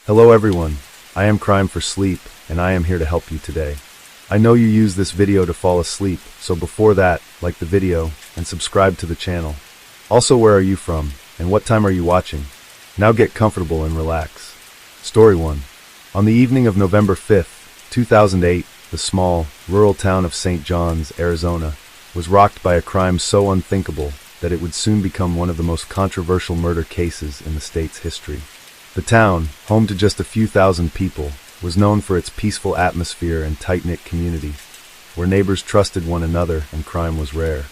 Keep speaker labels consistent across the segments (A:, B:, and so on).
A: Hello everyone, I am Crime for Sleep, and I am here to help you today. I know you use this video to fall asleep, so before that, like the video, and subscribe to the channel. Also, where are you from, and what time are you watching? Now get comfortable and relax. Story 1. On the evening of November 5th, 2008, the small, rural town of St. John's, Arizona, was rocked by a crime so unthinkable that it would soon become one of the most controversial murder cases in the state's history. The town, home to just a few thousand people, was known for its peaceful atmosphere and tight-knit community, where neighbors trusted one another and crime was rare.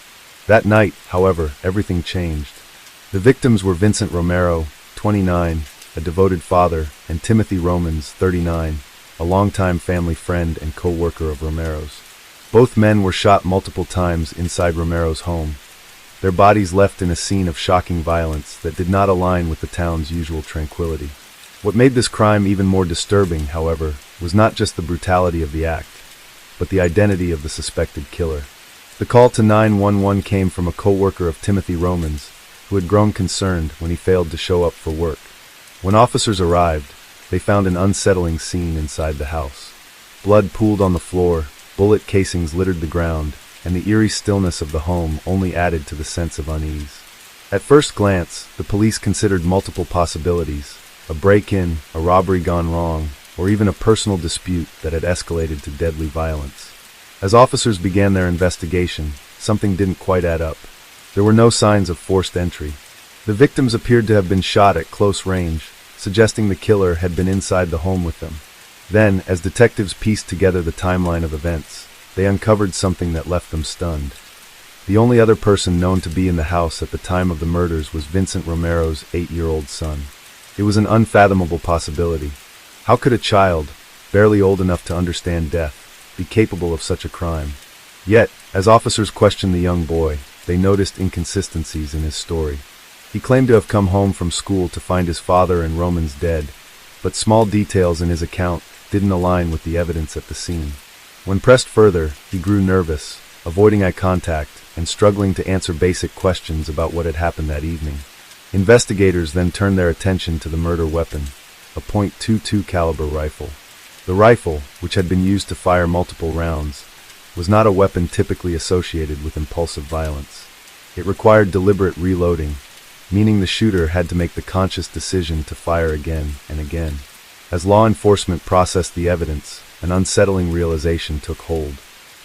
A: That night, however, everything changed. The victims were Vincent Romero, 29, a devoted father, and Timothy Romans, 39, a longtime family friend and co-worker of Romero's. Both men were shot multiple times inside Romero's home, their bodies left in a scene of shocking violence that did not align with the town's usual tranquility. What made this crime even more disturbing, however, was not just the brutality of the act, but the identity of the suspected killer. The call to 911 came from a co-worker of Timothy Romans, who had grown concerned when he failed to show up for work. When officers arrived, they found an unsettling scene inside the house. Blood pooled on the floor, bullet casings littered the ground, and the eerie stillness of the home only added to the sense of unease. At first glance, the police considered multiple possibilities: a break-in, a robbery gone wrong, or even a personal dispute that had escalated to deadly violence. As officers began their investigation, something didn't quite add up. There were no signs of forced entry. The victims appeared to have been shot at close range, suggesting the killer had been inside the home with them. Then, as detectives pieced together the timeline of events, they uncovered something that left them stunned. The only other person known to be in the house at the time of the murders was Vincent Romero's 8-year-old son. It was an unfathomable possibility. How could a child, barely old enough to understand death, be capable of such a crime? Yet, as officers questioned the young boy, they noticed inconsistencies in his story. He claimed to have come home from school to find his father and Romans dead, but small details in his account didn't align with the evidence at the scene. When pressed further, he grew nervous, avoiding eye contact and struggling to answer basic questions about what had happened that evening. Investigators then turned their attention to the murder weapon, a .22 caliber rifle. The rifle, which had been used to fire multiple rounds, was not a weapon typically associated with impulsive violence. It required deliberate reloading, meaning the shooter had to make the conscious decision to fire again and again. As law enforcement processed the evidence, an unsettling realization took hold.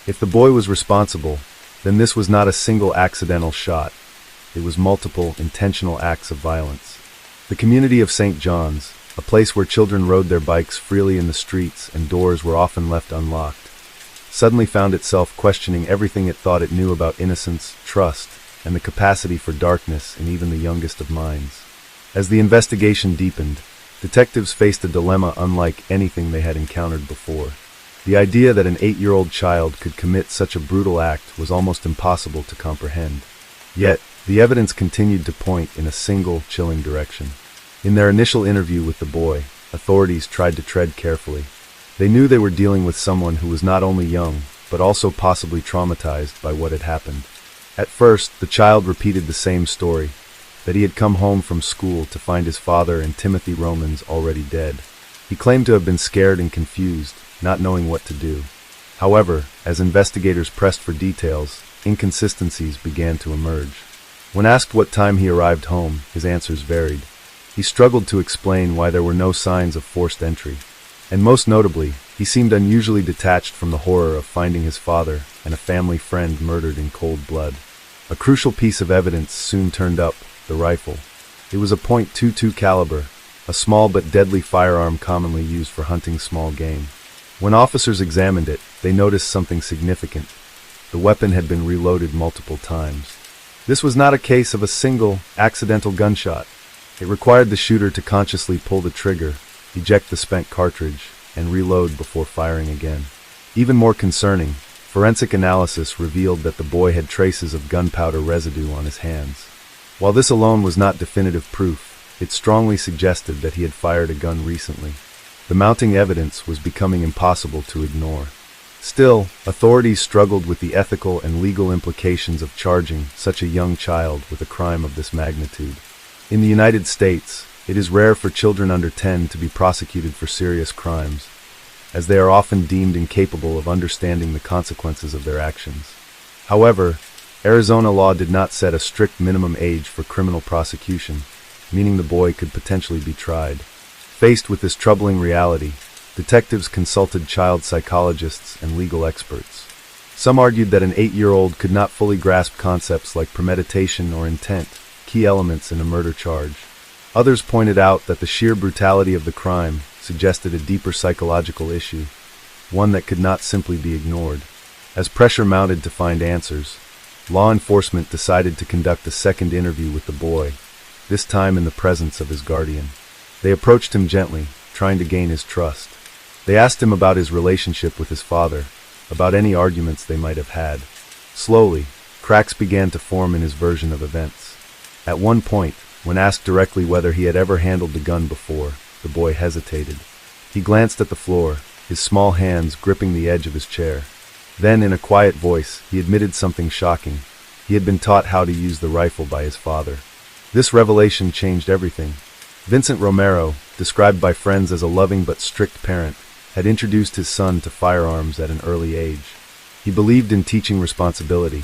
A: If the boy was responsible, then this was not a single accidental shot. It was multiple, intentional acts of violence. The community of St. John's, a place where children rode their bikes freely in the streets and doors were often left unlocked, suddenly found itself questioning everything it thought it knew about innocence, trust, and the capacity for darkness in even the youngest of minds. As the investigation deepened, detectives faced a dilemma unlike anything they had encountered before. The idea that an 8-year-old child could commit such a brutal act was almost impossible to comprehend. Yet, the evidence continued to point in a single, chilling direction. In their initial interview with the boy, authorities tried to tread carefully. They knew they were dealing with someone who was not only young, but also possibly traumatized by what had happened. At first, the child repeated the same story, that he had come home from school to find his father and Timothy Romans already dead. He claimed to have been scared and confused, not knowing what to do. However, as investigators pressed for details, inconsistencies began to emerge. When asked what time he arrived home, his answers varied. He struggled to explain why there were no signs of forced entry. And most notably, he seemed unusually detached from the horror of finding his father and a family friend murdered in cold blood. A crucial piece of evidence soon turned up: the rifle. It was a .22 caliber, a small but deadly firearm commonly used for hunting small game. When officers examined it, they noticed something significant. The weapon had been reloaded multiple times. This was not a case of a single, accidental gunshot. It required the shooter to consciously pull the trigger, eject the spent cartridge, and reload before firing again. Even more concerning, forensic analysis revealed that the boy had traces of gunpowder residue on his hands. While this alone was not definitive proof, it strongly suggested that he had fired a gun recently. The mounting evidence was becoming impossible to ignore. Still, authorities struggled with the ethical and legal implications of charging such a young child with a crime of this magnitude. In the United States, It is rare for children under 10 to be prosecuted for serious crimes, as they are often deemed incapable of understanding the consequences of their actions. However, Arizona law did not set a strict minimum age for criminal prosecution, meaning the boy could potentially be tried. Faced with this troubling reality, detectives consulted child psychologists and legal experts. Some argued that an 8-year-old could not fully grasp concepts like premeditation or intent, key elements in a murder charge. Others pointed out that the sheer brutality of the crime suggested a deeper psychological issue, one that could not simply be ignored. As pressure mounted to find answers, law enforcement decided to conduct a second interview with the boy, this time in the presence of his guardian. They approached him gently, trying to gain his trust. They asked him about his relationship with his father, about any arguments they might have had. Slowly, cracks began to form in his version of events. At one point, when asked directly whether he had ever handled the gun before, the boy hesitated. He glanced at the floor, his small hands gripping the edge of his chair. Then, in a quiet voice, he admitted something shocking. He had been taught how to use the rifle by his father. This revelation changed everything. Vincent Romero, described by friends as a loving but strict parent, had introduced his son to firearms at an early age. He believed in teaching responsibility,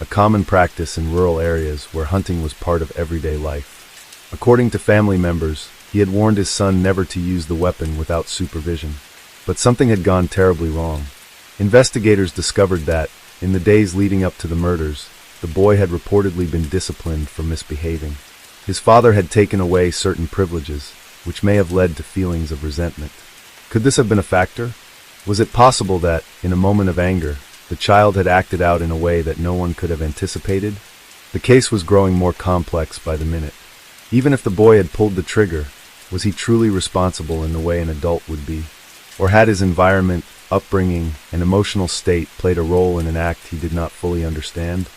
A: a common practice in rural areas where hunting was part of everyday life. According to family members, he had warned his son never to use the weapon without supervision. But something had gone terribly wrong. Investigators discovered that, in the days leading up to the murders, the boy had reportedly been disciplined for misbehaving. His father had taken away certain privileges, which may have led to feelings of resentment. Could this have been a factor? Was it possible that, in a moment of anger, the child had acted out in a way that no one could have anticipated? The case was growing more complex by the minute. Even if the boy had pulled the trigger, was he truly responsible in the way an adult would be? Or had his environment, upbringing, and emotional state played a role in an act he did not fully understand?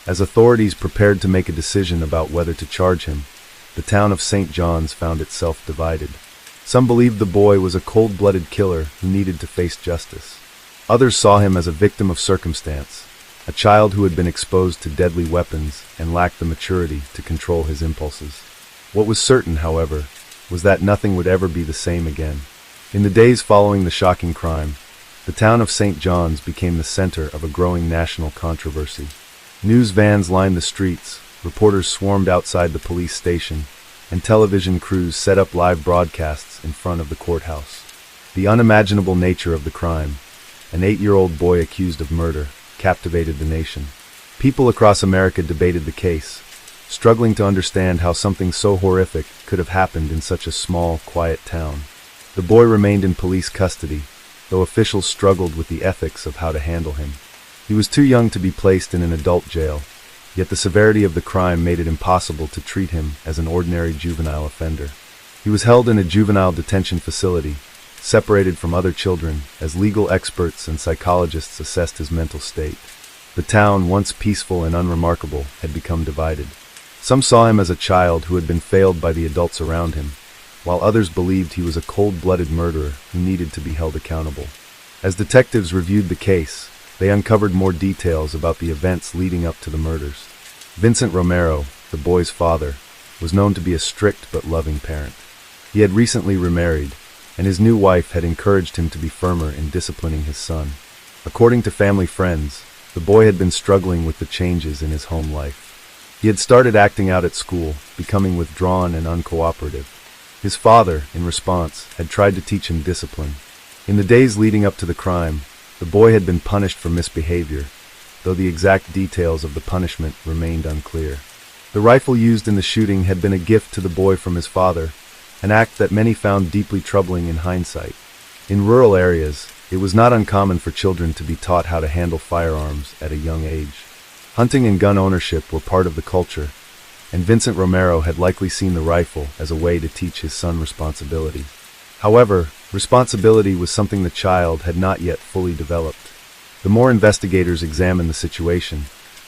A: As authorities prepared to make a decision about whether to charge him, the town of St. John's found itself divided. Some believed the boy was a cold-blooded killer who needed to face justice. Others saw him as a victim of circumstance, a child who had been exposed to deadly weapons and lacked the maturity to control his impulses. What was certain, however, was that nothing would ever be the same again. In the days following the shocking crime, the town of St. John's became the center of a growing national controversy. News vans lined the streets, reporters swarmed outside the police station, and television crews set up live broadcasts in front of the courthouse. The unimaginable nature of the crime, an 8-year-old boy accused of murder, captivated the nation. People across America debated the case, struggling to understand how something so horrific could have happened in such a small, quiet town. The boy remained in police custody, though officials struggled with the ethics of how to handle him. He was too young to be placed in an adult jail, yet the severity of the crime made it impossible to treat him as an ordinary juvenile offender. He was held in a juvenile detention facility, separated from other children, as legal experts and psychologists assessed his mental state. The town, once peaceful and unremarkable, had become divided. Some saw him as a child who had been failed by the adults around him, while others believed he was a cold-blooded murderer who needed to be held accountable. As detectives reviewed the case, they uncovered more details about the events leading up to the murders. Vincent Romero, the boy's father, was known to be a strict but loving parent. He had recently remarried, and his new wife had encouraged him to be firmer in disciplining his son. According to family friends, the boy had been struggling with the changes in his home life. He had started acting out at school, becoming withdrawn and uncooperative. His father, in response, had tried to teach him discipline. In the days leading up to the crime, the boy had been punished for misbehavior, though the exact details of the punishment remained unclear. The rifle used in the shooting had been a gift to the boy from his father, an act that many found deeply troubling in hindsight. In rural areas, it was not uncommon for children to be taught how to handle firearms at a young age. Hunting and gun ownership were part of the culture, and Vincent Romero had likely seen the rifle as a way to teach his son responsibility. However, responsibility was something the child had not yet fully developed. The more investigators examined the situation,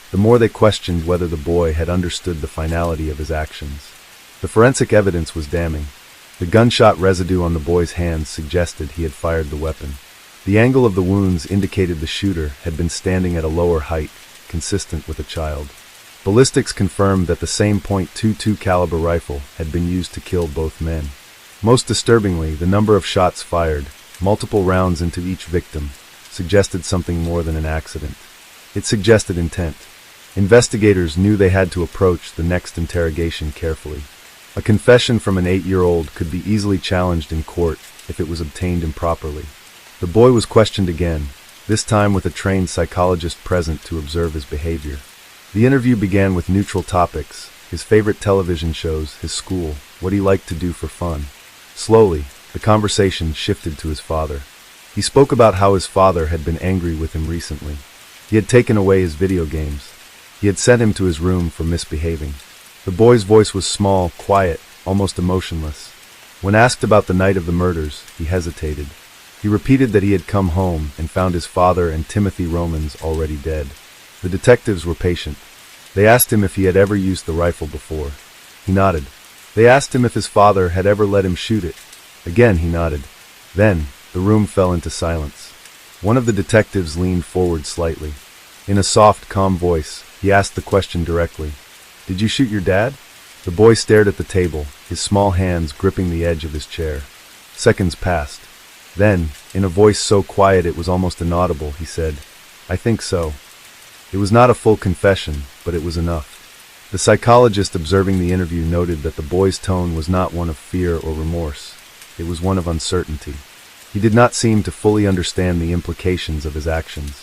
A: the more they questioned whether the boy had understood the finality of his actions. The forensic evidence was damning. The gunshot residue on the boy's hands suggested he had fired the weapon. The angle of the wounds indicated the shooter had been standing at a lower height, consistent with a child. Ballistics confirmed that the same .22 caliber rifle had been used to kill both men. Most disturbingly, the number of shots fired, multiple rounds into each victim, suggested something more than an accident. It suggested intent. Investigators knew they had to approach the next interrogation carefully. A confession from an 8-year-old could be easily challenged in court if it was obtained improperly. The boy was questioned again, this time with a trained psychologist present to observe his behavior. The interview began with neutral topics: his favorite television shows, his school, what he liked to do for fun. Slowly, the conversation shifted to his father. He spoke about how his father had been angry with him recently. He had taken away his video games. He had sent him to his room for misbehaving. The boy's voice was small, quiet, almost emotionless. When asked about the night of the murders, he hesitated. He repeated that he had come home and found his father and Timothy Romans already dead. The detectives were patient. They asked him if he had ever used the rifle before. He nodded. They asked him if his father had ever let him shoot it. Again he nodded. Then, the room fell into silence. One of the detectives leaned forward slightly. In a soft, calm voice, he asked the question directly. "Did you shoot your dad?" The boy stared at the table, his small hands gripping the edge of his chair. Seconds passed. Then, in a voice so quiet it was almost inaudible, he said, "I think so." It was not a full confession, but it was enough. The psychologist observing the interview noted that the boy's tone was not one of fear or remorse. It was one of uncertainty. He did not seem to fully understand the implications of his actions.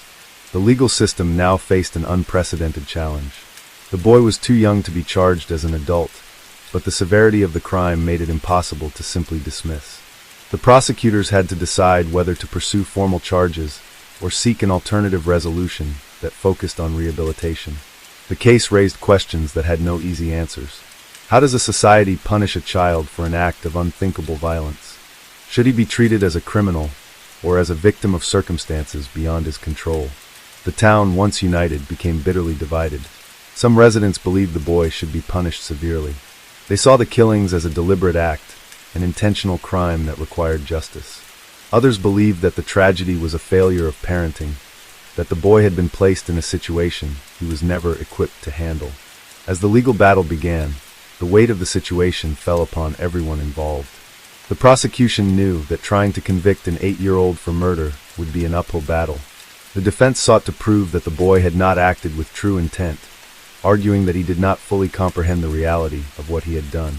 A: The legal system now faced an unprecedented challenge. The boy was too young to be charged as an adult, but the severity of the crime made it impossible to simply dismiss. The prosecutors had to decide whether to pursue formal charges or seek an alternative resolution that focused on rehabilitation. The case raised questions that had no easy answers. How does a society punish a child for an act of unthinkable violence? Should he be treated as a criminal or as a victim of circumstances beyond his control? The town, once united, became bitterly divided. Some residents believed the boy should be punished severely. They saw the killings as a deliberate act, an intentional crime that required justice. Others believed that the tragedy was a failure of parenting, that the boy had been placed in a situation he was never equipped to handle. As the legal battle began, the weight of the situation fell upon everyone involved. The prosecution knew that trying to convict an 8-year-old for murder would be an uphill battle. The defense sought to prove that the boy had not acted with true intent, arguing that he did not fully comprehend the reality of what he had done.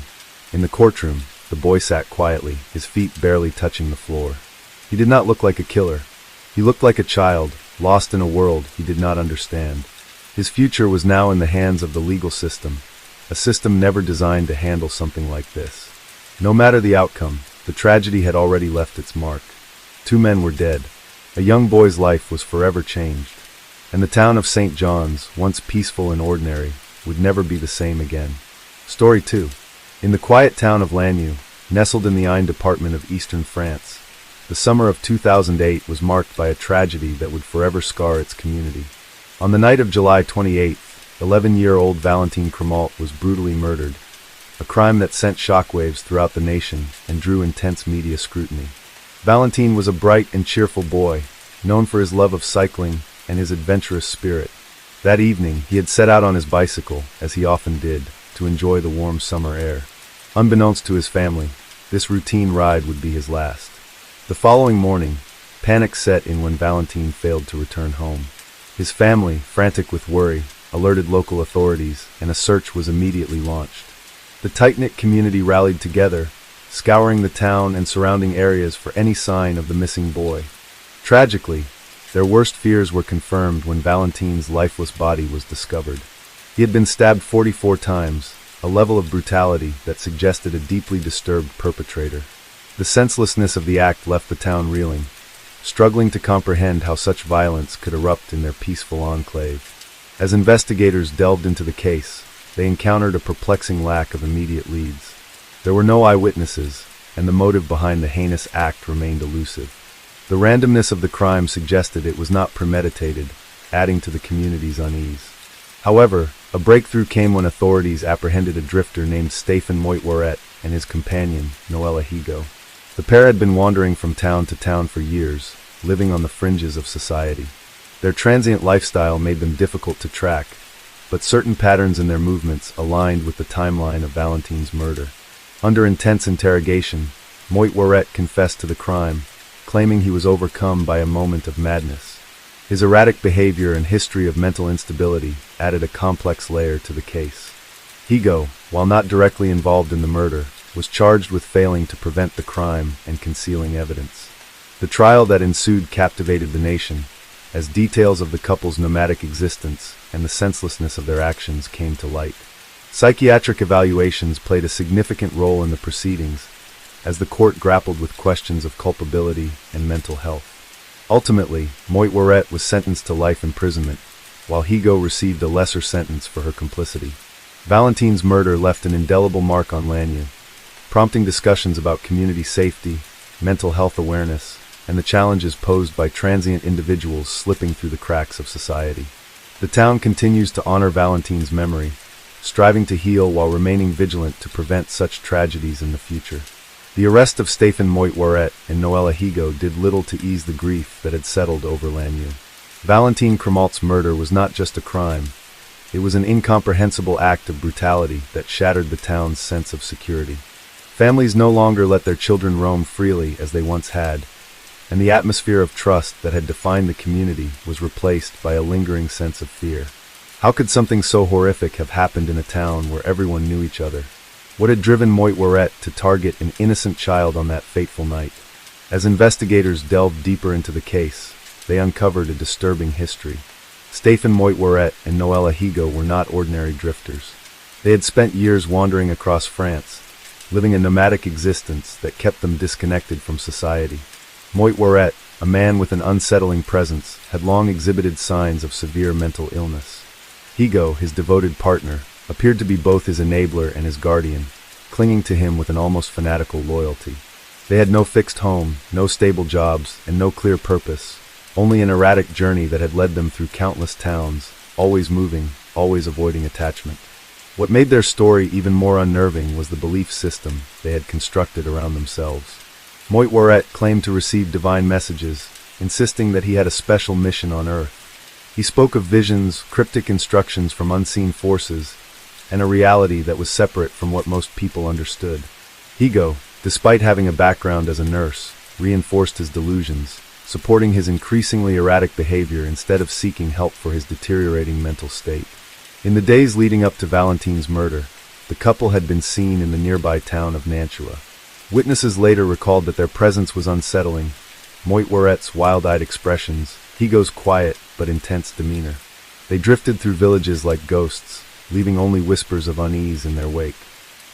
A: In the courtroom, the boy sat quietly, his feet barely touching the floor. He did not look like a killer. He looked like a child, lost in a world he did not understand. His future was now in the hands of the legal system, a system never designed to handle something like this. No matter the outcome, the tragedy had already left its mark. 2 men were dead. A young boy's life was forever changed. And the town of St. John's, once peaceful and ordinary, would never be the same again. Story 2. In the quiet town of Lannion, nestled in the Ain department of eastern France, the summer of 2008 was marked by a tragedy that would forever scar its community. On the night of July 28th, 11-year-old Valentine Cremalt was brutally murdered, a crime that sent shockwaves throughout the nation and drew intense media scrutiny. Valentine was a bright and cheerful boy, known for his love of cycling and his adventurous spirit. That evening, he had set out on his bicycle, as he often did, to enjoy the warm summer air. Unbeknownst to his family, this routine ride would be his last. The following morning, panic set in when Valentine failed to return home. His family, frantic with worry, alerted local authorities, and a search was immediately launched. The tight-knit community rallied together, scouring the town and surrounding areas for any sign of the missing boy. Tragically, their worst fears were confirmed when Valentine's lifeless body was discovered. He had been stabbed 44 times, a level of brutality that suggested a deeply disturbed perpetrator. The senselessness of the act left the town reeling, struggling to comprehend how such violence could erupt in their peaceful enclave. As investigators delved into the case, they encountered a perplexing lack of immediate leads. There were no eyewitnesses, and the motive behind the heinous act remained elusive. The randomness of the crime suggested it was not premeditated, adding to the community's unease. However, a breakthrough came when authorities apprehended a drifter named Stéphane Moitouret and his companion, Noella Higo. The pair had been wandering from town to town for years, living on the fringes of society. Their transient lifestyle made them difficult to track, but certain patterns in their movements aligned with the timeline of Valentine's murder. Under intense interrogation, Moitworret confessed to the crime, claiming he was overcome by a moment of madness. His erratic behavior and history of mental instability added a complex layer to the case. Higo, while not directly involved in the murder, was charged with failing to prevent the crime and concealing evidence. The trial that ensued captivated the nation, as details of the couple's nomadic existence and the senselessness of their actions came to light. Psychiatric evaluations played a significant role in the proceedings, as the court grappled with questions of culpability and mental health. Ultimately, Moitworret was sentenced to life imprisonment, while Higo received a lesser sentence for her complicity. Valentine's murder left an indelible mark on Lannion, prompting discussions about community safety, mental health awareness, and the challenges posed by transient individuals slipping through the cracks of society. The town continues to honor Valentine's memory, striving to heal while remaining vigilant to prevent such tragedies in the future. The arrest of Stephen Moitworret and Noella Higo did little to ease the grief that had settled over Lannion. Valentine Cremalt's murder was not just a crime, it was an incomprehensible act of brutality that shattered the town's sense of security. Families no longer let their children roam freely as they once had, and the atmosphere of trust that had defined the community was replaced by a lingering sense of fear. How could something so horrific have happened in a town where everyone knew each other? What had driven Moitworret to target an innocent child on that fateful night? As investigators delved deeper into the case, they uncovered a disturbing history. Stephen Moitworret and Noella Higo were not ordinary drifters. They had spent years wandering across France, living a nomadic existence that kept them disconnected from society. Moitworret, a man with an unsettling presence, had long exhibited signs of severe mental illness. Higo, his devoted partner, appeared to be both his enabler and his guardian, clinging to him with an almost fanatical loyalty. They had no fixed home, no stable jobs, and no clear purpose, only an erratic journey that had led them through countless towns, always moving, always avoiding attachment. What made their story even more unnerving was the belief system they had constructed around themselves. Moitworret claimed to receive divine messages, insisting that he had a special mission on Earth. He spoke of visions, cryptic instructions from unseen forces, and a reality that was separate from what most people understood. Higo, despite having a background as a nurse, reinforced his delusions, supporting his increasingly erratic behavior instead of seeking help for his deteriorating mental state. In the days leading up to Valentine's murder, the couple had been seen in the nearby town of Nantua. Witnesses later recalled that their presence was unsettling, Moitworret's wild-eyed expressions, Higo's quiet but intense demeanor. They drifted through villages like ghosts, leaving only whispers of unease in their wake.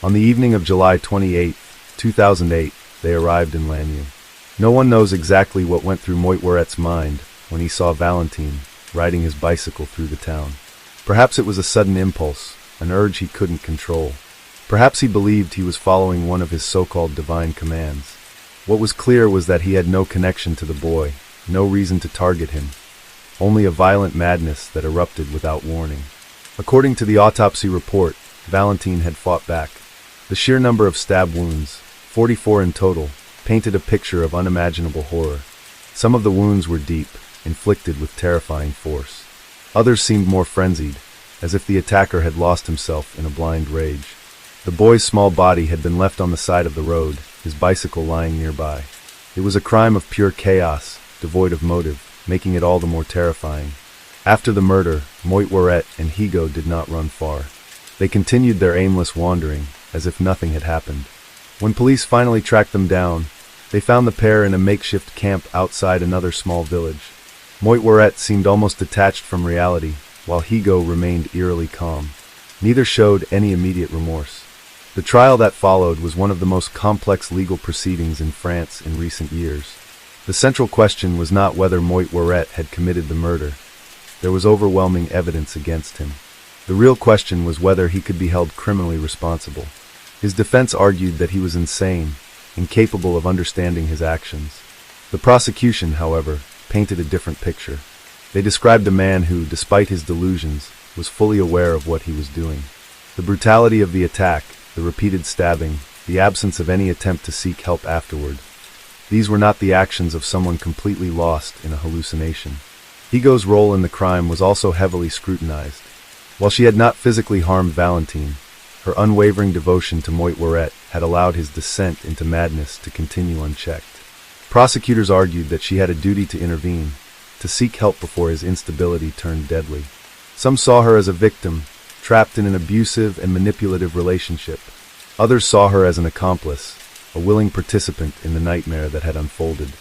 A: On the evening of July 28, 2008, they arrived in Lannion. No one knows exactly what went through Moitworret's mind when he saw Valentine riding his bicycle through the town. Perhaps it was a sudden impulse, an urge he couldn't control. Perhaps he believed he was following one of his so-called divine commands. What was clear was that he had no connection to the boy, no reason to target him, only a violent madness that erupted without warning. According to the autopsy report, Valentine had fought back. The sheer number of stab wounds, 44 in total, painted a picture of unimaginable horror. Some of the wounds were deep, inflicted with terrifying force. Others seemed more frenzied, as if the attacker had lost himself in a blind rage. The boy's small body had been left on the side of the road, his bicycle lying nearby. It was a crime of pure chaos, devoid of motive, making it all the more terrifying. After the murder, Moitworret and Higo did not run far. They continued their aimless wandering, as if nothing had happened. When police finally tracked them down, they found the pair in a makeshift camp outside another small village. Moitworret seemed almost detached from reality, while Higo remained eerily calm. Neither showed any immediate remorse. The trial that followed was one of the most complex legal proceedings in France in recent years. The central question was not whether Moitworret had committed the murder. There was overwhelming evidence against him. The real question was whether he could be held criminally responsible. His defense argued that he was insane, incapable of understanding his actions. The prosecution, however, painted a different picture. They described a man who, despite his delusions, was fully aware of what he was doing. The brutality of the attack, the repeated stabbing, the absence of any attempt to seek help afterward. These were not the actions of someone completely lost in a hallucination. Higo's role in the crime was also heavily scrutinized. While she had not physically harmed Valentine, her unwavering devotion to Moitworette had allowed his descent into madness to continue unchecked. Prosecutors argued that she had a duty to intervene, to seek help before his instability turned deadly. Some saw her as a victim, trapped in an abusive and manipulative relationship. Others saw her as an accomplice, a willing participant in the nightmare that had unfolded.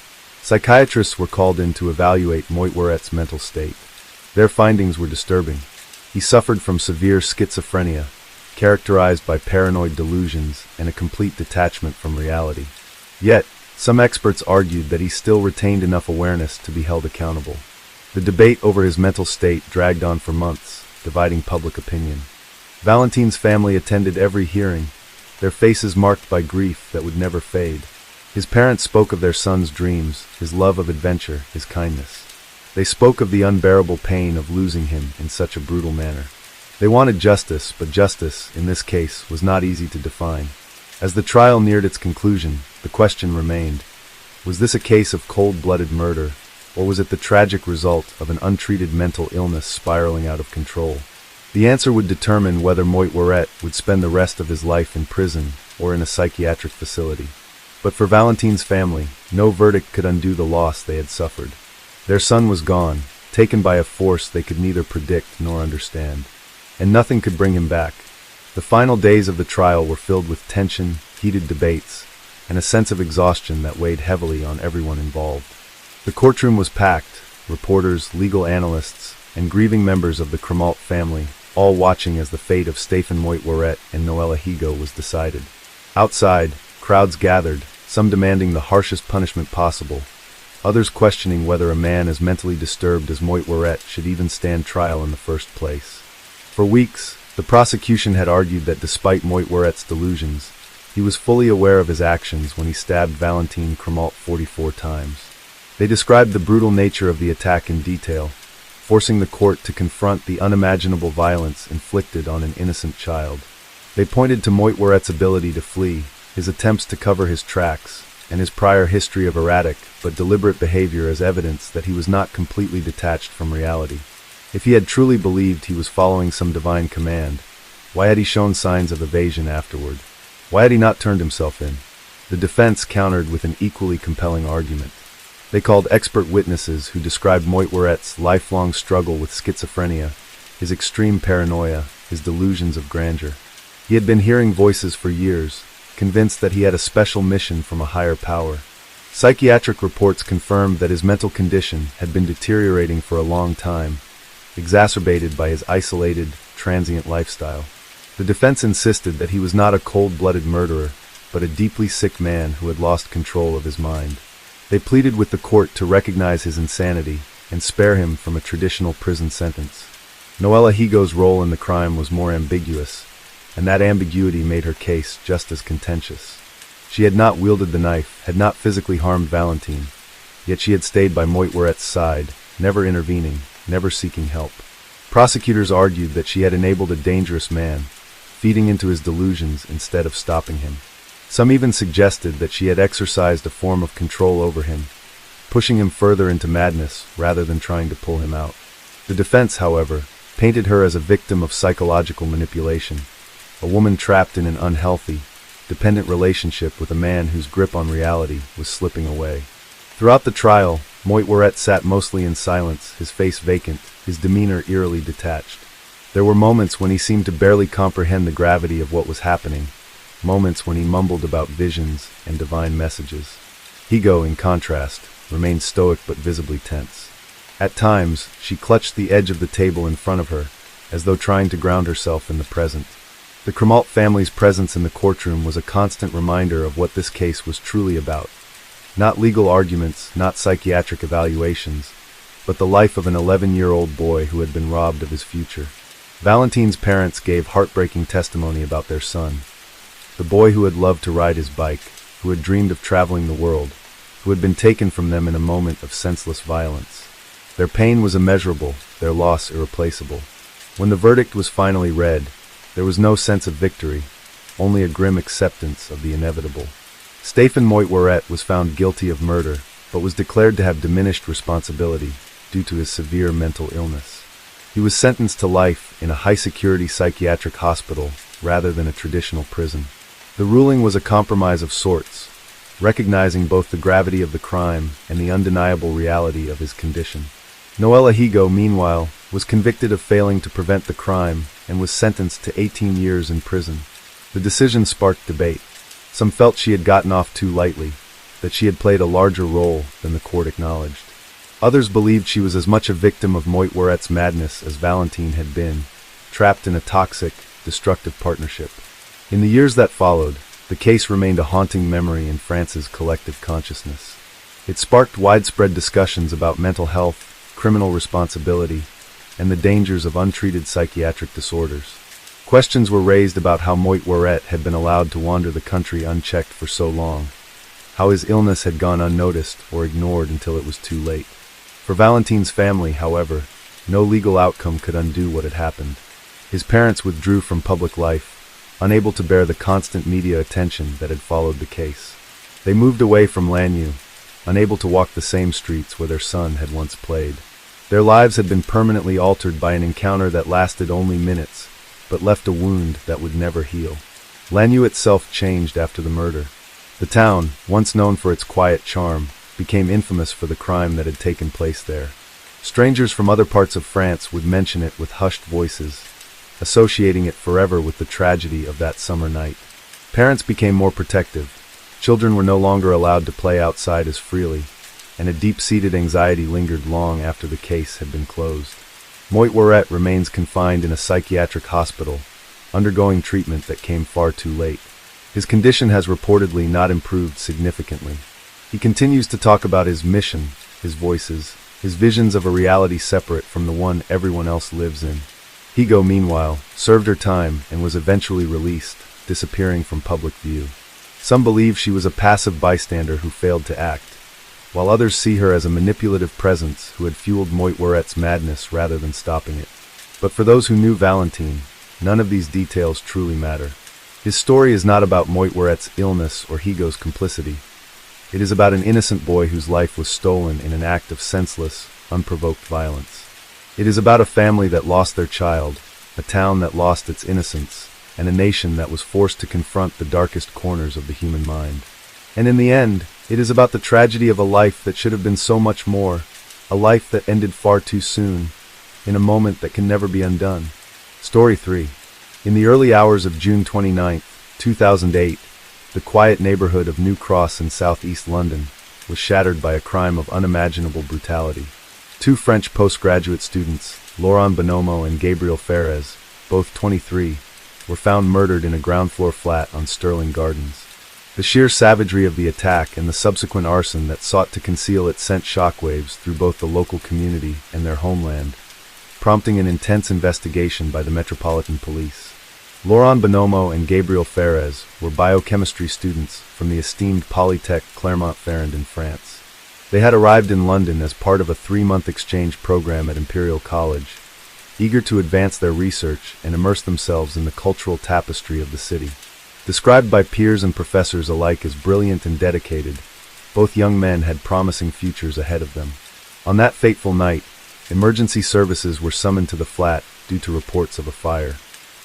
A: Psychiatrists were called in to evaluate Moitworette's mental state. Their findings were disturbing. He suffered from severe schizophrenia, characterized by paranoid delusions and a complete detachment from reality. Yet, some experts argued that he still retained enough awareness to be held accountable. The debate over his mental state dragged on for months, dividing public opinion. Valentine's family attended every hearing, their faces marked by grief that would never fade. His parents spoke of their son's dreams, his love of adventure, his kindness. They spoke of the unbearable pain of losing him in such a brutal manner. They wanted justice, but justice, in this case, was not easy to define. As the trial neared its conclusion, the question remained: was this a case of cold-blooded murder, or was it the tragic result of an untreated mental illness spiraling out of control? The answer would determine whether Moitworette would spend the rest of his life in prison or in a psychiatric facility. But for Valentine's family, no verdict could undo the loss they had suffered. Their son was gone, taken by a force they could neither predict nor understand, and nothing could bring him back. The final days of the trial were filled with tension, heated debates, and a sense of exhaustion that weighed heavily on everyone involved. The courtroom was packed, reporters, legal analysts, and grieving members of the Cremalt family, all watching as the fate of Stéphane Moitworette and Noella Higo was decided. Outside, crowds gathered, some demanding the harshest punishment possible, others questioning whether a man as mentally disturbed as Moitworette should even stand trial in the first place. For weeks, the prosecution had argued that despite Moitworette's delusions, he was fully aware of his actions when he stabbed Valentine Cremalt 44 times. They described the brutal nature of the attack in detail, forcing the court to confront the unimaginable violence inflicted on an innocent child. They pointed to Moitworette's ability to flee, his attempts to cover his tracks, and his prior history of erratic but deliberate behavior as evidence that he was not completely detached from reality. If he had truly believed he was following some divine command, why had he shown signs of evasion afterward? Why had he not turned himself in? The defense countered with an equally compelling argument. They called expert witnesses who described Moitworette's lifelong struggle with schizophrenia, his extreme paranoia, his delusions of grandeur. He had been hearing voices for years, convinced that he had a special mission from a higher power. Psychiatric reports confirmed that his mental condition had been deteriorating for a long time, exacerbated by his isolated, transient lifestyle. The defense insisted that he was not a cold-blooded murderer, but a deeply sick man who had lost control of his mind. They pleaded with the court to recognize his insanity and spare him from a traditional prison sentence. Noella Higo's role in the crime was more ambiguous, and that ambiguity made her case just as contentious. She had not wielded the knife, had not physically harmed Valentine, yet she had stayed by Moitworette's side, never intervening, never seeking help. Prosecutors argued that she had enabled a dangerous man, feeding into his delusions instead of stopping him. Some even suggested that she had exercised a form of control over him, pushing him further into madness rather than trying to pull him out. The defense, however, painted her as a victim of psychological manipulation, a woman trapped in an unhealthy, dependent relationship with a man whose grip on reality was slipping away. Throughout the trial, Moitworette sat mostly in silence, his face vacant, his demeanor eerily detached. There were moments when he seemed to barely comprehend the gravity of what was happening, moments when he mumbled about visions and divine messages. Higo, in contrast, remained stoic but visibly tense. At times, she clutched the edge of the table in front of her, as though trying to ground herself in the present. The Cremalt family's presence in the courtroom was a constant reminder of what this case was truly about. Not legal arguments, not psychiatric evaluations, but the life of an 11-year-old boy who had been robbed of his future. Valentine's parents gave heartbreaking testimony about their son, the boy who had loved to ride his bike, who had dreamed of traveling the world, who had been taken from them in a moment of senseless violence. Their pain was immeasurable, their loss irreplaceable. When the verdict was finally read, there was no sense of victory, only a grim acceptance of the inevitable. Stéphane Moitworette was found guilty of murder, but was declared to have diminished responsibility due to his severe mental illness. He was sentenced to life in a high-security psychiatric hospital rather than a traditional prison. The ruling was a compromise of sorts, recognizing both the gravity of the crime and the undeniable reality of his condition. Noel Ehigo, meanwhile, was convicted of failing to prevent the crime and was sentenced to 18 years in prison. The decision sparked debate. Some felt she had gotten off too lightly, that she had played a larger role than the court acknowledged. Others believed she was as much a victim of Moitouret's madness as Valentine had been, trapped in a toxic, destructive partnership. In the years that followed, the case remained a haunting memory in France's collective consciousness. It sparked widespread discussions about mental health, criminal responsibility, and the dangers of untreated psychiatric disorders. Questions were raised about how Moitouret had been allowed to wander the country unchecked for so long, how his illness had gone unnoticed or ignored until it was too late. For Valentine's family, however, no legal outcome could undo what had happened. His parents withdrew from public life, unable to bear the constant media attention that had followed the case. They moved away from Lannion, unable to walk the same streets where their son had once played. Their lives had been permanently altered by an encounter that lasted only minutes, but left a wound that would never heal. Lannion itself changed after the murder. The town, once known for its quiet charm, became infamous for the crime that had taken place there. Strangers from other parts of France would mention it with hushed voices, associating it forever with the tragedy of that summer night. Parents became more protective. Children were no longer allowed to play outside as freely, and a deep-seated anxiety lingered long after the case had been closed. Moitouret remains confined in a psychiatric hospital, undergoing treatment that came far too late. His condition has reportedly not improved significantly. He continues to talk about his mission, his voices, his visions of a reality separate from the one everyone else lives in. Higo, meanwhile, served her time and was eventually released, disappearing from public view. Some believe she was a passive bystander who failed to act, while others see her as a manipulative presence who had fueled Moitouret's madness rather than stopping it. But for those who knew Valentine, none of these details truly matter. His story is not about Moitouret's illness or Higo's complicity. It is about an innocent boy whose life was stolen in an act of senseless, unprovoked violence. It is about a family that lost their child, a town that lost its innocence, and a nation that was forced to confront the darkest corners of the human mind. And in the end, it is about the tragedy of a life that should have been so much more, a life that ended far too soon, in a moment that can never be undone. Story 3. In the early hours of June 29, 2008, the quiet neighborhood of New Cross in southeast London was shattered by a crime of unimaginable brutality. Two French postgraduate students, Laurent Bonomo and Gabriel Ferez, both 23, were found murdered in a ground-floor flat on Sterling Gardens. The sheer savagery of the attack and the subsequent arson that sought to conceal it sent shockwaves through both the local community and their homeland, prompting an intense investigation by the Metropolitan Police. Laurent Bonomo and Gabriel Ferez were biochemistry students from the esteemed Polytech Clermont-Ferrand in France. They had arrived in London as part of a 3-month exchange program at Imperial College, eager to advance their research and immerse themselves in the cultural tapestry of the city. Described by peers and professors alike as brilliant and dedicated, both young men had promising futures ahead of them. On that fateful night, emergency services were summoned to the flat due to reports of a fire.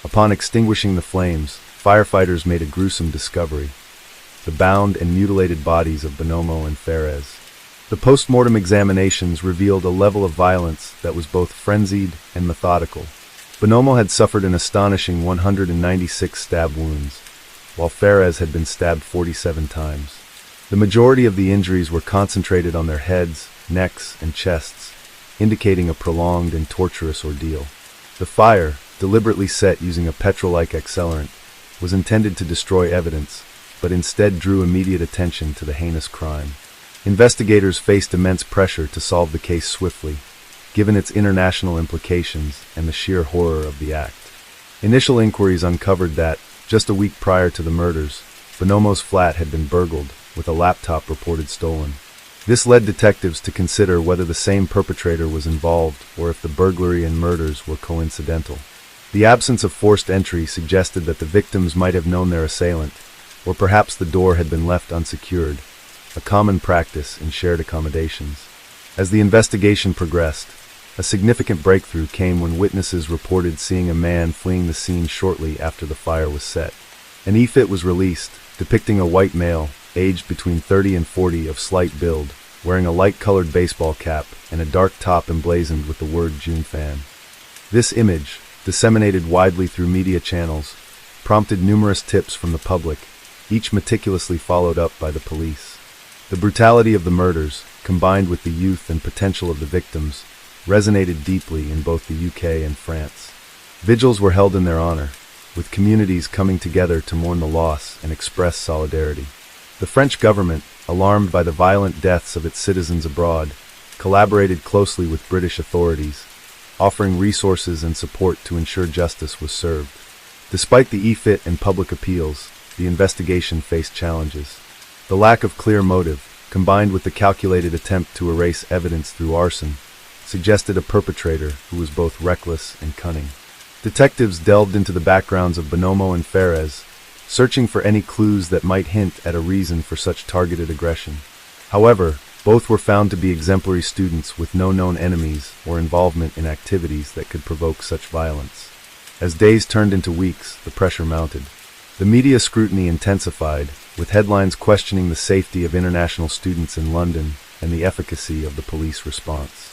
A: Upon extinguishing the flames, firefighters made a gruesome discovery: the bound and mutilated bodies of Bonomo and Ferez. The post-mortem examinations revealed a level of violence that was both frenzied and methodical. Bonomo had suffered an astonishing 196 stab wounds, while Ferez had been stabbed 47 times. The majority of the injuries were concentrated on their heads, necks, and chests, indicating a prolonged and torturous ordeal. The fire, deliberately set using a petrol-like accelerant, was intended to destroy evidence, but instead drew immediate attention to the heinous crime. Investigators faced immense pressure to solve the case swiftly, given its international implications and the sheer horror of the act. Initial inquiries uncovered that, just a week prior to the murders, Bonomo's flat had been burgled, with a laptop reported stolen. This led detectives to consider whether the same perpetrator was involved or if the burglary and murders were coincidental. The absence of forced entry suggested that the victims might have known their assailant, or perhaps the door had been left unsecured, a common practice in shared accommodations. As the investigation progressed, A significant breakthrough came when witnesses reported seeing a man fleeing the scene shortly after the fire was set. An e-fit was released, depicting a white male, aged between 30 and 40 of slight build, wearing a light-colored baseball cap and a dark top emblazoned with the word Junfan. This image, disseminated widely through media channels, prompted numerous tips from the public, each meticulously followed up by the police. The brutality of the murders, combined with the youth and potential of the victims, resonated deeply in both the UK and France. Vigils were held in their honor, with communities coming together to mourn the loss and express solidarity. The French government, alarmed by the violent deaths of its citizens abroad, collaborated closely with British authorities, offering resources and support to ensure justice was served. Despite the e-fit and public appeals, the investigation faced challenges. The lack of clear motive, combined with the calculated attempt to erase evidence through arson, suggested a perpetrator who was both reckless and cunning. Detectives delved into the backgrounds of Bonomo and Ferez, searching for any clues that might hint at a reason for such targeted aggression. However, both were found to be exemplary students with no known enemies or involvement in activities that could provoke such violence. As days turned into weeks, the pressure mounted. The media scrutiny intensified, with headlines questioning the safety of international students in London and the efficacy of the police response.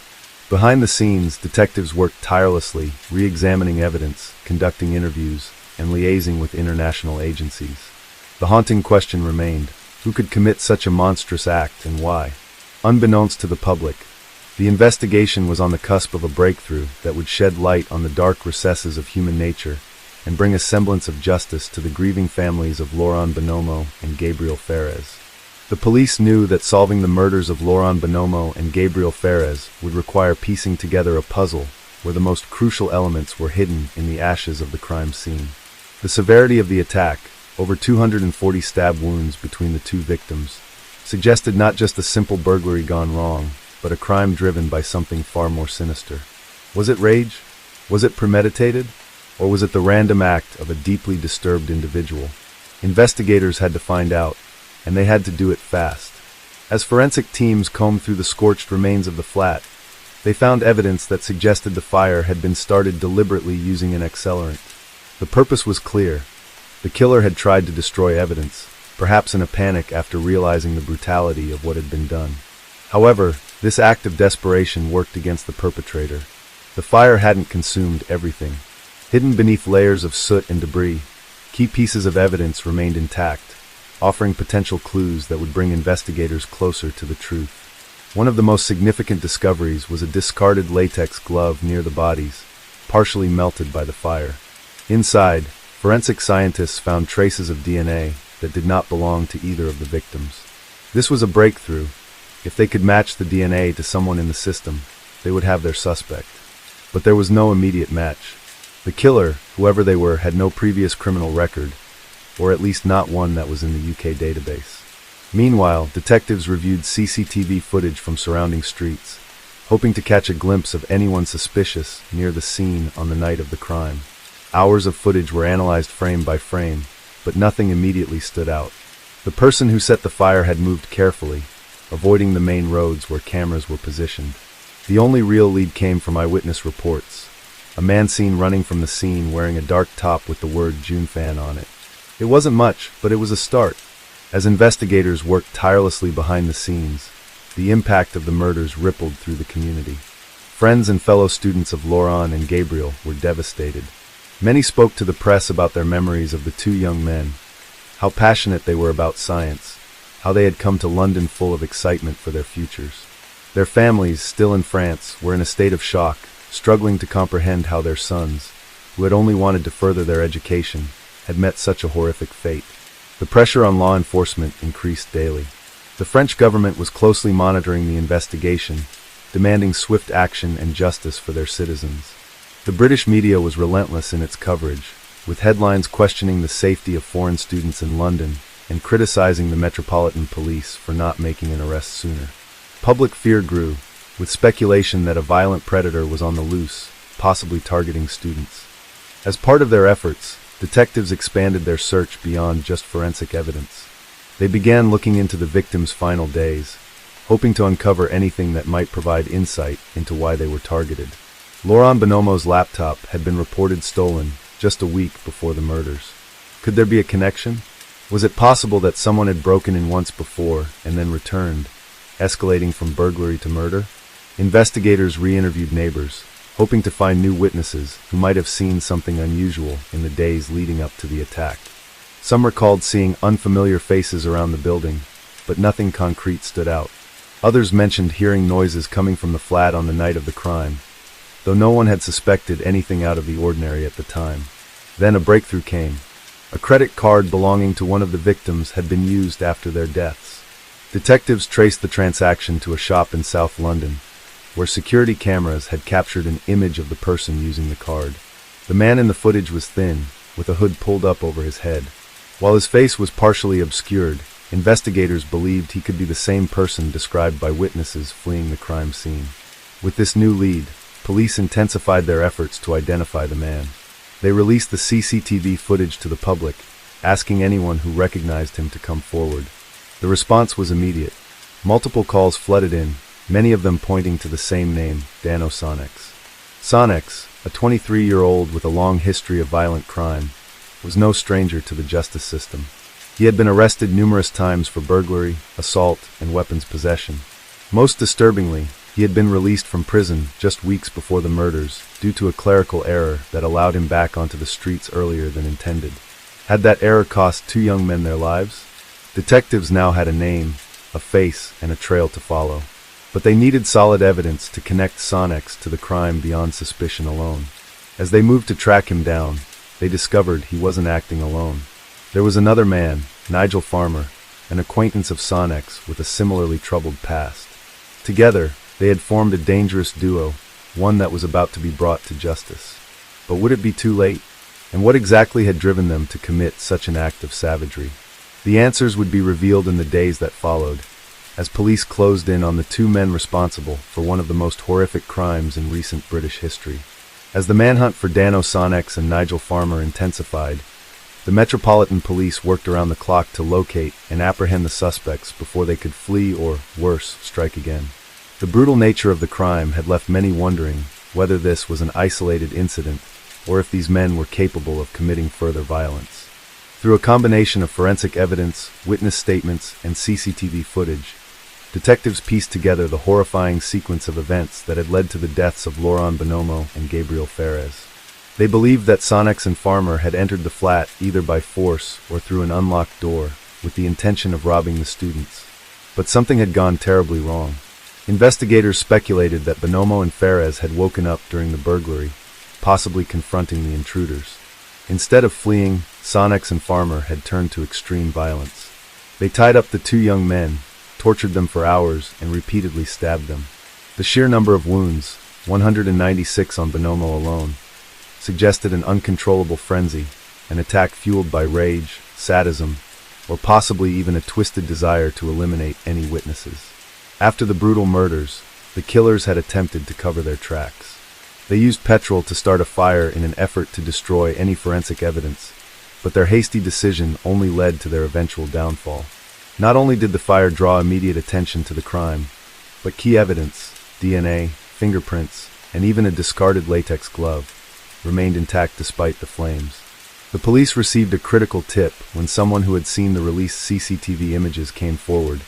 A: Behind the scenes, detectives worked tirelessly, re-examining evidence, conducting interviews, and liaising with international agencies. The haunting question remained: who could commit such a monstrous act and why? Unbeknownst to the public, the investigation was on the cusp of a breakthrough that would shed light on the dark recesses of human nature and bring a semblance of justice to the grieving families of Laurent Bonomo and Gabriel Ferez. The police knew that solving the murders of Laurent Bonomo and Gabriel Ferez would require piecing together a puzzle where the most crucial elements were hidden in the ashes of the crime scene. The severity of the attack, over 240 stab wounds between the two victims, suggested not just a simple burglary gone wrong, but a crime driven by something far more sinister. Was it rage? Was it premeditated? Or was it the random act of a deeply disturbed individual? Investigators had to find out, and they had to do it fast. As forensic teams combed through the scorched remains of the flat, they found evidence that suggested the fire had been started deliberately using an accelerant. The purpose was clear. The killer had tried to destroy evidence, perhaps in a panic after realizing the brutality of what had been done. However, this act of desperation worked against the perpetrator. The fire hadn't consumed everything. Hidden beneath layers of soot and debris, key pieces of evidence remained intact, offering potential clues that would bring investigators closer to the truth. One of the most significant discoveries was a discarded latex glove near the bodies, partially melted by the fire. Inside, forensic scientists found traces of DNA that did not belong to either of the victims. This was a breakthrough. If they could match the DNA to someone in the system, they would have their suspect. But there was no immediate match. The killer, whoever they were, had no previous criminal record, or at least not one that was in the UK database. Meanwhile, detectives reviewed CCTV footage from surrounding streets, hoping to catch a glimpse of anyone suspicious near the scene on the night of the crime. Hours of footage were analyzed frame by frame, but nothing immediately stood out. The person who set the fire had moved carefully, avoiding the main roads where cameras were positioned. The only real lead came from eyewitness reports. A man seen running from the scene wearing a dark top with the word Junfan on it. It wasn't much, but it was a start. As investigators worked tirelessly behind the scenes, the impact of the murders rippled through the community. Friends and fellow students of Laurent and Gabriel were devastated. Many spoke to the press about their memories of the two young men, how passionate they were about science, how they had come to London full of excitement for their futures. Their families, still in France, were in a state of shock, struggling to comprehend how their sons, who had only wanted to further their education, had met such a horrific fate. The pressure on law enforcement increased daily. The French government was closely monitoring the investigation, demanding swift action and justice for their citizens. The British media was relentless in its coverage, with headlines questioning the safety of foreign students in London and criticizing the Metropolitan Police for not making an arrest sooner. Public fear grew, with speculation that a violent predator was on the loose, possibly targeting students. As part of their efforts, detectives expanded their search beyond just forensic evidence. They began looking into the victims' final days, hoping to uncover anything that might provide insight into why they were targeted. Laurent Bonomo's laptop had been reported stolen just a week before the murders. Could there be a connection? Was it possible that someone had broken in once before and then returned, escalating from burglary to murder? Investigators re-interviewed neighbors, hoping to find new witnesses who might have seen something unusual in the days leading up to the attack. Some recalled seeing unfamiliar faces around the building, but nothing concrete stood out. Others mentioned hearing noises coming from the flat on the night of the crime, though no one had suspected anything out of the ordinary at the time. Then a breakthrough came. A credit card belonging to one of the victims had been used after their deaths. Detectives traced the transaction to a shop in South London, where security cameras had captured an image of the person using the card. The man in the footage was thin, with a hood pulled up over his head. While his face was partially obscured, investigators believed he could be the same person described by witnesses fleeing the crime scene. With this new lead, police intensified their efforts to identify the man. They released the CCTV footage to the public, asking anyone who recognized him to come forward. The response was immediate. Multiple calls flooded in, many of them pointing to the same name, Dano Sonex. Sonex, a 23-year-old with a long history of violent crime, was no stranger to the justice system. He had been arrested numerous times for burglary, assault, and weapons possession. Most disturbingly, he had been released from prison just weeks before the murders due to a clerical error that allowed him back onto the streets earlier than intended. Had that error cost two young men their lives? Detectives now had a name, a face, and a trail to follow. But they needed solid evidence to connect Sonex to the crime beyond suspicion alone. As they moved to track him down, they discovered he wasn't acting alone. There was another man, Nigel Farmer, an acquaintance of Sonex with a similarly troubled past. Together, they had formed a dangerous duo, one that was about to be brought to justice. But would it be too late? And what exactly had driven them to commit such an act of savagery? The answers would be revealed in the days that followed, as police closed in on the two men responsible for one of the most horrific crimes in recent British history. As the manhunt for Dano Sonex and Nigel Farmer intensified, the Metropolitan Police worked around the clock to locate and apprehend the suspects before they could flee or, worse, strike again. The brutal nature of the crime had left many wondering whether this was an isolated incident or if these men were capable of committing further violence. Through a combination of forensic evidence, witness statements, and CCTV footage, detectives pieced together the horrifying sequence of events that had led to the deaths of Laurent Bonomo and Gabriel Ferez. They believed that Sonex and Farmer had entered the flat either by force or through an unlocked door with the intention of robbing the students. But something had gone terribly wrong. Investigators speculated that Bonomo and Ferez had woken up during the burglary, possibly confronting the intruders. Instead of fleeing, Sonex and Farmer had turned to extreme violence. They tied up the two young men, tortured them for hours, and repeatedly stabbed them. The sheer number of wounds, 196 on Bonomo alone, suggested an uncontrollable frenzy, an attack fueled by rage, sadism, or possibly even a twisted desire to eliminate any witnesses. After the brutal murders, the killers had attempted to cover their tracks. They used petrol to start a fire in an effort to destroy any forensic evidence, but their hasty decision only led to their eventual downfall. Not only did the fire draw immediate attention to the crime, but key evidence, DNA, fingerprints, and even a discarded latex glove, remained intact despite the flames. The police received a critical tip when someone who had seen the released CCTV images came forward,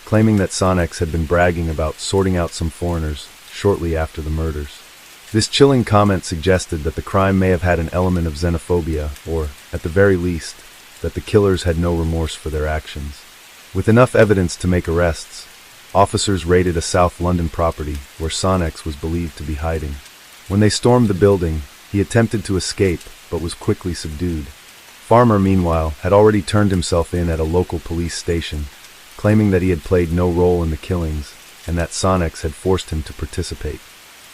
A: claiming that Sonex had been bragging about sorting out some foreigners shortly after the murders. This chilling comment suggested that the crime may have had an element of xenophobia, or, at the very least, that the killers had no remorse for their actions. With enough evidence to make arrests, officers raided a South London property where Sonex was believed to be hiding. When they stormed the building, he attempted to escape, but was quickly subdued. Farmer, meanwhile, had already turned himself in at a local police station, claiming that he had played no role in the killings, and that Sonex had forced him to participate.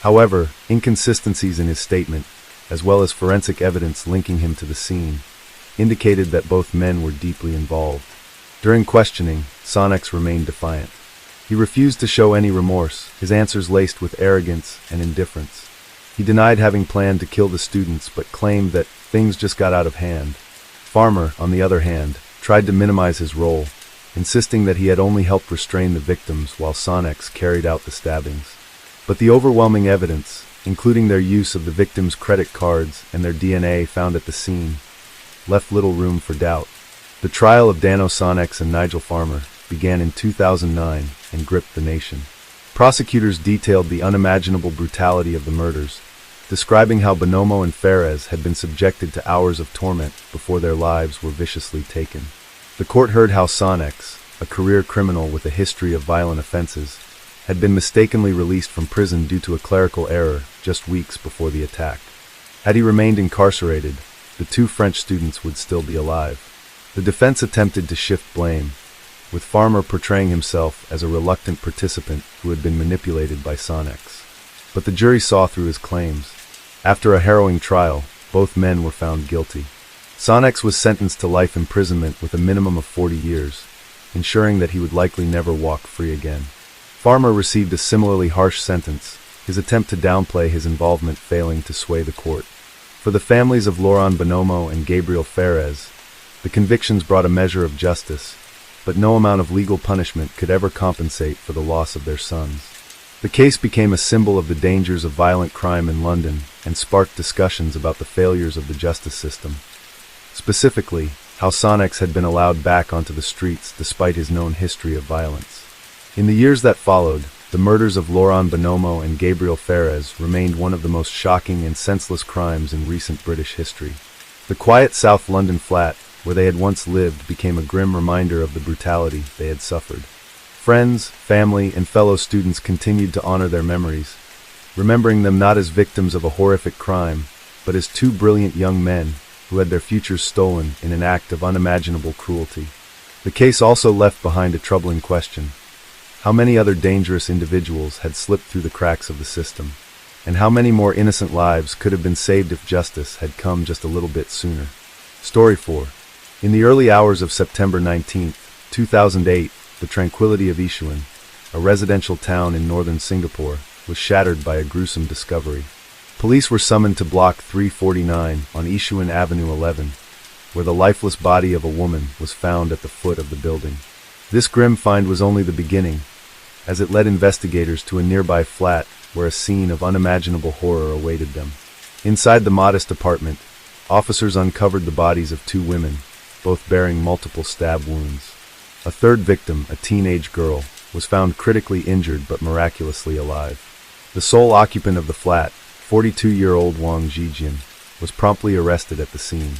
A: However, inconsistencies in his statement, as well as forensic evidence linking him to the scene, indicated that both men were deeply involved. During questioning, Sonex remained defiant. He refused to show any remorse, his answers laced with arrogance and indifference. He denied having planned to kill the students, but claimed that things just got out of hand. Farmer, on the other hand, tried to minimize his role, insisting that he had only helped restrain the victims while Sonex carried out the stabbings. But the overwhelming evidence, including their use of the victims' credit cards and their DNA found at the scene, left little room for doubt. The trial of Dano Sonex and Nigel Farmer began in 2009 and gripped the nation. Prosecutors detailed the unimaginable brutality of the murders, describing how Bonomo and Ferez had been subjected to hours of torment before their lives were viciously taken. The court heard how Sonex, a career criminal with a history of violent offenses, had been mistakenly released from prison due to a clerical error just weeks before the attack. Had he remained incarcerated, the two French students would still be alive. The defense attempted to shift blame, with Farmer portraying himself as a reluctant participant who had been manipulated by Sonex. But the jury saw through his claims. After a harrowing trial, both men were found guilty. Sonex was sentenced to life imprisonment with a minimum of 40 years, ensuring that he would likely never walk free again. Farmer received a similarly harsh sentence, his attempt to downplay his involvement failing to sway the court. For the families of Laurent Bonomo and Gabriel Ferez, the convictions brought a measure of justice, but no amount of legal punishment could ever compensate for the loss of their sons. The case became a symbol of the dangers of violent crime in London and sparked discussions about the failures of the justice system. Specifically, how Sonex had been allowed back onto the streets despite his known history of violence. In the years that followed, the murders of Laurent Bonomo and Gabriel Ferez remained one of the most shocking and senseless crimes in recent British history. The quiet South London flat, where they had once lived, became a grim reminder of the brutality they had suffered. Friends, family, and fellow students continued to honor their memories, remembering them not as victims of a horrific crime, but as two brilliant young men who had their futures stolen in an act of unimaginable cruelty. The case also left behind a troubling question. How many other dangerous individuals had slipped through the cracks of the system? And how many more innocent lives could have been saved if justice had come just a little bit sooner? Story 4. In the early hours of September 19, 2008, the tranquility of Isewan, a residential town in northern Singapore, was shattered by a gruesome discovery. Police were summoned to Block 349 on Isewan Avenue 11, where the lifeless body of a woman was found at the foot of the building. This grim find was only the beginning, as it led investigators to a nearby flat where a scene of unimaginable horror awaited them. Inside the modest apartment, officers uncovered the bodies of two women, both bearing multiple stab wounds. A third victim, a teenage girl, was found critically injured but miraculously alive. The sole occupant of the flat, 42-year-old Wang Zhijian, was promptly arrested at the scene.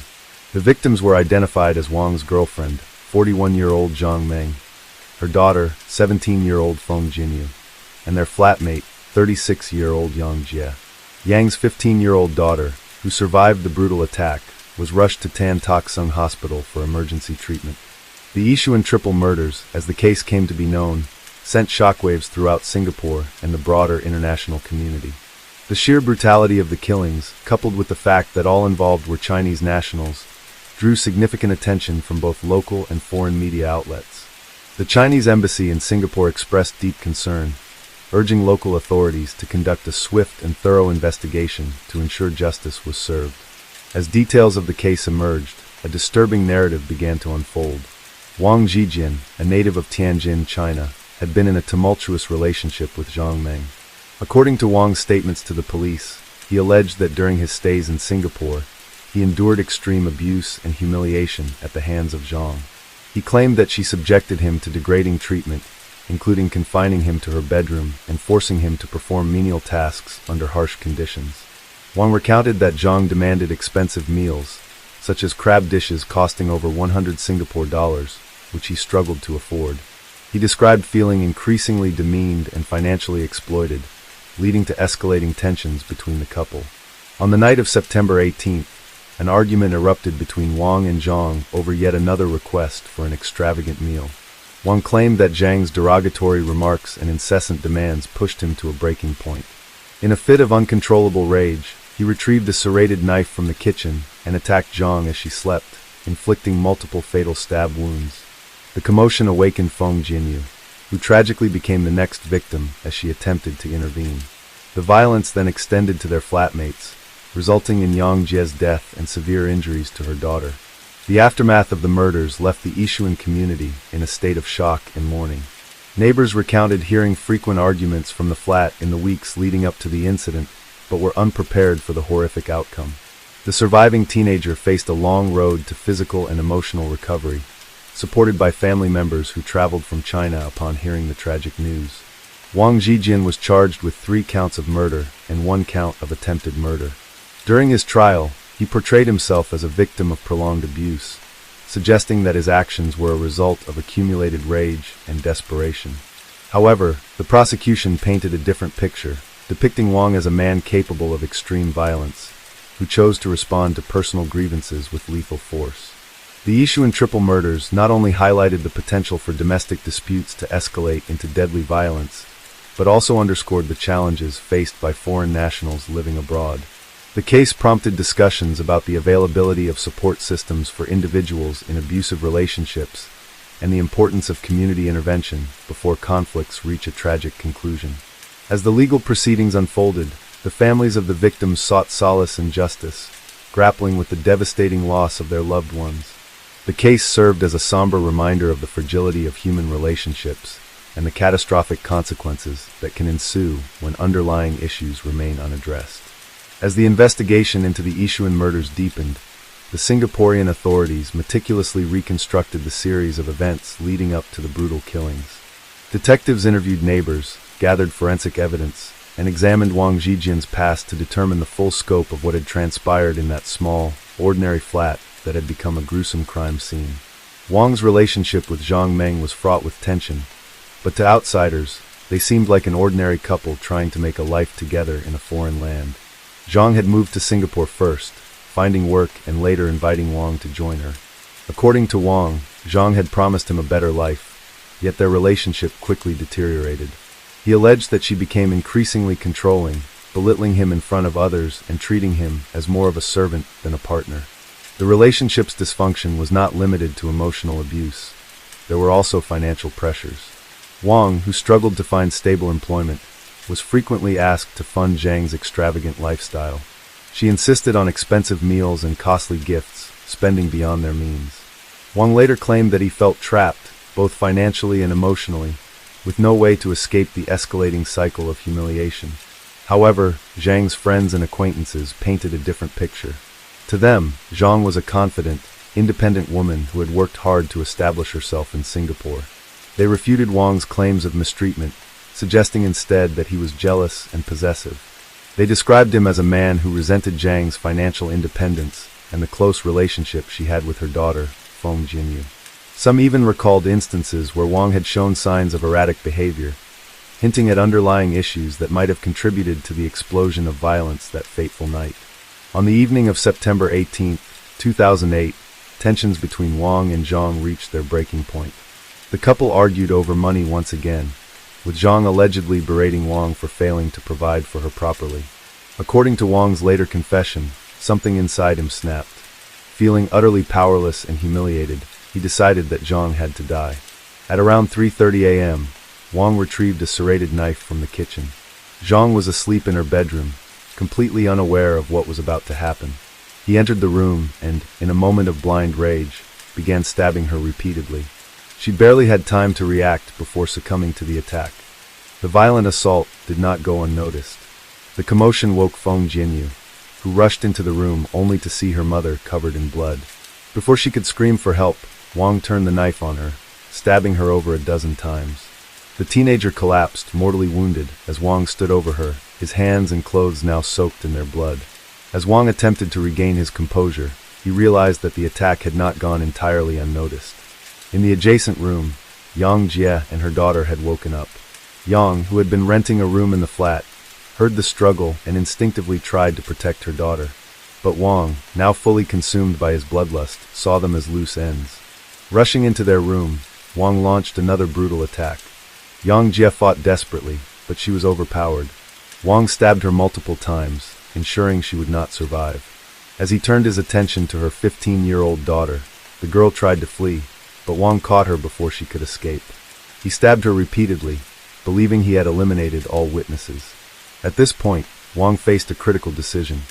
A: The victims were identified as Wang's girlfriend, 41-year-old Zhang Meng, her daughter, 17-year-old Feng Jinyu, and their flatmate, 36-year-old Yang Jie. Yang's 15-year-old daughter, who survived the brutal attack, was rushed to Tan Tock Sung Hospital for emergency treatment. The Isewan triple murders, as the case came to be known, sent shockwaves throughout Singapore and the broader international community. The sheer brutality of the killings, coupled with the fact that all involved were Chinese nationals, drew significant attention from both local and foreign media outlets. The Chinese embassy in Singapore expressed deep concern, urging local authorities to conduct a swift and thorough investigation to ensure justice was served. As details of the case emerged, a disturbing narrative began to unfold. Wang Zhijian, a native of Tianjin, China, had been in a tumultuous relationship with Zhang Meng. According to Wang's statements to the police, he alleged that during his stays in Singapore, he endured extreme abuse and humiliation at the hands of Zhang. He claimed that she subjected him to degrading treatment, including confining him to her bedroom and forcing him to perform menial tasks under harsh conditions. Wang recounted that Zhang demanded expensive meals, such as crab dishes costing over 100 Singapore dollars, which he struggled to afford. He described feeling increasingly demeaned and financially exploited, leading to escalating tensions between the couple. On the night of September 18th, an argument erupted between Wang and Zhang over yet another request for an extravagant meal. Wang claimed that Zhang's derogatory remarks and incessant demands pushed him to a breaking point. In a fit of uncontrollable rage, he retrieved a serrated knife from the kitchen and attacked Zhang as she slept, inflicting multiple fatal stab wounds. The commotion awakened Feng Jinyu, who tragically became the next victim as she attempted to intervene. The violence then extended to their flatmates, resulting in Yang Jie's death and severe injuries to her daughter. The aftermath of the murders left the Ishuan community in a state of shock and mourning. Neighbors recounted hearing frequent arguments from the flat in the weeks leading up to the incident, but were unprepared for the horrific outcome. The surviving teenager faced a long road to physical and emotional recovery, supported by family members who traveled from China upon hearing the tragic news. Wang Zhijian was charged with 3 counts of murder and 1 count of attempted murder. During his trial, he portrayed himself as a victim of prolonged abuse, suggesting that his actions were a result of accumulated rage and desperation. However, the prosecution painted a different picture, depicting Wang as a man capable of extreme violence, who chose to respond to personal grievances with lethal force. The Ishuan triple murders not only highlighted the potential for domestic disputes to escalate into deadly violence, but also underscored the challenges faced by foreign nationals living abroad. The case prompted discussions about the availability of support systems for individuals in abusive relationships and the importance of community intervention before conflicts reach a tragic conclusion. As the legal proceedings unfolded, the families of the victims sought solace and justice, grappling with the devastating loss of their loved ones. The case served as a somber reminder of the fragility of human relationships and the catastrophic consequences that can ensue when underlying issues remain unaddressed. As the investigation into the Ishuan murders deepened, the Singaporean authorities meticulously reconstructed the series of events leading up to the brutal killings. Detectives interviewed neighbors, gathered forensic evidence, and examined Wang Zhijian's past to determine the full scope of what had transpired in that small, ordinary flat that had become a gruesome crime scene. Wang's relationship with Zhang Meng was fraught with tension, but to outsiders, they seemed like an ordinary couple trying to make a life together in a foreign land. Zhang had moved to Singapore first, finding work and later inviting Wang to join her. According to Wang, Zhang had promised him a better life, yet their relationship quickly deteriorated. He alleged that she became increasingly controlling, belittling him in front of others and treating him as more of a servant than a partner. The relationship's dysfunction was not limited to emotional abuse. There were also financial pressures. Wang, who struggled to find stable employment, was frequently asked to fund Zhang's extravagant lifestyle. She insisted on expensive meals and costly gifts, spending beyond their means. Wang later claimed that he felt trapped, both financially and emotionally, with no way to escape the escalating cycle of humiliation. However, Zhang's friends and acquaintances painted a different picture. To them, Zhang was a confident, independent woman who had worked hard to establish herself in Singapore. They refuted Wang's claims of mistreatment, suggesting instead that he was jealous and possessive. They described him as a man who resented Zhang's financial independence and the close relationship she had with her daughter, Feng Jinyu. Some even recalled instances where Wang had shown signs of erratic behavior, hinting at underlying issues that might have contributed to the explosion of violence that fateful night. On the evening of September 18, 2008, tensions between Wang and Zhang reached their breaking point. The couple argued over money once again, with Zhang allegedly berating Wang for failing to provide for her properly. According to Wang's later confession, something inside him snapped. Feeling utterly powerless and humiliated, he decided that Zhang had to die. At around 3:30 a.m., Wang retrieved a serrated knife from the kitchen. Zhang was asleep in her bedroom, completely unaware of what was about to happen. He entered the room and, in a moment of blind rage, began stabbing her repeatedly. She barely had time to react before succumbing to the attack. The violent assault did not go unnoticed. The commotion woke Feng Jinyu, who rushed into the room only to see her mother covered in blood. Before she could scream for help, Wang turned the knife on her, stabbing her over a dozen times. The teenager collapsed, mortally wounded, as Wang stood over her, his hands and clothes now soaked in their blood. As Wang attempted to regain his composure, he realized that the attack had not gone entirely unnoticed. In the adjacent room, Yang Jie and her daughter had woken up. Yang, who had been renting a room in the flat, heard the struggle and instinctively tried to protect her daughter. But Wang, now fully consumed by his bloodlust, saw them as loose ends. Rushing into their room, Wang launched another brutal attack. Yang Jie fought desperately, but she was overpowered. Wang stabbed her multiple times, ensuring she would not survive. As he turned his attention to her 15-year-old daughter, the girl tried to flee, but Wang caught her before she could escape. He stabbed her repeatedly, believing he had eliminated all witnesses. At this point, Wang faced a critical decision.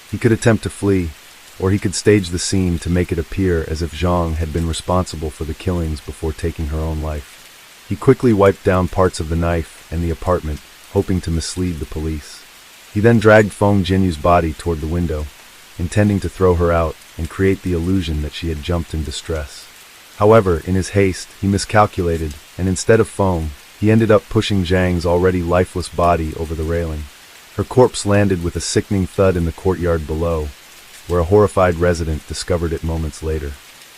A: He could attempt to flee, or he could stage the scene to make it appear as if Zhang had been responsible for the killings before taking her own life. He quickly wiped down parts of the knife and the apartment, hoping to mislead the police. He then dragged Feng Jinyu's body toward the window, intending to throw her out and create the illusion that she had jumped in distress. However, in his haste, he miscalculated, and instead of Feng, he ended up pushing Zhang's already lifeless body over the railing. Her corpse landed with a sickening thud in the courtyard below, where a horrified resident discovered it moments later.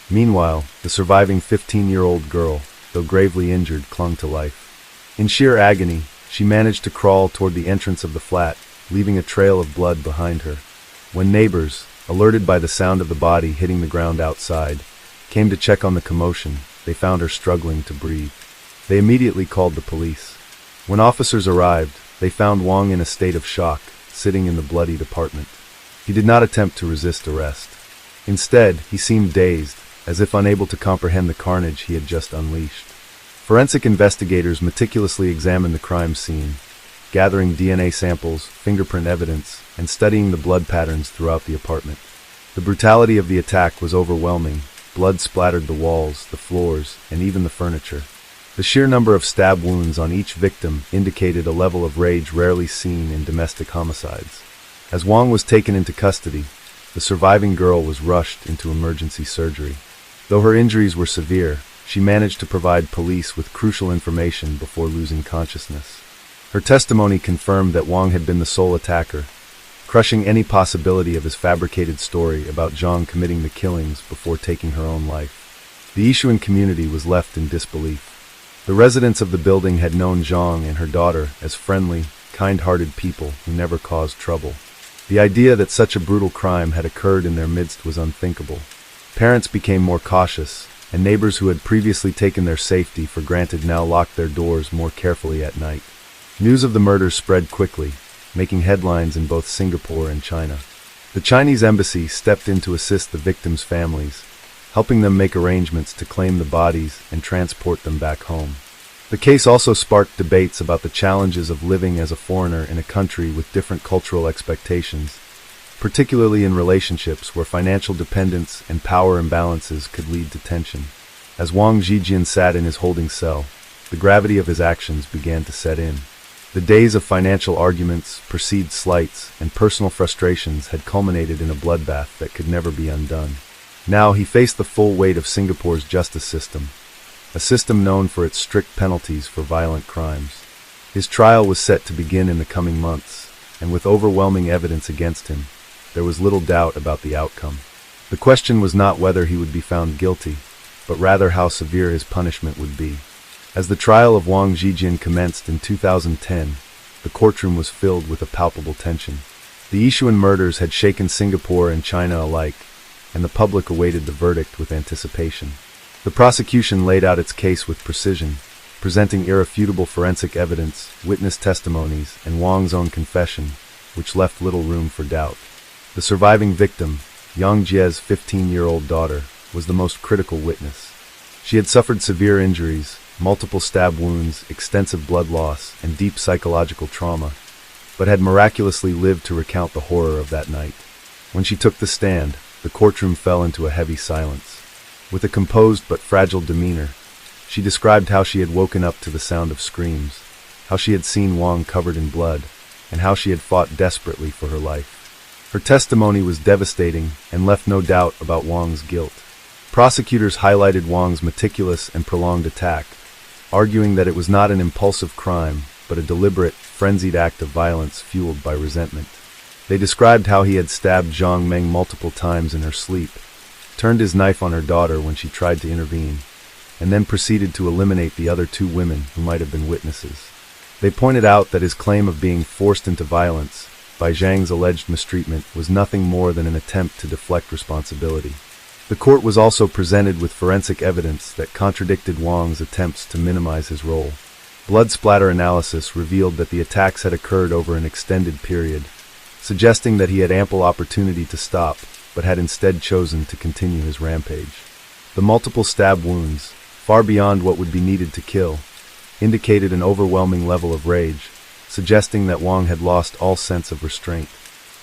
A: Meanwhile, the surviving 15-year-old girl, though gravely injured, clung to life. In sheer agony, she managed to crawl toward the entrance of the flat, leaving a trail of blood behind her. When neighbors, alerted by the sound of the body hitting the ground outside, came to check on the commotion, they found her struggling to breathe. They immediately called the police. When officers arrived, they found Wang in a state of shock, sitting in the bloodied apartment. He did not attempt to resist arrest. Instead, he seemed dazed, as if unable to comprehend the carnage he had just unleashed. Forensic investigators meticulously examined the crime scene, gathering DNA samples, fingerprint evidence, and studying the blood patterns throughout the apartment. The brutality of the attack was overwhelming. Blood splattered the walls, the floors, and even the furniture. The sheer number of stab wounds on each victim indicated a level of rage rarely seen in domestic homicides. As Wang was taken into custody, the surviving girl was rushed into emergency surgery. Though her injuries were severe, she managed to provide police with crucial information before losing consciousness. Her testimony confirmed that Wang had been the sole attacker, crushing any possibility of his fabricated story about Zhang committing the killings before taking her own life. The Yishuan community was left in disbelief. The residents of the building had known Zhang and her daughter as friendly, kind-hearted people who never caused trouble. The idea that such a brutal crime had occurred in their midst was unthinkable. Parents became more cautious, and neighbors who had previously taken their safety for granted now locked their doors more carefully at night. News of the murders spread quickly, making headlines in both Singapore and China. The Chinese embassy stepped in to assist the victims' families, helping them make arrangements to claim the bodies and transport them back home. The case also sparked debates about the challenges of living as a foreigner in a country with different cultural expectations, particularly in relationships where financial dependence and power imbalances could lead to tension. As Wang Zhijian sat in his holding cell, the gravity of his actions began to set in. The days of financial arguments, perceived slights, and personal frustrations had culminated in a bloodbath that could never be undone. Now he faced the full weight of Singapore's justice system, a system known for its strict penalties for violent crimes. His trial was set to begin in the coming months, and with overwhelming evidence against him, there was little doubt about the outcome. The question was not whether he would be found guilty, but rather how severe his punishment would be. As the trial of Wang Zhijian commenced in 2010, the courtroom was filled with a palpable tension. The Yishuan murders had shaken Singapore and China alike, and the public awaited the verdict with anticipation. The prosecution laid out its case with precision, presenting irrefutable forensic evidence, witness testimonies, and Wang's own confession, which left little room for doubt. The surviving victim, Yang Jie's 15-year-old daughter, was the most critical witness. She had suffered severe injuries, multiple stab wounds, extensive blood loss, and deep psychological trauma, but had miraculously lived to recount the horror of that night. When she took the stand, the courtroom fell into a heavy silence. With a composed but fragile demeanor, she described how she had woken up to the sound of screams, how she had seen Wang covered in blood, and how she had fought desperately for her life. Her testimony was devastating and left no doubt about Wang's guilt. Prosecutors highlighted Wang's meticulous and prolonged attack, arguing that it was not an impulsive crime, but a deliberate, frenzied act of violence fueled by resentment. They described how he had stabbed Zhang Meng multiple times in her sleep, turned his knife on her daughter when she tried to intervene, and then proceeded to eliminate the other two women who might have been witnesses. They pointed out that his claim of being forced into violence by Zhang's alleged mistreatment was nothing more than an attempt to deflect responsibility. The court was also presented with forensic evidence that contradicted Wang's attempts to minimize his role. Blood splatter analysis revealed that the attacks had occurred over an extended period, suggesting that he had ample opportunity to stop, but had instead chosen to continue his rampage. The multiple stab wounds, far beyond what would be needed to kill, indicated an overwhelming level of rage, suggesting that Wang had lost all sense of restraint.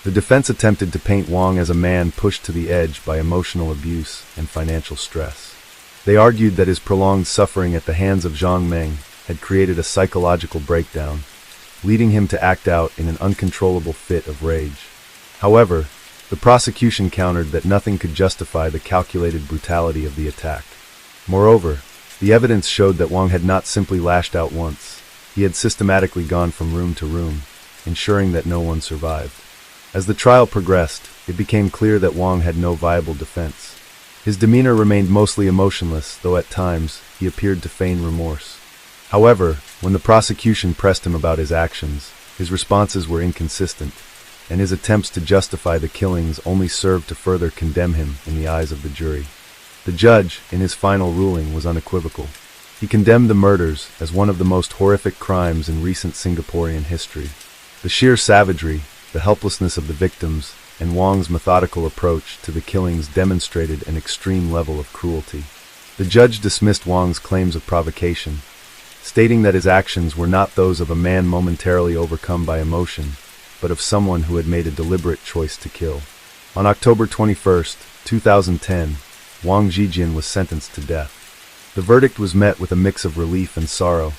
A: The defense attempted to paint Wang as a man pushed to the edge by emotional abuse and financial stress. They argued that his prolonged suffering at the hands of Zhang Meng had created a psychological breakdown, leading him to act out in an uncontrollable fit of rage. However, the prosecution countered that nothing could justify the calculated brutality of the attack. Moreover, the evidence showed that Wang had not simply lashed out once. He had systematically gone from room to room, ensuring that no one survived. As the trial progressed, it became clear that Wang had no viable defense. His demeanor remained mostly emotionless, though at times he appeared to feign remorse. However, when the prosecution pressed him about his actions, his responses were inconsistent, and his attempts to justify the killings only served to further condemn him in the eyes of the jury. The judge, in his final ruling, was unequivocal. He condemned the murders as one of the most horrific crimes in recent Singaporean history. The sheer savagery, the helplessness of the victims, and Wang's methodical approach to the killings demonstrated an extreme level of cruelty. The judge dismissed Wang's claims of provocation, stating that his actions were not those of a man momentarily overcome by emotion, but of someone who had made a deliberate choice to kill. On October 21, 2010, Wang Zhijian was sentenced to death. The verdict was met with a mix of relief and sorrow,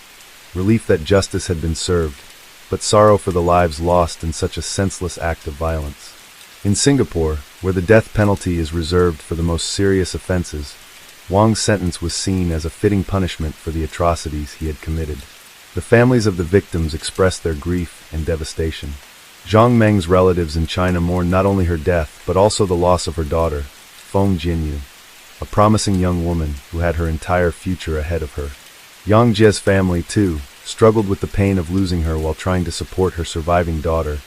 A: relief that justice had been served, but sorrow for the lives lost in such a senseless act of violence. In Singapore, where the death penalty is reserved for the most serious offenses, Wang's sentence was seen as a fitting punishment for the atrocities he had committed. The families of the victims expressed their grief and devastation. Zhang Meng's relatives in China mourned not only her death, but also the loss of her daughter, Feng Jinyu, a promising young woman who had her entire future ahead of her. Yang Jie's family, too, struggled with the pain of losing her while trying to support her surviving daughter,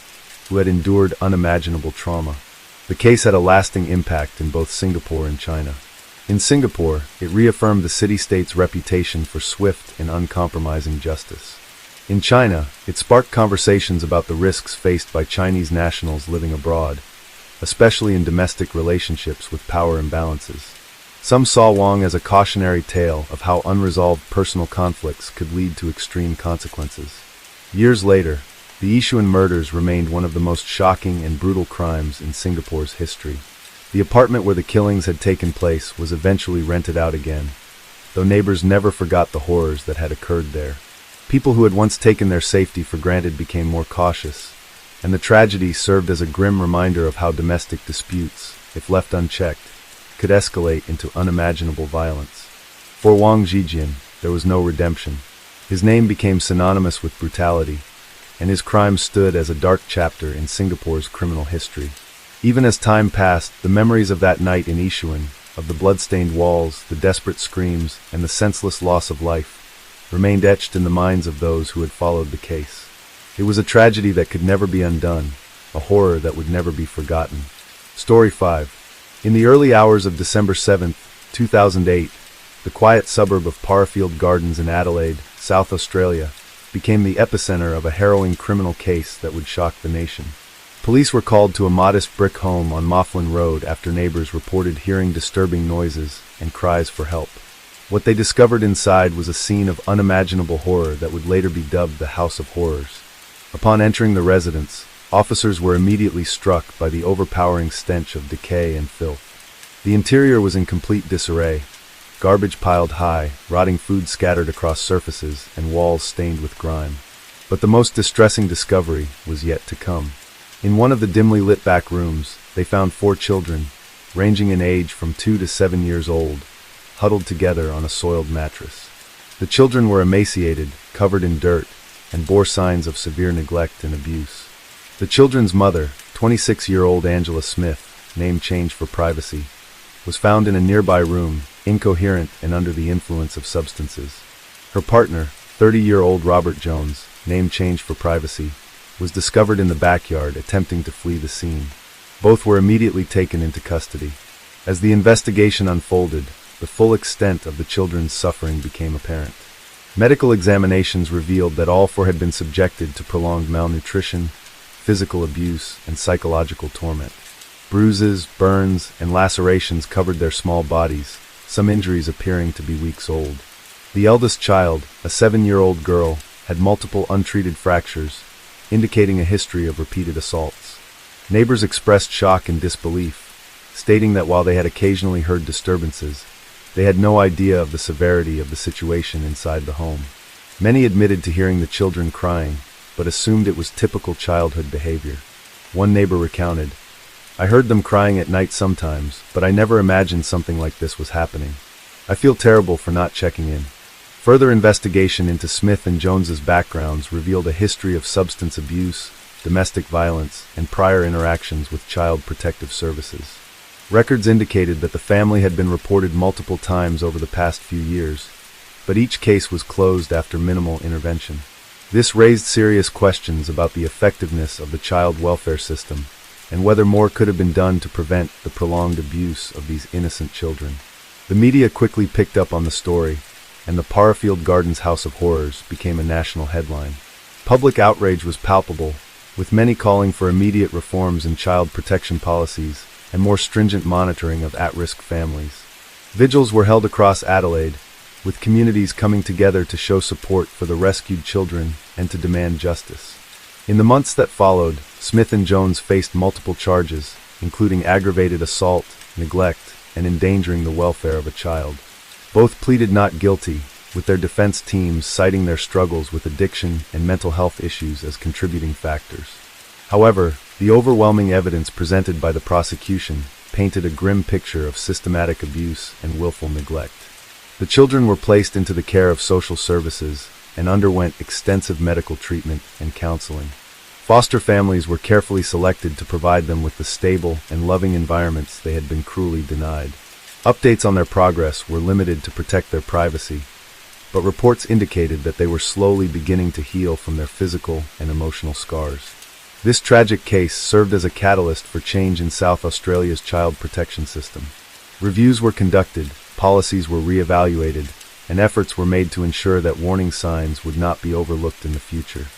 A: who had endured unimaginable trauma. The case had a lasting impact in both Singapore and China. In Singapore, it reaffirmed the city-state's reputation for swift and uncompromising justice. In China, it sparked conversations about the risks faced by Chinese nationals living abroad, especially in domestic relationships with power imbalances. Some saw Wang as a cautionary tale of how unresolved personal conflicts could lead to extreme consequences. Years later, the Yishuan murders remained one of the most shocking and brutal crimes in Singapore's history. The apartment where the killings had taken place was eventually rented out again, though neighbors never forgot the horrors that had occurred there. People who had once taken their safety for granted became more cautious, and the tragedy served as a grim reminder of how domestic disputes, if left unchecked, could escalate into unimaginable violence. For Wang Zhijian, there was no redemption. His name became synonymous with brutality, and his crime stood as a dark chapter in Singapore's criminal history. Even as time passed, the memories of that night in Yishuan, of the blood-stained walls, the desperate screams, and the senseless loss of life, remained etched in the minds of those who had followed the case. It was a tragedy that could never be undone, a horror that would never be forgotten. Story 5. In the early hours of December 7, 2008, the quiet suburb of Parafield Gardens in Adelaide, South Australia, became the epicenter of a harrowing criminal case that would shock the nation. Police were called to a modest brick home on Mofflin Road after neighbors reported hearing disturbing noises and cries for help. What they discovered inside was a scene of unimaginable horror that would later be dubbed the House of Horrors. Upon entering the residence, officers were immediately struck by the overpowering stench of decay and filth. The interior was in complete disarray, garbage piled high, rotting food scattered across surfaces, and walls stained with grime. But the most distressing discovery was yet to come. In one of the dimly lit back rooms, they found 4 children, ranging in age from 2 to 7 years old, huddled together on a soiled mattress. The children were emaciated, covered in dirt, and bore signs of severe neglect and abuse. The children's mother, 26-year-old Angela Smith, name changed for privacy, was found in a nearby room, incoherent and under the influence of substances. Her partner, 30-year-old Robert Jones, name changed for privacy, was discovered in the backyard attempting to flee the scene. Both were immediately taken into custody. As the investigation unfolded, the full extent of the children's suffering became apparent. Medical examinations revealed that all 4 had been subjected to prolonged malnutrition, physical abuse, and psychological torment. Bruises, burns, and lacerations covered their small bodies, some injuries appearing to be weeks old. The eldest child, a 7-year-old girl, had multiple untreated fractures, indicating a history of repeated assaults. Neighbors expressed shock and disbelief, stating that while they had occasionally heard disturbances, they had no idea of the severity of the situation inside the home. Many admitted to hearing the children crying, but assumed it was typical childhood behavior. One neighbor recounted, "I heard them crying at night sometimes, but I never imagined something like this was happening. I feel terrible for not checking in." Further investigation into Smith and Jones's backgrounds revealed a history of substance abuse, domestic violence, and prior interactions with Child Protective Services. Records indicated that the family had been reported multiple times over the past few years, but each case was closed after minimal intervention. This raised serious questions about the effectiveness of the child welfare system and whether more could have been done to prevent the prolonged abuse of these innocent children. The media quickly picked up on the story, and the Parafield Gardens House of Horrors became a national headline. Public outrage was palpable, with many calling for immediate reforms in child protection policies and more stringent monitoring of at-risk families. Vigils were held across Adelaide, with communities coming together to show support for the rescued children and to demand justice. In the months that followed, Smith and Jones faced multiple charges, including aggravated assault, neglect, and endangering the welfare of a child. Both pleaded not guilty, with their defense teams citing their struggles with addiction and mental health issues as contributing factors. However, the overwhelming evidence presented by the prosecution painted a grim picture of systematic abuse and willful neglect. The children were placed into the care of social services and underwent extensive medical treatment and counseling. Foster families were carefully selected to provide them with the stable and loving environments they had been cruelly denied. Updates on their progress were limited to protect their privacy, but reports indicated that they were slowly beginning to heal from their physical and emotional scars. This tragic case served as a catalyst for change in South Australia's child protection system. Reviews were conducted, policies were re-evaluated, and efforts were made to ensure that warning signs would not be overlooked in the future.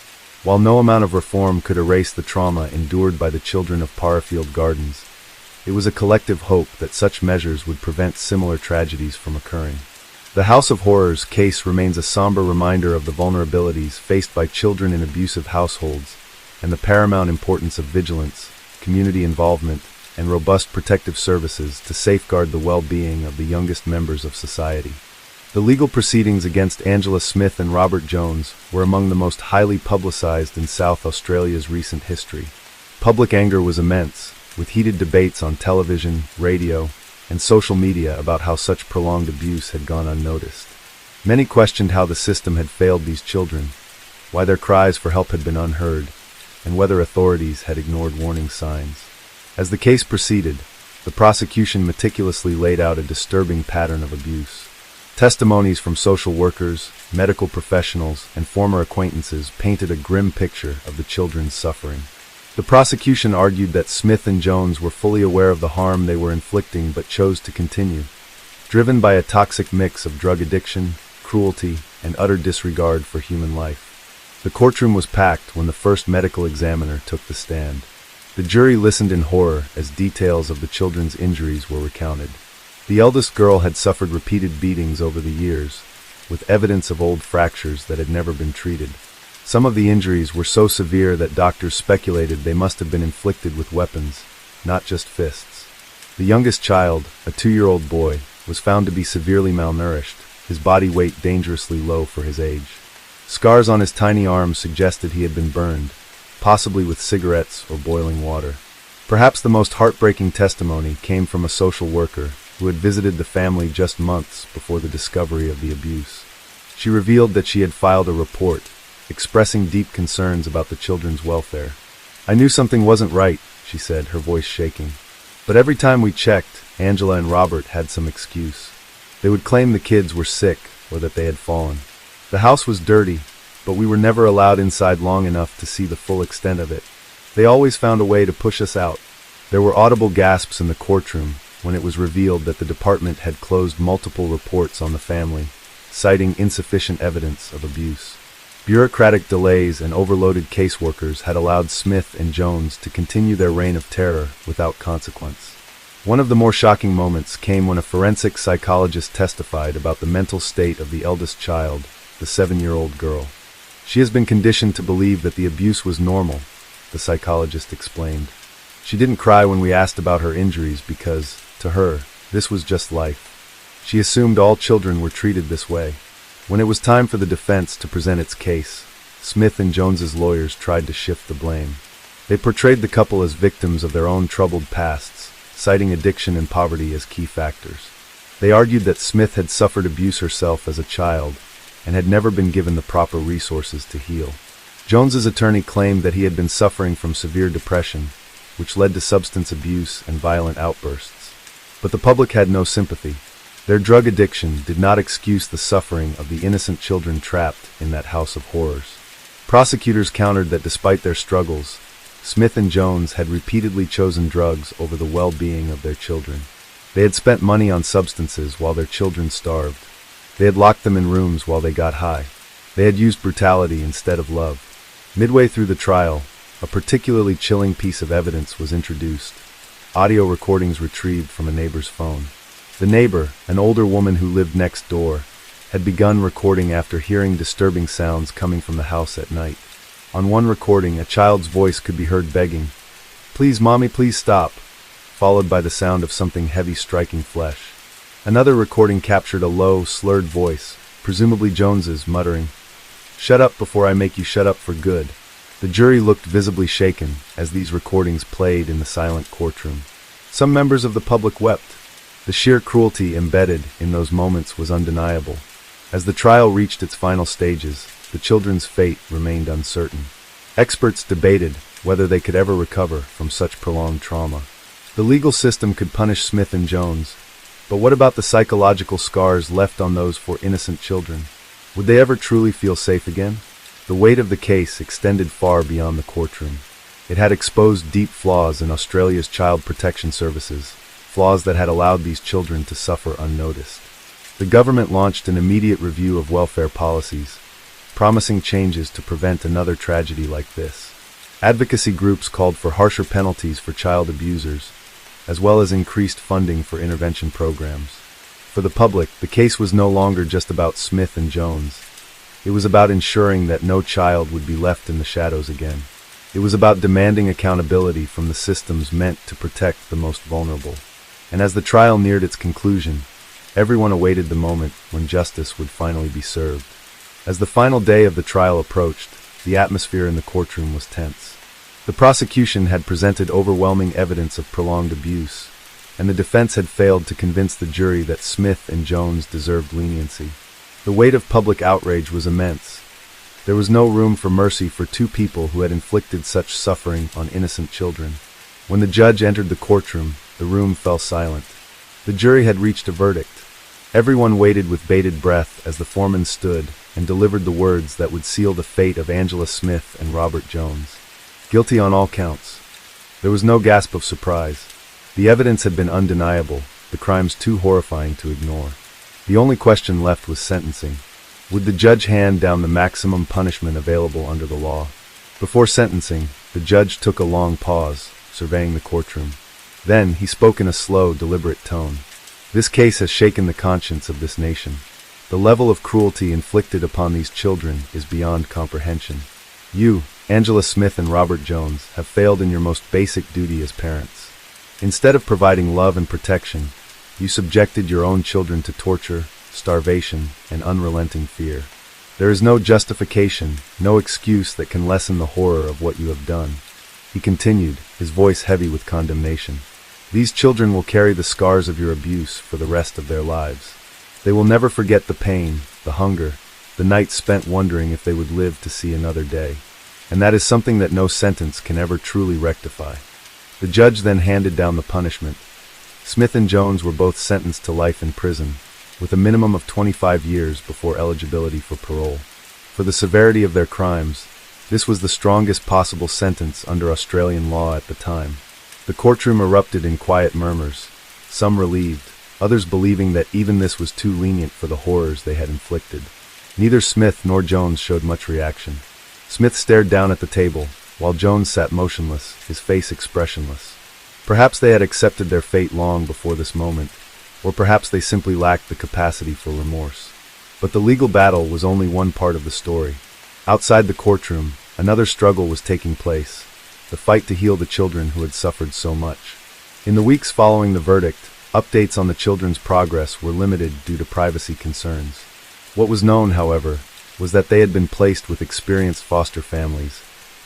A: While no amount of reform could erase the trauma endured by the children of Parafield Gardens, it was a collective hope that such measures would prevent similar tragedies from occurring. The House of Horrors case remains a somber reminder of the vulnerabilities faced by children in abusive households and the paramount importance of vigilance, community involvement, and robust protective services to safeguard the well-being of the youngest members of society. The legal proceedings against Angela Smith and Robert Jones were among the most highly publicized in South Australia's recent history. Public anger was immense, with heated debates on television, radio, and social media about how such prolonged abuse had gone unnoticed. Many questioned how the system had failed these children, why their cries for help had been unheard, and whether authorities had ignored warning signs. As the case proceeded, the prosecution meticulously laid out a disturbing pattern of abuse. Testimonies from social workers, medical professionals, and former acquaintances painted a grim picture of the children's suffering. The prosecution argued that Smith and Jones were fully aware of the harm they were inflicting but chose to continue, driven by a toxic mix of drug addiction, cruelty, and utter disregard for human life. The courtroom was packed when the first medical examiner took the stand. The jury listened in horror as details of the children's injuries were recounted. The eldest girl had suffered repeated beatings over the years, with evidence of old fractures that had never been treated. Some of the injuries were so severe that doctors speculated they must have been inflicted with weapons, not just fists. The youngest child, a 2-year-old boy, was found to be severely malnourished, his body weight dangerously low for his age. Scars on his tiny arms suggested he had been burned, possibly with cigarettes or boiling water. Perhaps the most heartbreaking testimony came from a social worker who had visited the family just months before the discovery of the abuse. She revealed that she had filed a report, expressing deep concerns about the children's welfare. "I knew something wasn't right," she said, her voice shaking. "But every time we checked, Angela and Robert had some excuse. They would claim the kids were sick or that they had fallen. The house was dirty, but we were never allowed inside long enough to see the full extent of it. They always found a way to push us out." There were audible gasps in the courtroom when it was revealed that the department had closed multiple reports on the family, citing insufficient evidence of abuse. Bureaucratic delays and overloaded caseworkers had allowed Smith and Jones to continue their reign of terror without consequence. One of the more shocking moments came when a forensic psychologist testified about the mental state of the eldest child, the 7-year-old girl. "She has been conditioned to believe that the abuse was normal," the psychologist explained. She didn't cry when we asked about her injuries because, to her, this was just life. She assumed all children were treated this way. When it was time for the defense to present its case, Smith and Jones's lawyers tried to shift the blame. They portrayed the couple as victims of their own troubled pasts, citing addiction and poverty as key factors. They argued that Smith had suffered abuse herself as a child and had never been given the proper resources to heal. Jones's attorney claimed that he had been suffering from severe depression, which led to substance abuse and violent outbursts. But the public had no sympathy. Their drug addiction did not excuse the suffering of the innocent children trapped in that house of horrors. Prosecutors countered that despite their struggles, Smith and Jones had repeatedly chosen drugs over the well-being of their children. They had spent money on substances while their children starved. They had locked them in rooms while they got high. They had used brutality instead of love. Midway through the trial, a particularly chilling piece of evidence was introduced. Audio recordings retrieved from a neighbor's phone. The neighbor, an older woman who lived next door, had begun recording after hearing disturbing sounds coming from the house at night. On one recording, a child's voice could be heard begging, "Please, Mommy, please stop," followed by the sound of something heavy striking flesh. Another recording captured a low, slurred voice, presumably Jones's, muttering, "Shut up before I make you shut up for good." The jury looked visibly shaken as these recordings played in the silent courtroom. Some members of the public wept. The sheer cruelty embedded in those moments was undeniable. As the trial reached its final stages, the children's fate remained uncertain. Experts debated whether they could ever recover from such prolonged trauma. The legal system could punish Smith and Jones, but what about the psychological scars left on those four innocent children? Would they ever truly feel safe again? The weight of the case extended far beyond the courtroom. It had exposed deep flaws in Australia's child protection services, flaws that had allowed these children to suffer unnoticed. The government launched an immediate review of welfare policies, promising changes to prevent another tragedy like this. Advocacy groups called for harsher penalties for child abusers, as well as increased funding for intervention programs. For the public, the case was no longer just about Smith and Jones. It was about ensuring that no child would be left in the shadows again. It was about demanding accountability from the systems meant to protect the most vulnerable. And as the trial neared its conclusion, everyone awaited the moment when justice would finally be served. As the final day of the trial approached, the atmosphere in the courtroom was tense. The prosecution had presented overwhelming evidence of prolonged abuse, and the defense had failed to convince the jury that Smith and Jones deserved leniency. The weight of public outrage was immense. There was no room for mercy for two people who had inflicted such suffering on innocent children. When the judge entered the courtroom, the room fell silent. The jury had reached a verdict. Everyone waited with bated breath as the foreman stood and delivered the words that would seal the fate of Angela Smith and Robert Jones. Guilty on all counts. There was no gasp of surprise. The evidence had been undeniable, the crimes too horrifying to ignore. The only question left was sentencing. Would the judge hand down the maximum punishment available under the law? Before sentencing, the judge took a long pause, surveying the courtroom. Then he spoke in a slow, deliberate tone. This case has shaken the conscience of this nation. The level of cruelty inflicted upon these children is beyond comprehension. You, Angela Smith and Robert Jones, have failed in your most basic duty as parents. Instead of providing love and protection, you subjected your own children to torture, starvation, and unrelenting fear. There is no justification, no excuse that can lessen the horror of what you have done. He continued, his voice heavy with condemnation. These children will carry the scars of your abuse for the rest of their lives. They will never forget the pain, the hunger, the nights spent wondering if they would live to see another day. And that is something that no sentence can ever truly rectify. The judge then handed down the punishment. Smith and Jones were both sentenced to life in prison, with a minimum of 25 years before eligibility for parole. For the severity of their crimes, this was the strongest possible sentence under Australian law at the time. The courtroom erupted in quiet murmurs, some relieved, others believing that even this was too lenient for the horrors they had inflicted. Neither Smith nor Jones showed much reaction. Smith stared down at the table, while Jones sat motionless, his face expressionless. Perhaps they had accepted their fate long before this moment, or perhaps they simply lacked the capacity for remorse. But the legal battle was only one part of the story. Outside the courtroom, another struggle was taking place. the fight to heal the children who had suffered so much. In the weeks following the verdict, updates on the children's progress were limited due to privacy concerns. What was known, however, was that they had been placed with experienced foster families,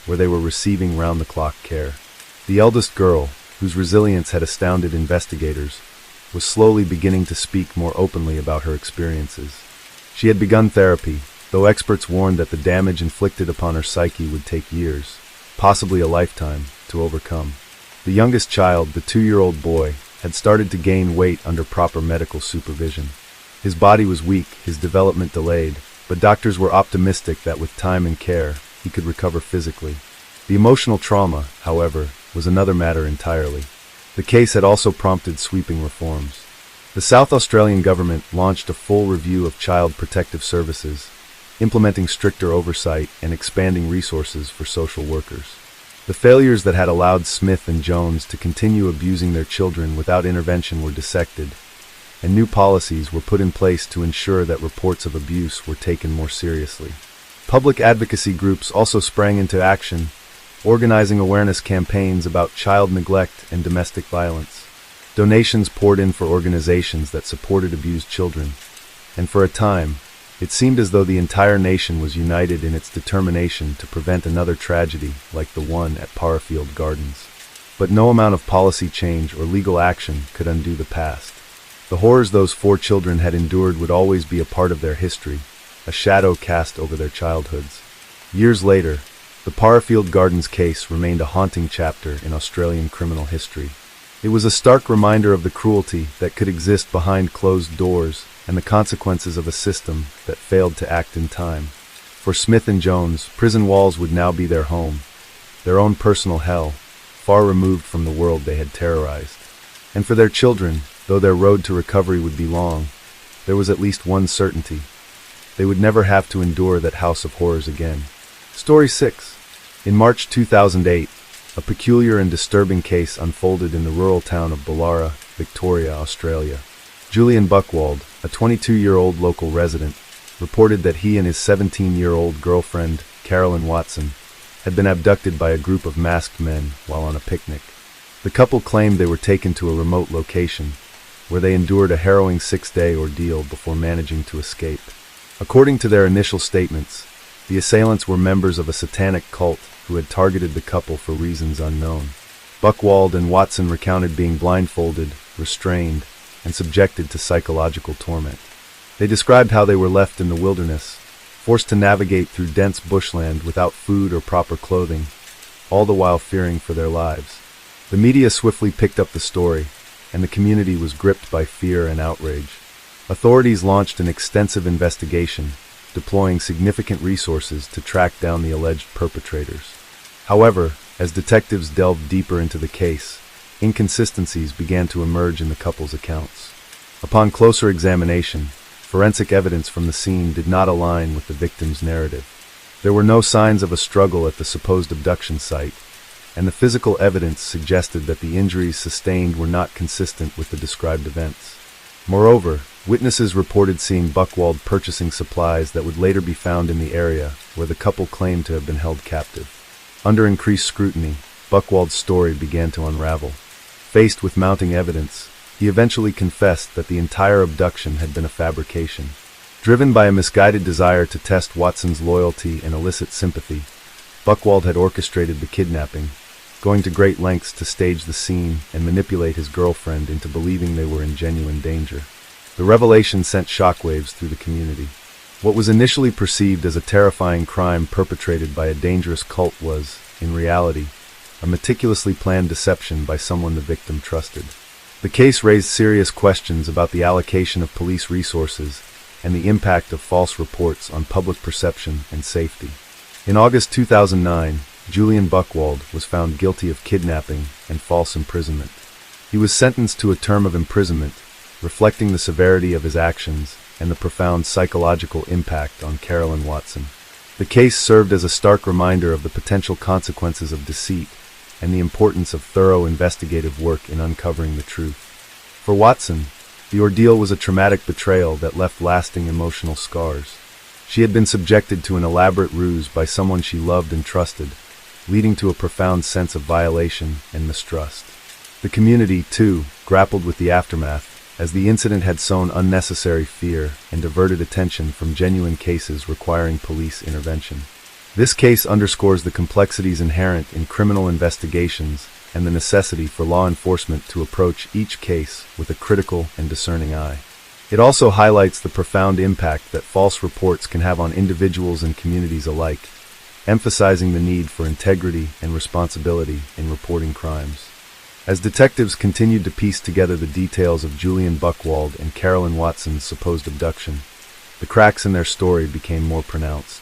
A: where they were receiving round-the-clock care. The eldest girl, whose resilience had astounded investigators, was slowly beginning to speak more openly about her experiences. She had begun therapy, though experts warned that the damage inflicted upon her psyche would take years, possibly a lifetime, to overcome. The youngest child, the 2-year-old boy, had started to gain weight under proper medical supervision. His body was weak, his development delayed, but doctors were optimistic that with time and care, he could recover physically. The emotional trauma, however, was another matter entirely. The case had also prompted sweeping reforms. The South Australian government launched a full review of child protective services, implementing stricter oversight and expanding resources for social workers. The failures that had allowed Smith and Jones to continue abusing their children without intervention were dissected, and new policies were put in place to ensure that reports of abuse were taken more seriously. Public advocacy groups also sprang into action, organizing awareness campaigns about child neglect and domestic violence. Donations poured in for organizations that supported abused children, and for a time, it seemed as though the entire nation was united in its determination to prevent another tragedy like the one at Parafield Gardens. But no amount of policy change or legal action could undo the past. The horrors those 4 children had endured would always be a part of their history, a shadow cast over their childhoods. Years later, the Parafield Gardens case remained a haunting chapter in Australian criminal history. It was a stark reminder of the cruelty that could exist behind closed doors and the consequences of a system that failed to act in time. For Smith and Jones, prison walls would now be their home, their own personal hell, far removed from the world they had terrorized. And for their children, though their road to recovery would be long, there was at least one certainty. They would never have to endure that house of horrors again. Story 6. In March 2008, a peculiar and disturbing case unfolded in the rural town of Boolarra, Victoria, Australia. Julian Buchwald, a 22-year-old local resident, reported that he and his 17-year-old girlfriend, Carolyn Watson, had been abducted by a group of masked men while on a picnic. The couple claimed they were taken to a remote location, where they endured a harrowing 6-day ordeal before managing to escape. According to their initial statements, the assailants were members of a satanic cult who had targeted the couple for reasons unknown. Buchwald and Watson recounted being blindfolded, restrained, and subjected to psychological torment. They described how they were left in the wilderness, forced to navigate through dense bushland without food or proper clothing, all the while fearing for their lives. The media swiftly picked up the story, and the community was gripped by fear and outrage. Authorities launched an extensive investigation, deploying significant resources to track down the alleged perpetrators. However, as detectives delved deeper into the case, inconsistencies began to emerge in the couple's accounts. Upon closer examination, forensic evidence from the scene did not align with the victim's narrative. There were no signs of a struggle at the supposed abduction site, and the physical evidence suggested that the injuries sustained were not consistent with the described events. Moreover, witnesses reported seeing Buchwald purchasing supplies that would later be found in the area where the couple claimed to have been held captive. Under increased scrutiny, Buchwald's story began to unravel. Faced with mounting evidence, he eventually confessed that the entire abduction had been a fabrication. Driven by a misguided desire to test Watson's loyalty and elicit sympathy, Buchwald had orchestrated the kidnapping, going to great lengths to stage the scene and manipulate his girlfriend into believing they were in genuine danger. The revelation sent shockwaves through the community. What was initially perceived as a terrifying crime perpetrated by a dangerous cult was, in reality, a meticulously planned deception by someone the victim trusted. The case raised serious questions about the allocation of police resources and the impact of false reports on public perception and safety. In August 2009, Julian Buchwald was found guilty of kidnapping and false imprisonment. He was sentenced to a term of imprisonment, reflecting the severity of his actions and the profound psychological impact on Carolyn Watson. The case served as a stark reminder of the potential consequences of deceit and the importance of thorough investigative work in uncovering the truth. For Watson, the ordeal was a traumatic betrayal that left lasting emotional scars. She had been subjected to an elaborate ruse by someone she loved and trusted, leading to a profound sense of violation and mistrust. The community, too, grappled with the aftermath, as the incident had sown unnecessary fear and diverted attention from genuine cases requiring police intervention. This case underscores the complexities inherent in criminal investigations and the necessity for law enforcement to approach each case with a critical and discerning eye. It also highlights the profound impact that false reports can have on individuals and communities alike, emphasizing the need for integrity and responsibility in reporting crimes. As detectives continued to piece together the details of Julian Buchwald and Carolyn Watson's supposed abduction, the cracks in their story became more pronounced.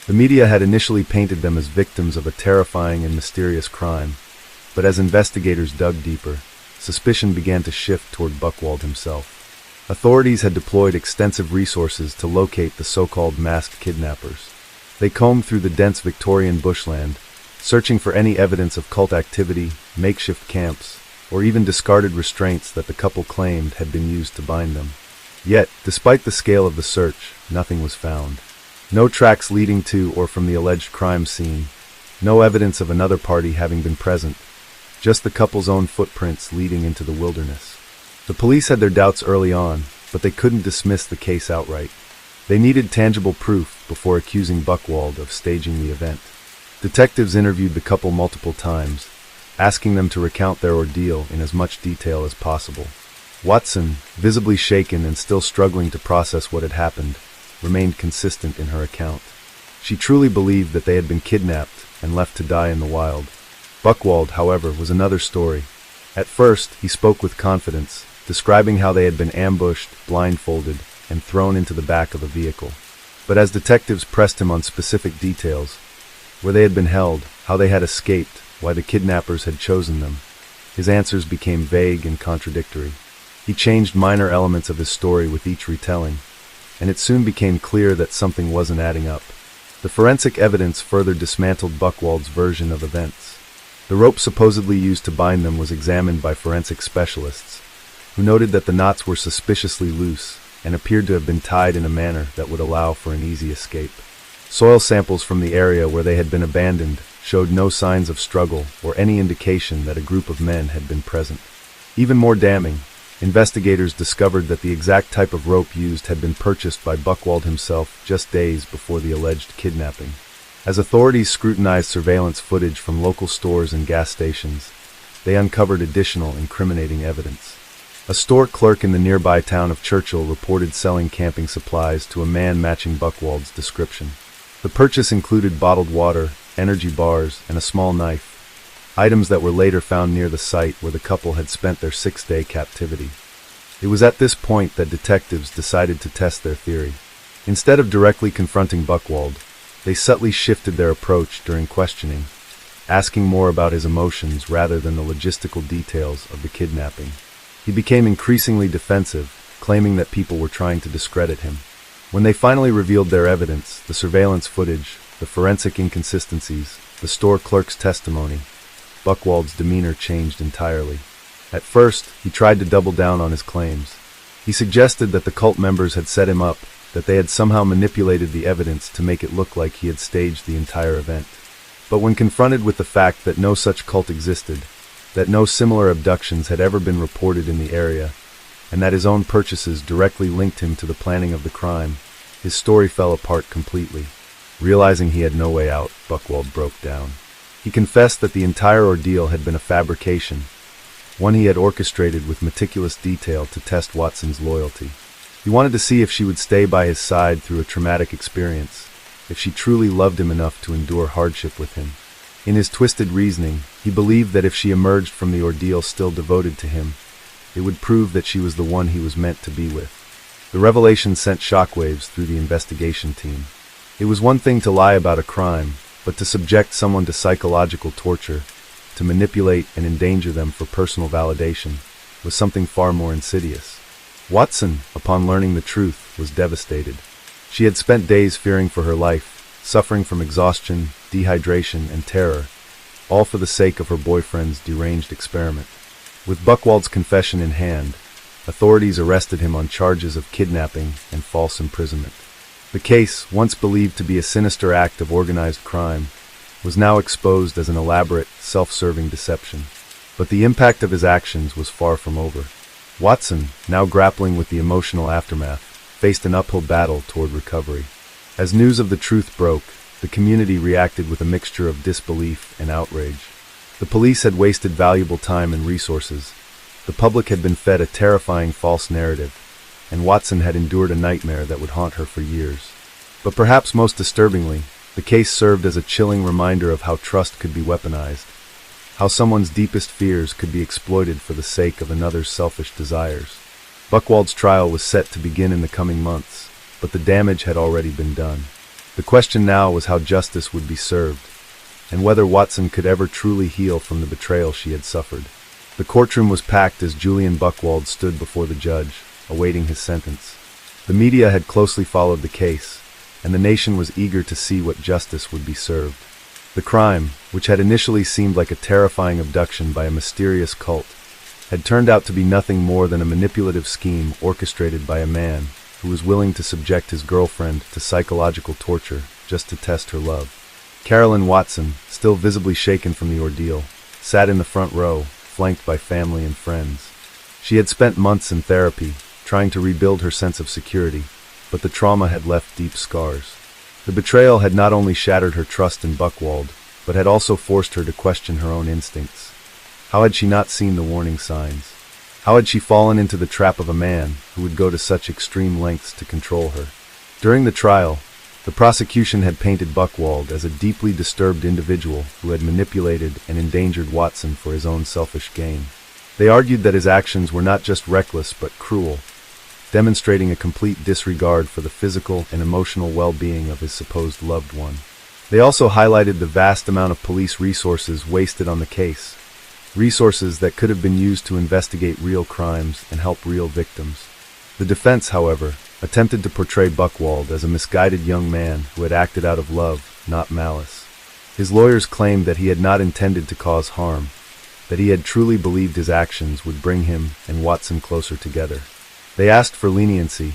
A: The media had initially painted them as victims of a terrifying and mysterious crime, but as investigators dug deeper, suspicion began to shift toward Buchwald himself. Authorities had deployed extensive resources to locate the so-called masked kidnappers. They combed through the dense Victorian bushland, searching for any evidence of cult activity, makeshift camps, or even discarded restraints that the couple claimed had been used to bind them. Yet, despite the scale of the search, nothing was found. No tracks leading to or from the alleged crime scene, no evidence of another party having been present, just the couple's own footprints leading into the wilderness. The police had their doubts early on, but they couldn't dismiss the case outright. They needed tangible proof before accusing Buchwald of staging the event. Detectives interviewed the couple multiple times, asking them to recount their ordeal in as much detail as possible. Watson, visibly shaken and still struggling to process what had happened, remained consistent in her account. She truly believed that they had been kidnapped and left to die in the wild. Buchwald, however, was another story. At first, he spoke with confidence, describing how they had been ambushed, blindfolded, and thrown into the back of a vehicle. But as detectives pressed him on specific details, where they had been held, how they had escaped, why the kidnappers had chosen them, his answers became vague and contradictory. He changed minor elements of his story with each retelling, and it soon became clear that something wasn't adding up. The forensic evidence further dismantled Buchwald's version of events. The rope supposedly used to bind them was examined by forensic specialists, who noted that the knots were suspiciously loose and appeared to have been tied in a manner that would allow for an easy escape. Soil samples from the area where they had been abandoned showed no signs of struggle or any indication that a group of men had been present. Even more damning, investigators discovered that the exact type of rope used had been purchased by Buchwald himself just days before the alleged kidnapping. As authorities scrutinized surveillance footage from local stores and gas stations, they uncovered additional incriminating evidence. A store clerk in the nearby town of Churchill reported selling camping supplies to a man matching Buchwald's description. The purchase included bottled water, energy bars, and a small knife, items that were later found near the site where the couple had spent their 6-day captivity. It was at this point that detectives decided to test their theory. Instead of directly confronting Buchwald, they subtly shifted their approach during questioning, asking more about his emotions rather than the logistical details of the kidnapping. He became increasingly defensive, claiming that people were trying to discredit him. When they finally revealed their evidence, the surveillance footage, the forensic inconsistencies, the store clerk's testimony, Buchwald's demeanor changed entirely. At first, he tried to double down on his claims. He suggested that the cult members had set him up, that they had somehow manipulated the evidence to make it look like he had staged the entire event. But when confronted with the fact that no such cult existed, that no similar abductions had ever been reported in the area, and that his own purchases directly linked him to the planning of the crime, his story fell apart completely. Realizing he had no way out, Buchwald broke down. He confessed that the entire ordeal had been a fabrication, one he had orchestrated with meticulous detail to test Watson's loyalty. He wanted to see if she would stay by his side through a traumatic experience, if she truly loved him enough to endure hardship with him. In his twisted reasoning, he believed that if she emerged from the ordeal still devoted to him, it would prove that she was the one he was meant to be with. The revelation sent shockwaves through the investigation team. It was one thing to lie about a crime, but to subject someone to psychological torture, to manipulate and endanger them for personal validation, was something far more insidious. Watson, upon learning the truth, was devastated. She had spent days fearing for her life, suffering from exhaustion, dehydration, and terror, all for the sake of her boyfriend's deranged experiment. With Buchwald's confession in hand, authorities arrested him on charges of kidnapping and false imprisonment. The case, once believed to be a sinister act of organized crime, was now exposed as an elaborate, self-serving deception. But the impact of his actions was far from over. Watson, now grappling with the emotional aftermath, faced an uphill battle toward recovery. As news of the truth broke, the community reacted with a mixture of disbelief and outrage. The police had wasted valuable time and resources. The public had been fed a terrifying false narrative, and Watson had endured a nightmare that would haunt her for years. But perhaps most disturbingly, the case served as a chilling reminder of how trust could be weaponized, how someone's deepest fears could be exploited for the sake of another's selfish desires. Buchwald's trial was set to begin in the coming months, but the damage had already been done. The question now was how justice would be served, and whether Watson could ever truly heal from the betrayal she had suffered. The courtroom was packed as Julian Buchwald stood before the judge, awaiting his sentence. The media had closely followed the case, and the nation was eager to see what justice would be served. The crime, which had initially seemed like a terrifying abduction by a mysterious cult, had turned out to be nothing more than a manipulative scheme orchestrated by a man who was willing to subject his girlfriend to psychological torture just to test her love. Carolyn Watson, still visibly shaken from the ordeal, sat in the front row, flanked by family and friends. She had spent months in therapy, trying to rebuild her sense of security, but the trauma had left deep scars. The betrayal had not only shattered her trust in Buchwald, but had also forced her to question her own instincts. How had she not seen the warning signs? How had she fallen into the trap of a man who would go to such extreme lengths to control her? During the trial, the prosecution had painted Buchwald as a deeply disturbed individual who had manipulated and endangered Watson for his own selfish gain. They argued that his actions were not just reckless but cruel, demonstrating a complete disregard for the physical and emotional well-being of his supposed loved one. They also highlighted the vast amount of police resources wasted on the case, resources that could have been used to investigate real crimes and help real victims. The defense, however, attempted to portray Buchwald as a misguided young man who had acted out of love, not malice. His lawyers claimed that he had not intended to cause harm, that he had truly believed his actions would bring him and Watson closer together. They asked for leniency,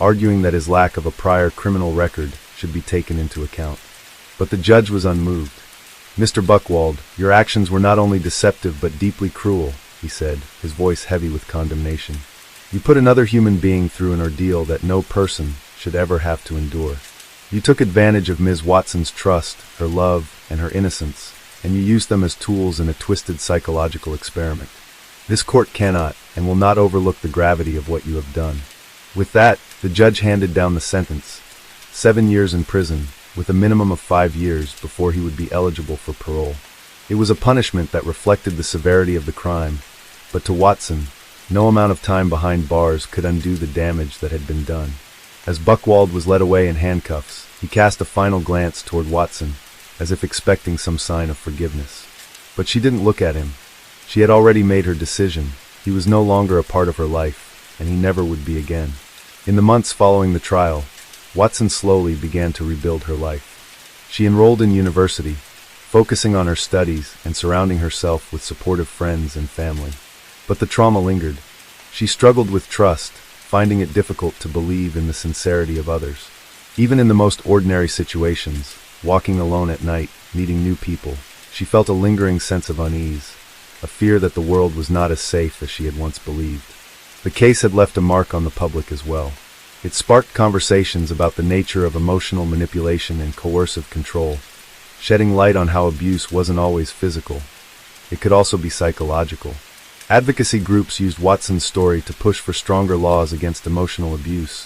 A: arguing that his lack of a prior criminal record should be taken into account. But the judge was unmoved. "Mr. Buchwald, your actions were not only deceptive but deeply cruel," he said, his voice heavy with condemnation. "You put another human being through an ordeal that no person should ever have to endure. You took advantage of Ms. Watson's trust, her love, and her innocence, and you used them as tools in a twisted psychological experiment. This court cannot and will not overlook the gravity of what you have done." With that, the judge handed down the sentence: 7 years in prison, with a minimum of 5 years before he would be eligible for parole. It was a punishment that reflected the severity of the crime, but to Watson, no amount of time behind bars could undo the damage that had been done. As Buchwald was led away in handcuffs, he cast a final glance toward Watson, as if expecting some sign of forgiveness. But she didn't look at him. She had already made her decision. He was no longer a part of her life, and he never would be again. In the months following the trial, Watson slowly began to rebuild her life. She enrolled in university, focusing on her studies and surrounding herself with supportive friends and family. But the trauma lingered. She struggled with trust, finding it difficult to believe in the sincerity of others. Even in the most ordinary situations, walking alone at night, meeting new people, she felt a lingering sense of unease, a fear that the world was not as safe as she had once believed. The case had left a mark on the public as well. It sparked conversations about the nature of emotional manipulation and coercive control, shedding light on how abuse wasn't always physical. It could also be psychological. Advocacy groups used Watson's story to push for stronger laws against emotional abuse,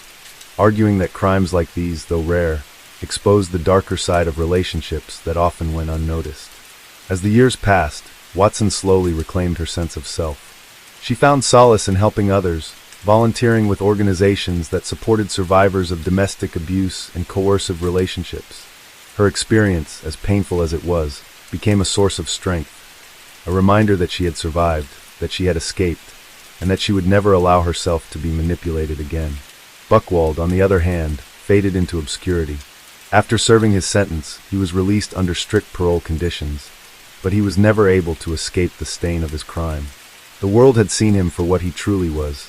A: arguing that crimes like these, though rare, exposed the darker side of relationships that often went unnoticed. As the years passed, Watson slowly reclaimed her sense of self. She found solace in helping others, volunteering with organizations that supported survivors of domestic abuse and coercive relationships. Her experience, as painful as it was, became a source of strength, a reminder that she had survived, that she had escaped, and that she would never allow herself to be manipulated again. Buchwald, on the other hand, faded into obscurity. After serving his sentence, he was released under strict parole conditions, but he was never able to escape the stain of his crime. The world had seen him for what he truly was,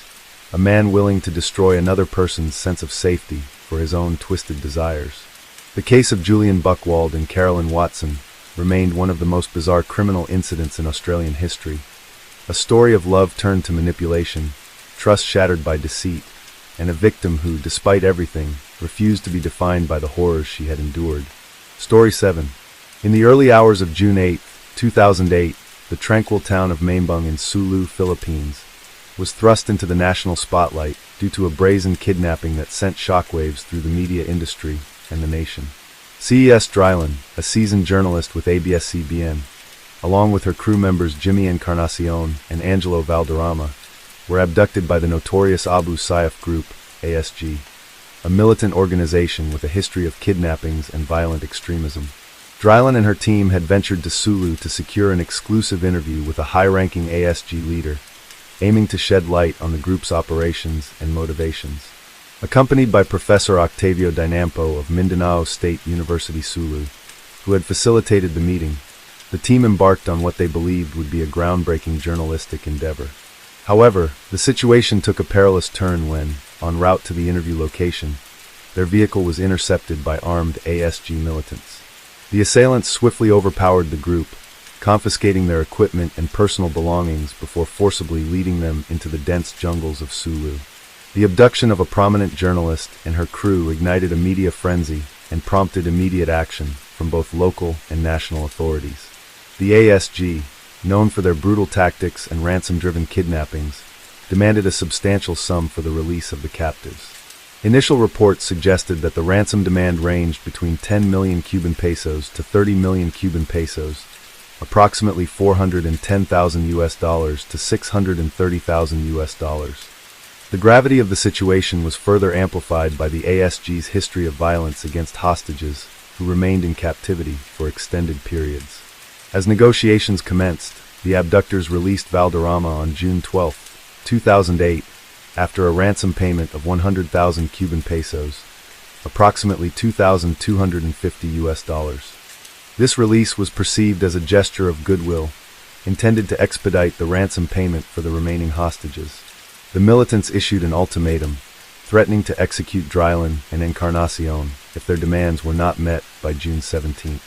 A: a man willing to destroy another person's sense of safety for his own twisted desires. The case of Julian Buchwald and Carolyn Watson remained one of the most bizarre criminal incidents in Australian history. A story of love turned to manipulation, trust shattered by deceit, and a victim who, despite everything, refused to be defined by the horrors she had endured. Story 7. In the early hours of June 8, 2008, the tranquil town of Mambung in Sulu, Philippines, was thrust into the national spotlight due to a brazen kidnapping that sent shockwaves through the media industry and the nation. CES Drylan, a seasoned journalist with ABS-CBN, along with her crew members Jimmy Encarnacion and Angelo Valderrama, were abducted by the notorious Abu Sayyaf Group, ASG, a militant organization with a history of kidnappings and violent extremism. Drylan and her team had ventured to Sulu to secure an exclusive interview with a high-ranking ASG leader, aiming to shed light on the group's operations and motivations. Accompanied by Professor Octavio Dinampo of Mindanao State University Sulu, who had facilitated the meeting, the team embarked on what they believed would be a groundbreaking journalistic endeavor. However, the situation took a perilous turn when, en route to the interview location, their vehicle was intercepted by armed ASG militants. The assailants swiftly overpowered the group, confiscating their equipment and personal belongings before forcibly leading them into the dense jungles of Sulu. The abduction of a prominent journalist and her crew ignited a media frenzy and prompted immediate action from both local and national authorities. The ASG, known for their brutal tactics and ransom-driven kidnappings, demanded a substantial sum for the release of the captives. Initial reports suggested that the ransom demand ranged between 10 million Cuban pesos to 30 million Cuban pesos, approximately $410,000 to $630,000. The gravity of the situation was further amplified by the ASG's history of violence against hostages who remained in captivity for extended periods. As negotiations commenced, the abductors released Valderrama on June 12, 2008, after a ransom payment of 100,000 Cuban pesos, approximately $2,250. This release was perceived as a gesture of goodwill, intended to expedite the ransom payment for the remaining hostages. The militants issued an ultimatum, threatening to execute Drylan and Encarnacion if their demands were not met by June 17.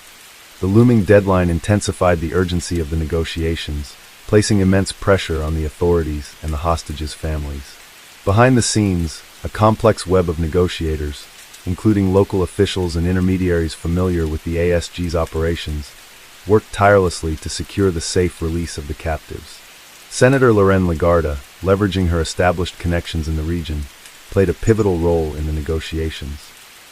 A: The looming deadline intensified the urgency of the negotiations, placing immense pressure on the authorities and the hostages' families. Behind the scenes, a complex web of negotiators, including local officials and intermediaries familiar with the ASG's operations, worked tirelessly to secure the safe release of the captives. Senator Lorraine Lagarde, leveraging her established connections in the region, played a pivotal role in the negotiations.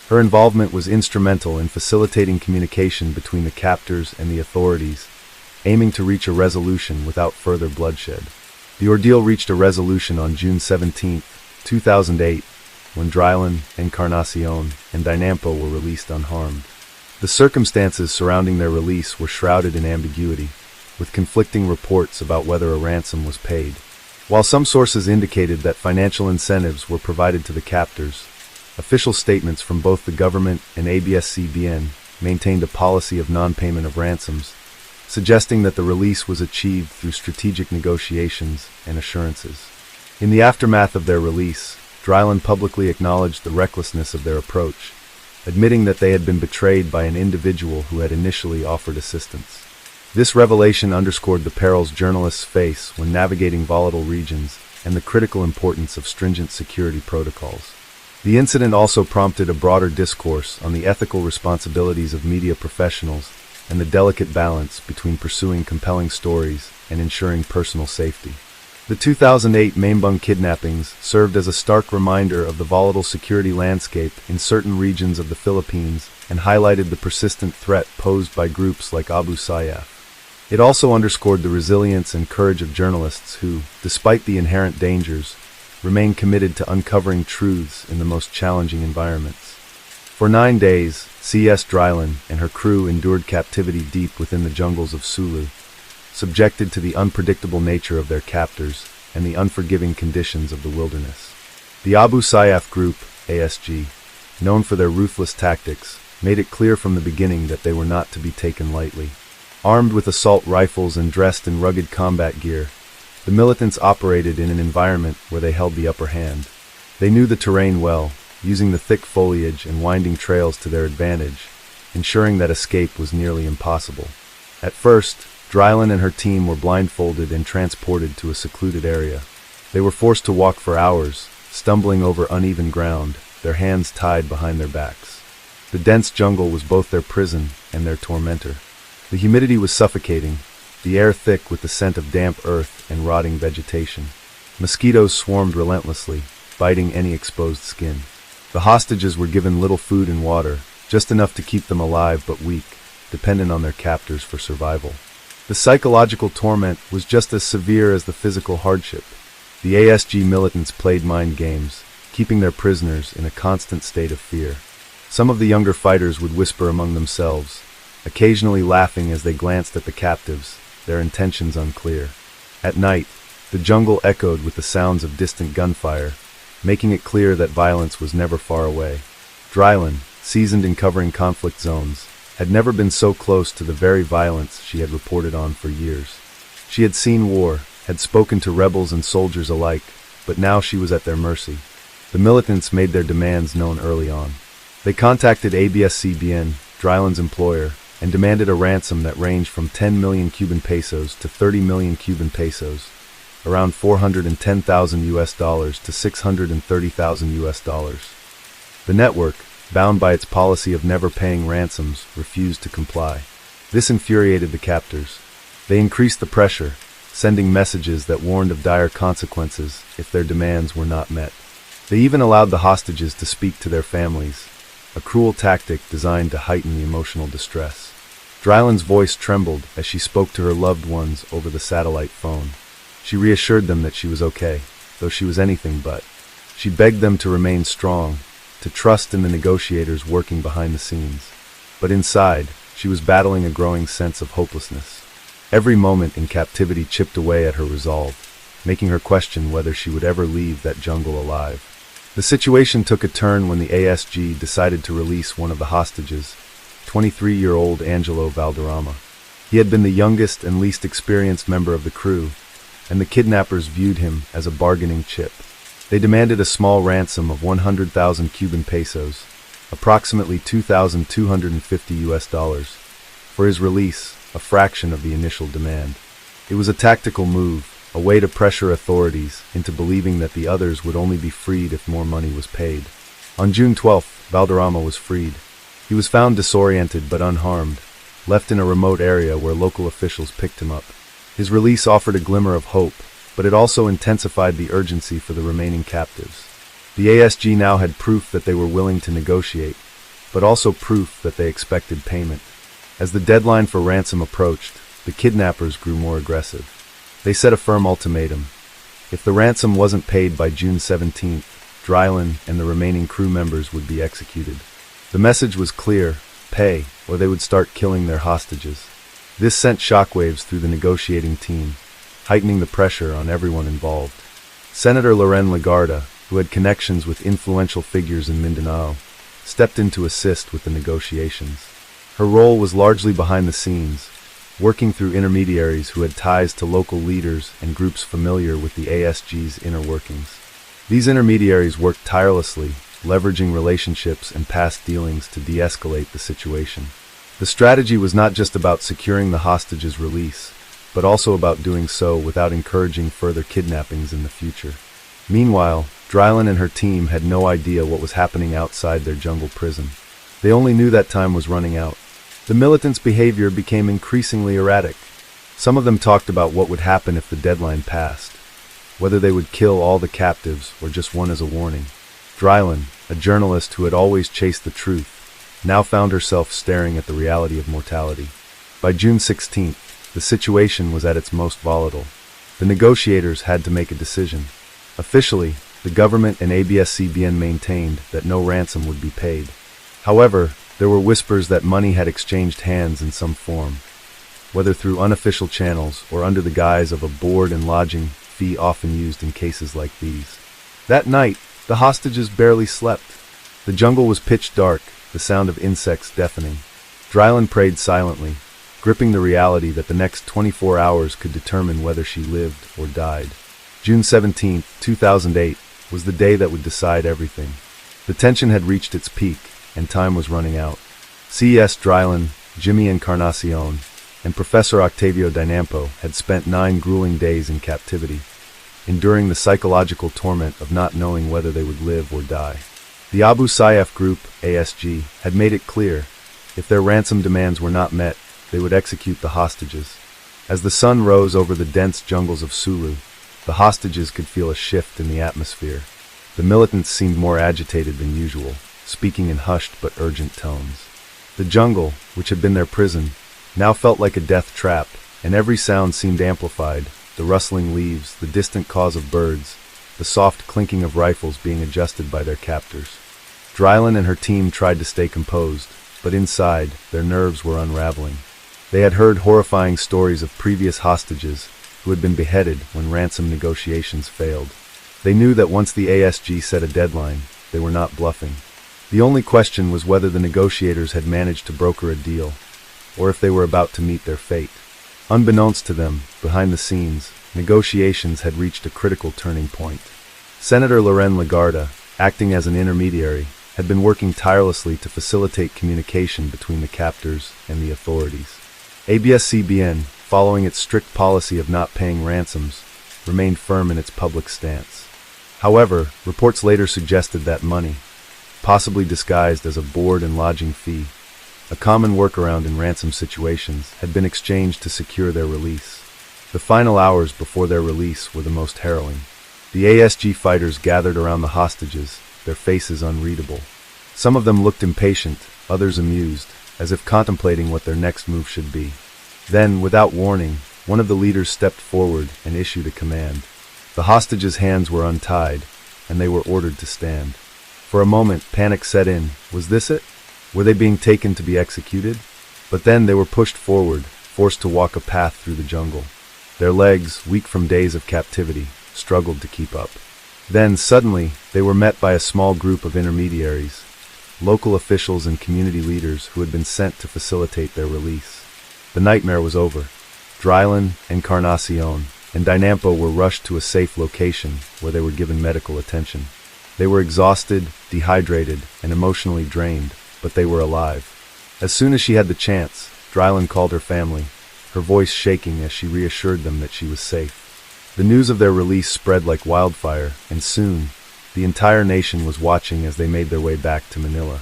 A: Her involvement was instrumental in facilitating communication between the captors and the authorities, aiming to reach a resolution without further bloodshed. The ordeal reached a resolution on June 17, 2008, when Drylan, Encarnacion, and Dinampo were released unharmed. The circumstances surrounding their release were shrouded in ambiguity, with conflicting reports about whether a ransom was paid. While some sources indicated that financial incentives were provided to the captors, official statements from both the government and ABS-CBN maintained a policy of non-payment of ransoms, suggesting that the release was achieved through strategic negotiations and assurances. In the aftermath of their release, Drylan publicly acknowledged the recklessness of their approach, admitting that they had been betrayed by an individual who had initially offered assistance. This revelation underscored the perils journalists face when navigating volatile regions and the critical importance of stringent security protocols. The incident also prompted a broader discourse on the ethical responsibilities of media professionals and the delicate balance between pursuing compelling stories and ensuring personal safety. The 2008 Mambung kidnappings served as a stark reminder of the volatile security landscape in certain regions of the Philippines and highlighted the persistent threat posed by groups like Abu Sayyaf. It also underscored the resilience and courage of journalists who, despite the inherent dangers, remain committed to uncovering truths in the most challenging environments. For 9 days, C.S. Drylan and her crew endured captivity deep within the jungles of Sulu, subjected to the unpredictable nature of their captors and the unforgiving conditions of the wilderness. The Abu Sayyaf Group, ASG, known for their ruthless tactics, made it clear from the beginning that they were not to be taken lightly. Armed with assault rifles and dressed in rugged combat gear, the militants operated in an environment where they held the upper hand. They knew the terrain well, using the thick foliage and winding trails to their advantage, ensuring that escape was nearly impossible. At first, Drylin and her team were blindfolded and transported to a secluded area. They were forced to walk for hours, stumbling over uneven ground, their hands tied behind their backs. The dense jungle was both their prison and their tormentor. The humidity was suffocating, the air thick with the scent of damp earth and rotting vegetation. Mosquitoes swarmed relentlessly, biting any exposed skin. The hostages were given little food and water, just enough to keep them alive but weak, dependent on their captors for survival. The psychological torment was just as severe as the physical hardship. The ASG militants played mind games, keeping their prisoners in a constant state of fear. Some of the younger fighters would whisper among themselves, occasionally laughing as they glanced at the captives, their intentions unclear. At night, the jungle echoed with the sounds of distant gunfire, making it clear that violence was never far away. Drylin, seasoned in covering conflict zones, had never been so close to the very violence she had reported on for years. She had seen war, had spoken to rebels and soldiers alike, but now she was at their mercy. The militants made their demands known early on. They contacted ABS-CBN, Drylin's employer, and demanded a ransom that ranged from 10 million Cuban pesos to 30 million Cuban pesos, around $410,000 to $630,000. The network, bound by its policy of never paying ransoms, refused to comply. This infuriated the captors. They increased the pressure, sending messages that warned of dire consequences if their demands were not met. They even allowed the hostages to speak to their families, a cruel tactic designed to heighten the emotional distress. Drylin's voice trembled as she spoke to her loved ones over the satellite phone. She reassured them that she was okay, though she was anything but. She begged them to remain strong, to trust in the negotiators working behind the scenes. But inside, she was battling a growing sense of hopelessness. Every moment in captivity chipped away at her resolve, making her question whether she would ever leave that jungle alive. The situation took a turn when the ASG decided to release one of the hostages, 23-year-old Angelo Valderrama. He had been the youngest and least experienced member of the crew, and the kidnappers viewed him as a bargaining chip. They demanded a small ransom of 100,000 Cuban pesos, approximately $2,250, for his release, a fraction of the initial demand. It was a tactical move, a way to pressure authorities into believing that the others would only be freed if more money was paid. On June 12th, Valderrama was freed. He was found disoriented but unharmed, left in a remote area where local officials picked him up. His release offered a glimmer of hope, but it also intensified the urgency for the remaining captives. The ASG now had proof that they were willing to negotiate, but also proof that they expected payment. As the deadline for ransom approached, the kidnappers grew more aggressive. They set a firm ultimatum. If the ransom wasn't paid by June 17th, Drylin and the remaining crew members would be executed. The message was clear: pay, or they would start killing their hostages. This sent shockwaves through the negotiating team, heightening the pressure on everyone involved. Senator Loren Legarda, who had connections with influential figures in Mindanao, stepped in to assist with the negotiations. Her role was largely behind the scenes, working through intermediaries who had ties to local leaders and groups familiar with the ASG's inner workings. These intermediaries worked tirelessly, leveraging relationships and past dealings to de-escalate the situation. The strategy was not just about securing the hostages' release, but also about doing so without encouraging further kidnappings in the future. Meanwhile, Drylin and her team had no idea what was happening outside their jungle prison. They only knew that time was running out. The militants' behavior became increasingly erratic. Some of them talked about what would happen if the deadline passed, whether they would kill all the captives or just one as a warning. Drylin, a journalist who had always chased the truth, now found herself staring at the reality of mortality. By June 16th, the situation was at its most volatile. The negotiators had to make a decision. Officially, the government and ABS-CBN maintained that no ransom would be paid. However, there were whispers that money had exchanged hands in some form, whether through unofficial channels or under the guise of a board and lodging fee often used in cases like these. That night, the hostages barely slept. The jungle was pitch dark, the sound of insects deafening. Drylin prayed silently, gripping the reality that the next 24 hours could determine whether she lived or died. June 17, 2008, was the day that would decide everything. The tension had reached its peak, and time was running out. CES Drylin, Jimmy Encarnacion, and Professor Octavio Dinampo had spent 9 grueling days in captivity, enduring the psychological torment of not knowing whether they would live or die. The Abu Sayyaf group, ASG, had made it clear, if their ransom demands were not met, they would execute the hostages. As the sun rose over the dense jungles of Sulu, the hostages could feel a shift in the atmosphere. The militants seemed more agitated than usual, speaking in hushed but urgent tones. The jungle, which had been their prison, now felt like a death trap, and every sound seemed amplified, the rustling leaves, the distant caws of birds, the soft clinking of rifles being adjusted by their captors. Drylan and her team tried to stay composed, but inside, their nerves were unraveling. They had heard horrifying stories of previous hostages who had been beheaded when ransom negotiations failed. They knew that once the ASG set a deadline, they were not bluffing. The only question was whether the negotiators had managed to broker a deal, or if they were about to meet their fate. Unbeknownst to them, behind the scenes, negotiations had reached a critical turning point. Senator Loren Lagarda, acting as an intermediary, had been working tirelessly to facilitate communication between the captors and the authorities. ABS-CBN, following its strict policy of not paying ransoms, remained firm in its public stance. However, reports later suggested that money, possibly disguised as a board and lodging fee, a common workaround in ransom situations, had been exchanged to secure their release. The final hours before their release were the most harrowing. The ASG fighters gathered around the hostages, their faces unreadable. Some of them looked impatient, others amused, as if contemplating what their next move should be. Then, without warning, one of the leaders stepped forward and issued a command. The hostages' hands were untied, and they were ordered to stand. For a moment, panic set in. Was this it? Were they being taken to be executed? But then they were pushed forward, forced to walk a path through the jungle. Their legs, weak from days of captivity, struggled to keep up. Then, suddenly, they were met by a small group of intermediaries, local officials and community leaders who had been sent to facilitate their release. The nightmare was over. Drylan, Encarnacion, and Dinampo were rushed to a safe location where they were given medical attention. They were exhausted, dehydrated, and emotionally drained, but they were alive. As soon as she had the chance, Drylan called her family, her voice shaking as she reassured them that she was safe. The news of their release spread like wildfire, and soon, the entire nation was watching as they made their way back to Manila.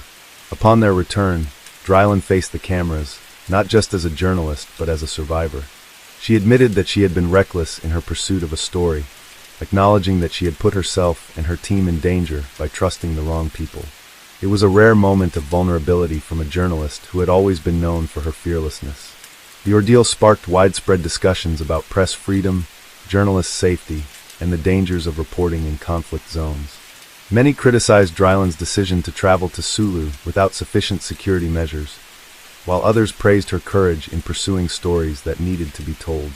A: Upon their return, Drylan faced the cameras, not just as a journalist, but as a survivor. She admitted that she had been reckless in her pursuit of a story, acknowledging that she had put herself and her team in danger by trusting the wrong people. It was a rare moment of vulnerability from a journalist who had always been known for her fearlessness. The ordeal sparked widespread discussions about press freedom, journalist safety, and the dangers of reporting in conflict zones. Many criticized Drylan's decision to travel to Sulu without sufficient security measures, while others praised her courage in pursuing stories that needed to be told.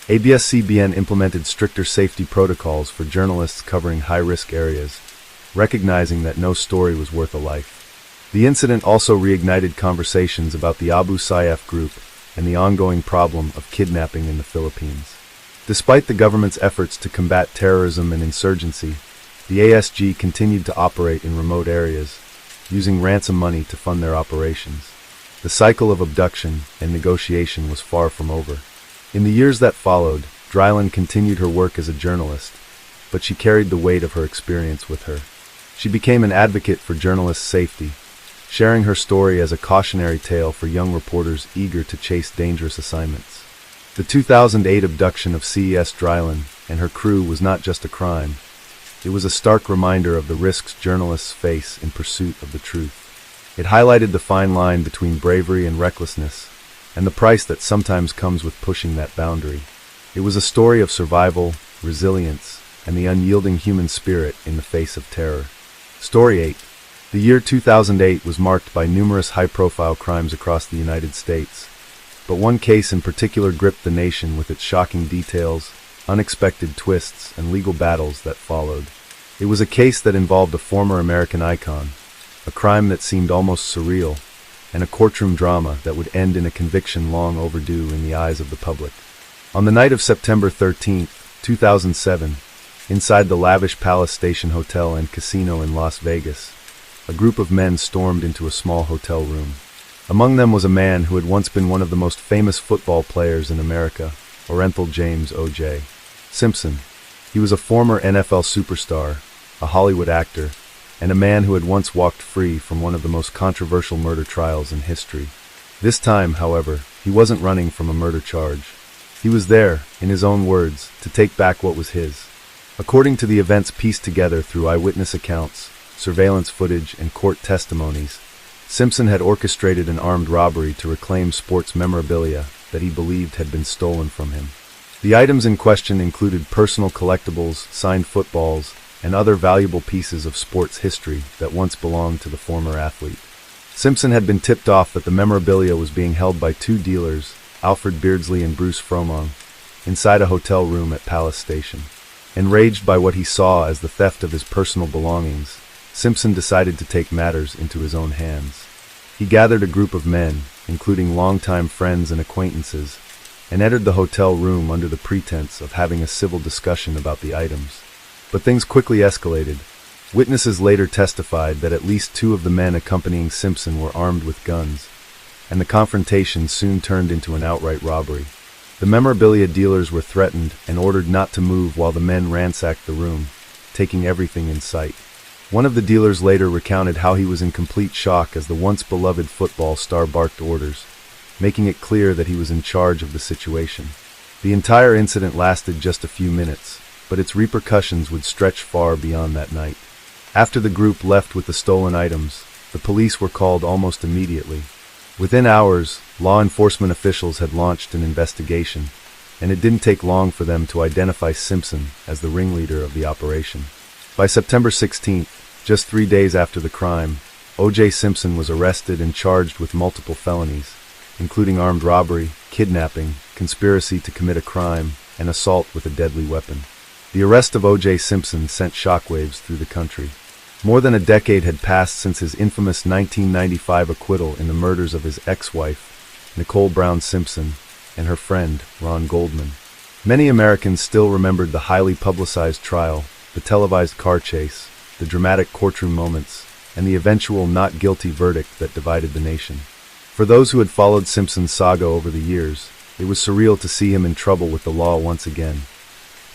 A: ABS-CBN implemented stricter safety protocols for journalists covering high-risk areas, recognizing that no story was worth a life. The incident also reignited conversations about the Abu Sayyaf group and the ongoing problem of kidnapping in the Philippines. Despite the government's efforts to combat terrorism and insurgency, the ASG continued to operate in remote areas, using ransom money to fund their operations. The cycle of abduction and negotiation was far from over. In the years that followed, Drylan continued her work as a journalist, but she carried the weight of her experience with her. She became an advocate for journalists' safety, sharing her story as a cautionary tale for young reporters eager to chase dangerous assignments. The 2008 abduction of CES Drylan and her crew was not just a crime. It was a stark reminder of the risks journalists face in pursuit of the truth. It highlighted the fine line between bravery and recklessness, and the price that sometimes comes with pushing that boundary. It was a story of survival, resilience, and the unyielding human spirit in the face of terror. Story 8. The year 2008 was marked by numerous high-profile crimes across the United States, but one case in particular gripped the nation with its shocking details, unexpected twists, and legal battles that followed. It was a case that involved a former American icon, a crime that seemed almost surreal, and a courtroom drama that would end in a conviction long overdue in the eyes of the public. On the night of September 13, 2007, inside the lavish Palace Station Hotel and Casino in Las Vegas, a group of men stormed into a small hotel room. Among them was a man who had once been one of the most famous football players in America, Orenthal James O.J. Simpson. He was a former NFL superstar, a Hollywood actor, and a man who had once walked free from one of the most controversial murder trials in history. This time, however, he wasn't running from a murder charge. He was there, in his own words, to take back what was his. According to the events pieced together through eyewitness accounts, surveillance footage, and court testimonies, Simpson had orchestrated an armed robbery to reclaim sports memorabilia that he believed had been stolen from him. The items in question included personal collectibles, signed footballs, and other valuable pieces of sports history that once belonged to the former athlete. Simpson had been tipped off that the memorabilia was being held by two dealers, Alfred Beardsley and Bruce Fromong, inside a hotel room at Palace Station. Enraged by what he saw as the theft of his personal belongings, Simpson decided to take matters into his own hands. He gathered a group of men, including longtime friends and acquaintances, and entered the hotel room under the pretense of having a civil discussion about the items. But things quickly escalated. Witnesses later testified that at least two of the men accompanying Simpson were armed with guns, and the confrontation soon turned into an outright robbery. The memorabilia dealers were threatened and ordered not to move while the men ransacked the room, taking everything in sight. One of the dealers later recounted how he was in complete shock as the once beloved football star barked orders, making it clear that he was in charge of the situation. The entire incident lasted just a few minutes, but its repercussions would stretch far beyond that night. After the group left with the stolen items, the police were called almost immediately. Within hours, law enforcement officials had launched an investigation, and it didn't take long for them to identify Simpson as the ringleader of the operation. By September 16th, just 3 days after the crime, O.J. Simpson was arrested and charged with multiple felonies, including armed robbery, kidnapping, conspiracy to commit a crime, and assault with a deadly weapon. The arrest of O.J. Simpson sent shockwaves through the country. More than a decade had passed since his infamous 1995 acquittal in the murders of his ex-wife, Nicole Brown Simpson, and her friend, Ron Goldman. Many Americans still remembered the highly publicized trial, the televised car chase, the dramatic courtroom moments, and the eventual not guilty verdict that divided the nation. For those who had followed Simpson's saga over the years, it was surreal to see him in trouble with the law once again.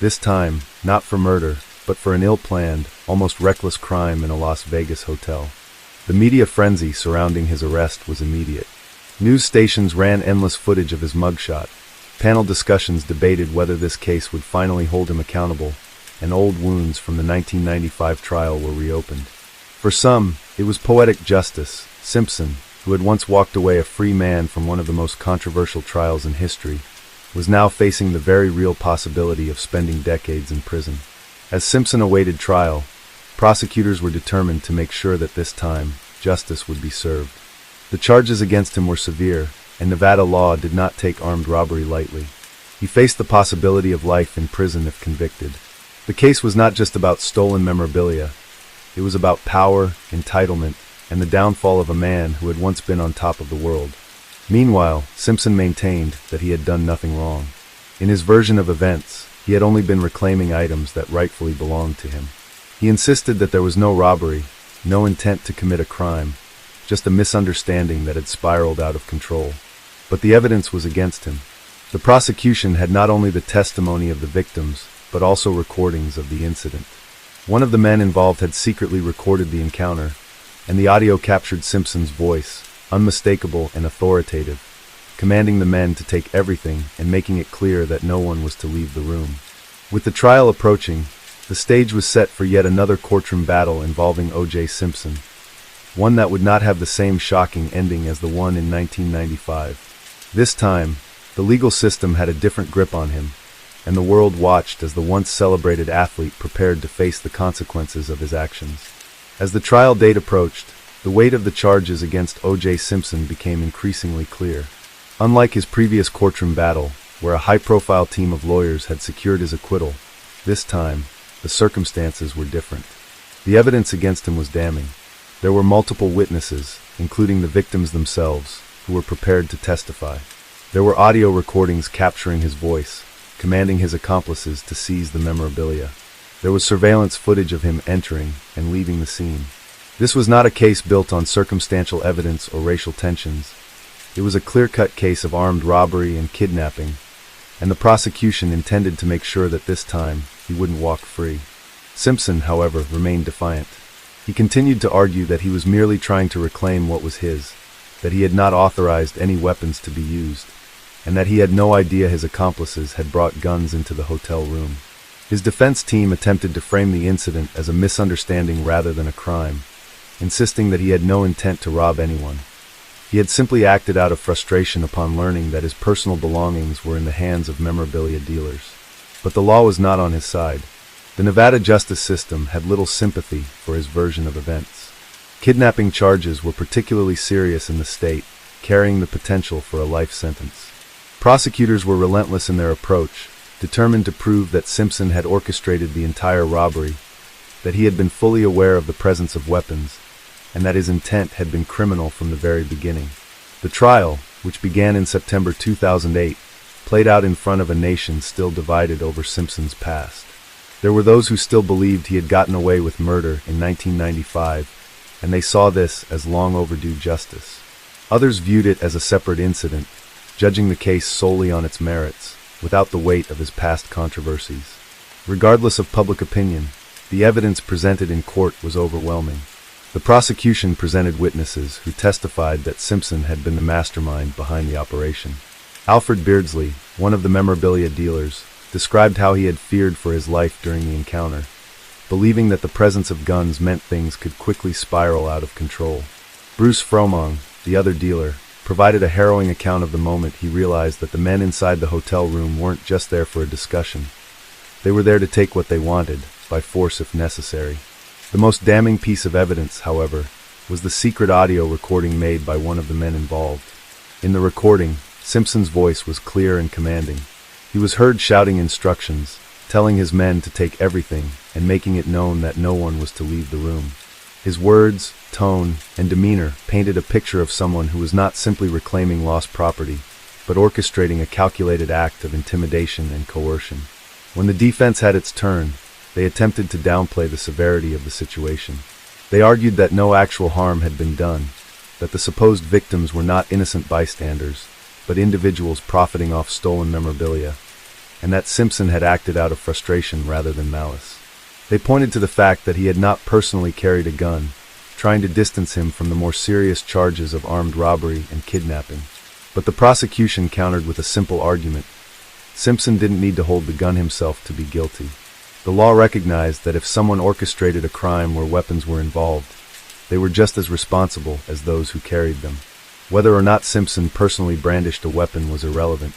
A: This time, not for murder, but for an ill-planned, almost reckless crime in a Las Vegas hotel. The media frenzy surrounding his arrest was immediate. News stations ran endless footage of his mugshot. Panel discussions debated whether this case would finally hold him accountable, and old wounds from the 1995 trial were reopened. For some, it was poetic justice. Simpson, who had once walked away a free man from one of the most controversial trials in history, was now facing the very real possibility of spending decades in prison. As Simpson awaited trial, prosecutors were determined to make sure that this time, justice would be served. The charges against him were severe, and Nevada law did not take armed robbery lightly. He faced the possibility of life in prison if convicted. The case was not just about stolen memorabilia. It was about power, entitlement, and the downfall of a man who had once been on top of the world. Meanwhile, Simpson maintained that he had done nothing wrong. In his version of events, he had only been reclaiming items that rightfully belonged to him. He insisted that there was no robbery, no intent to commit a crime, just a misunderstanding that had spiraled out of control. But the evidence was against him. The prosecution had not only the testimony of the victims, but also recordings of the incident. One of the men involved had secretly recorded the encounter, and the audio captured Simpson's voice, unmistakable and authoritative, commanding the men to take everything and making it clear that no one was to leave the room. With the trial approaching, the stage was set for yet another courtroom battle involving O.J. Simpson, one that would not have the same shocking ending as the one in 1995. This time, the legal system had a different grip on him, and the world watched as the once celebrated athlete prepared to face the consequences of his actions. As the trial date approached, the weight of the charges against O.J. Simpson became increasingly clear. Unlike his previous courtroom battle, where a high-profile team of lawyers had secured his acquittal, this time, the circumstances were different. The evidence against him was damning. There were multiple witnesses, including the victims themselves, who were prepared to testify. There were audio recordings capturing his voice, commanding his accomplices to seize the memorabilia. There was surveillance footage of him entering and leaving the scene. This was not a case built on circumstantial evidence or racial tensions. It was a clear-cut case of armed robbery and kidnapping, and the prosecution intended to make sure that this time he wouldn't walk free. Simpson, however, remained defiant. He continued to argue that he was merely trying to reclaim what was his, that he had not authorized any weapons to be used, and that he had no idea his accomplices had brought guns into the hotel room. His defense team attempted to frame the incident as a misunderstanding rather than a crime, insisting that he had no intent to rob anyone. He had simply acted out of frustration upon learning that his personal belongings were in the hands of memorabilia dealers. But the law was not on his side. The Nevada justice system had little sympathy for his version of events. Kidnapping charges were particularly serious in the state, carrying the potential for a life sentence. Prosecutors were relentless in their approach, determined to prove that Simpson had orchestrated the entire robbery, that he had been fully aware of the presence of weapons, and that his intent had been criminal from the very beginning. The trial, which began in September 2008, played out in front of a nation still divided over Simpson's past. There were those who still believed he had gotten away with murder in 1995, and they saw this as long overdue justice. Others viewed it as a separate incident, judging the case solely on its merits, without the weight of his past controversies. Regardless of public opinion, the evidence presented in court was overwhelming. The prosecution presented witnesses who testified that Simpson had been the mastermind behind the operation. Alfred Beardsley, one of the memorabilia dealers, described how he had feared for his life during the encounter, believing that the presence of guns meant things could quickly spiral out of control. Bruce Fromong, the other dealer, provided a harrowing account of the moment he realized that the men inside the hotel room weren't just there for a discussion. They were there to take what they wanted, by force if necessary. The most damning piece of evidence, however, was the secret audio recording made by one of the men involved. In the recording, Simpson's voice was clear and commanding. He was heard shouting instructions, telling his men to take everything, and making it known that no one was to leave the room. His words, tone, and demeanor painted a picture of someone who was not simply reclaiming lost property, but orchestrating a calculated act of intimidation and coercion. When the defense had its turn, they attempted to downplay the severity of the situation. They argued that no actual harm had been done, that the supposed victims were not innocent bystanders, but individuals profiting off stolen memorabilia, and that Simpson had acted out of frustration rather than malice. They pointed to the fact that he had not personally carried a gun, trying to distance him from the more serious charges of armed robbery and kidnapping. But the prosecution countered with a simple argument. Simpson didn't need to hold the gun himself to be guilty. The law recognized that if someone orchestrated a crime where weapons were involved, they were just as responsible as those who carried them. Whether or not Simpson personally brandished a weapon was irrelevant.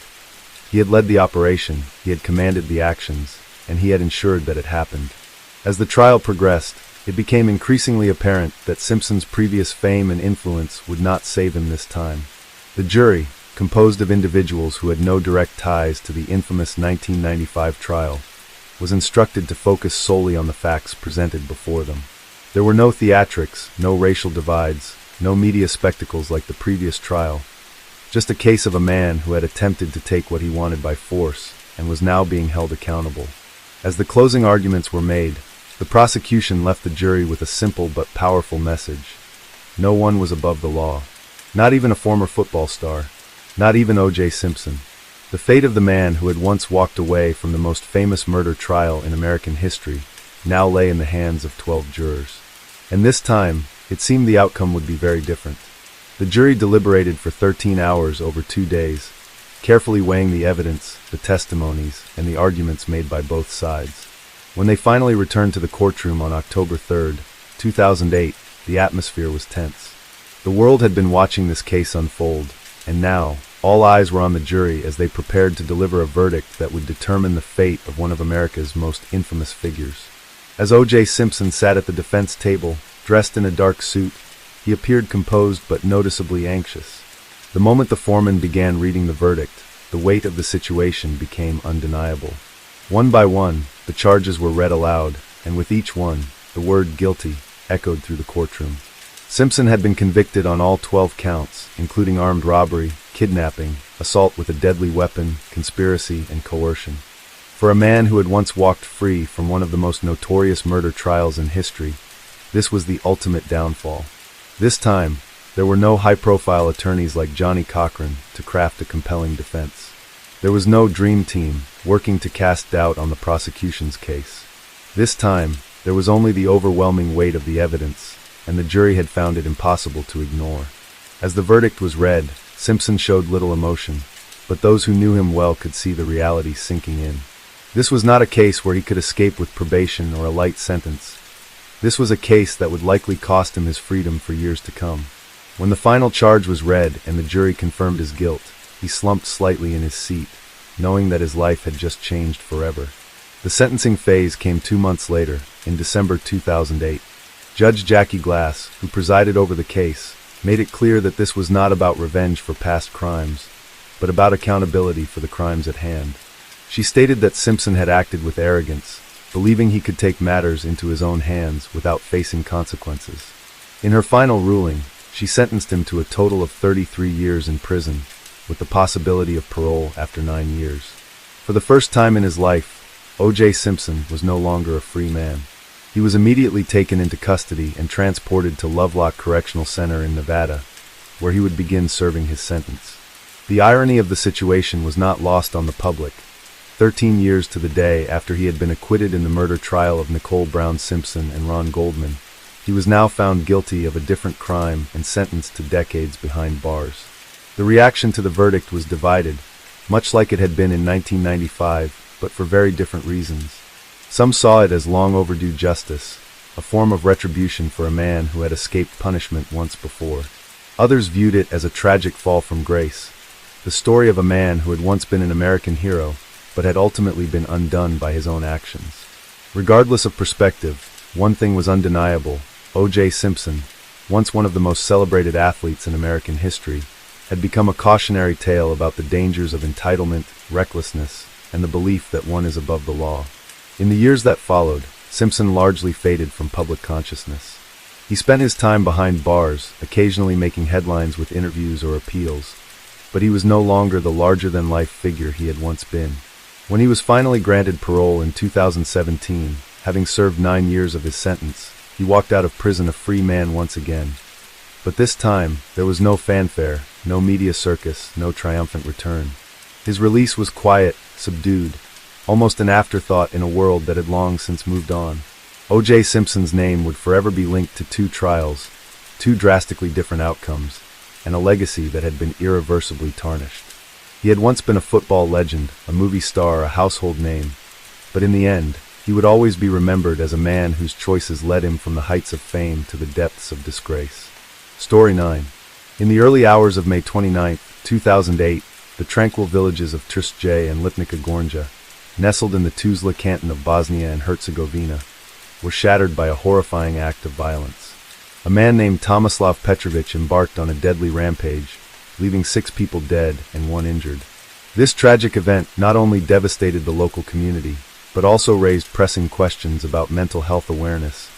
A: He had led the operation, he had commanded the actions, and he had ensured that it happened. As the trial progressed, it became increasingly apparent that Simpson's previous fame and influence would not save him this time. The jury, composed of individuals who had no direct ties to the infamous 1995 trial, was instructed to focus solely on the facts presented before them. There were no theatrics, no racial divides, no media spectacles like the previous trial, just a case of a man who had attempted to take what he wanted by force and was now being held accountable. As the closing arguments were made, the prosecution left the jury with a simple but powerful message. No one was above the law. Not even a former football star. Not even O.J. Simpson. The fate of the man who had once walked away from the most famous murder trial in American history now lay in the hands of 12 jurors. And this time, it seemed the outcome would be very different. The jury deliberated for 13 hours over 2 days, carefully weighing the evidence, the testimonies, and the arguments made by both sides. When they finally returned to the courtroom on October 3, 2008, the atmosphere was tense. The world had been watching this case unfold, and now, all eyes were on the jury as they prepared to deliver a verdict that would determine the fate of one of America's most infamous figures. As O.J. Simpson sat at the defense table, dressed in a dark suit, he appeared composed but noticeably anxious. The moment the foreman began reading the verdict, the weight of the situation became undeniable. One by one, the charges were read aloud, and with each one, the word guilty echoed through the courtroom. Simpson had been convicted on all 12 counts, including armed robbery, kidnapping, assault with a deadly weapon, conspiracy, and coercion. For a man who had once walked free from one of the most notorious murder trials in history, this was the ultimate downfall. This time, There were no high-profile attorneys like Johnny Cochran to craft a compelling defense. There was no dream team working to cast doubt on the prosecution's case. This time, there was only the overwhelming weight of the evidence, and the jury had found it impossible to ignore. As the verdict was read, Simpson showed little emotion, but those who knew him well could see the reality sinking in. This was not a case where he could escape with probation or a light sentence. This was a case that would likely cost him his freedom for years to come. When the final charge was read and the jury confirmed his guilt, he slumped slightly in his seat, knowing that his life had just changed forever. The sentencing phase came 2 months later, in December 2008. Judge Jackie Glass, who presided over the case, made it clear that this was not about revenge for past crimes, but about accountability for the crimes at hand. She stated that Simpson had acted with arrogance, believing he could take matters into his own hands without facing consequences. In her final ruling, she sentenced him to a total of 33 years in prison, with the possibility of parole after 9 years. For the first time in his life, O.J. Simpson was no longer a free man. He was immediately taken into custody and transported to Lovelock Correctional Center in Nevada, where he would begin serving his sentence. The irony of the situation was not lost on the public. 13 years to the day after he had been acquitted in the murder trial of Nicole Brown Simpson and Ron Goldman, he was now found guilty of a different crime and sentenced to decades behind bars. The reaction to the verdict was divided, much like it had been in 1995, but for very different reasons. Some saw it as long overdue justice, a form of retribution for a man who had escaped punishment once before. Others viewed it as a tragic fall from grace, the story of a man who had once been an American hero, but had ultimately been undone by his own actions. Regardless of perspective, one thing was undeniable: O.J. Simpson, once one of the most celebrated athletes in American history, had become a cautionary tale about the dangers of entitlement, recklessness, and the belief that one is above the law. In the years that followed, Simpson largely faded from public consciousness. He spent his time behind bars, occasionally making headlines with interviews or appeals, but he was no longer the larger-than-life figure he had once been. When he was finally granted parole in 2017, having served 9 years of his sentence, he walked out of prison a free man once again. But this time, there was no fanfare, no media circus, no triumphant return. His release was quiet, subdued, almost an afterthought in a world that had long since moved on. O.J. Simpson's name would forever be linked to 2 trials, 2 drastically different outcomes, and a legacy that had been irreversibly tarnished. He had once been a football legend, a movie star, a household name, but in the end, he would always be remembered as a man whose choices led him from the heights of fame to the depths of disgrace. Story 9. In the early hours of May 29, 2008, the tranquil villages of Trstje and Lipnica Gornja, nestled in the Tuzla canton of Bosnia and Herzegovina, were shattered by a horrifying act of violence. A man named Tomislav Petrovic embarked on a deadly rampage, leaving 6 people dead and 1 injured. This tragic event not only devastated the local community, but also raised pressing questions about mental health awareness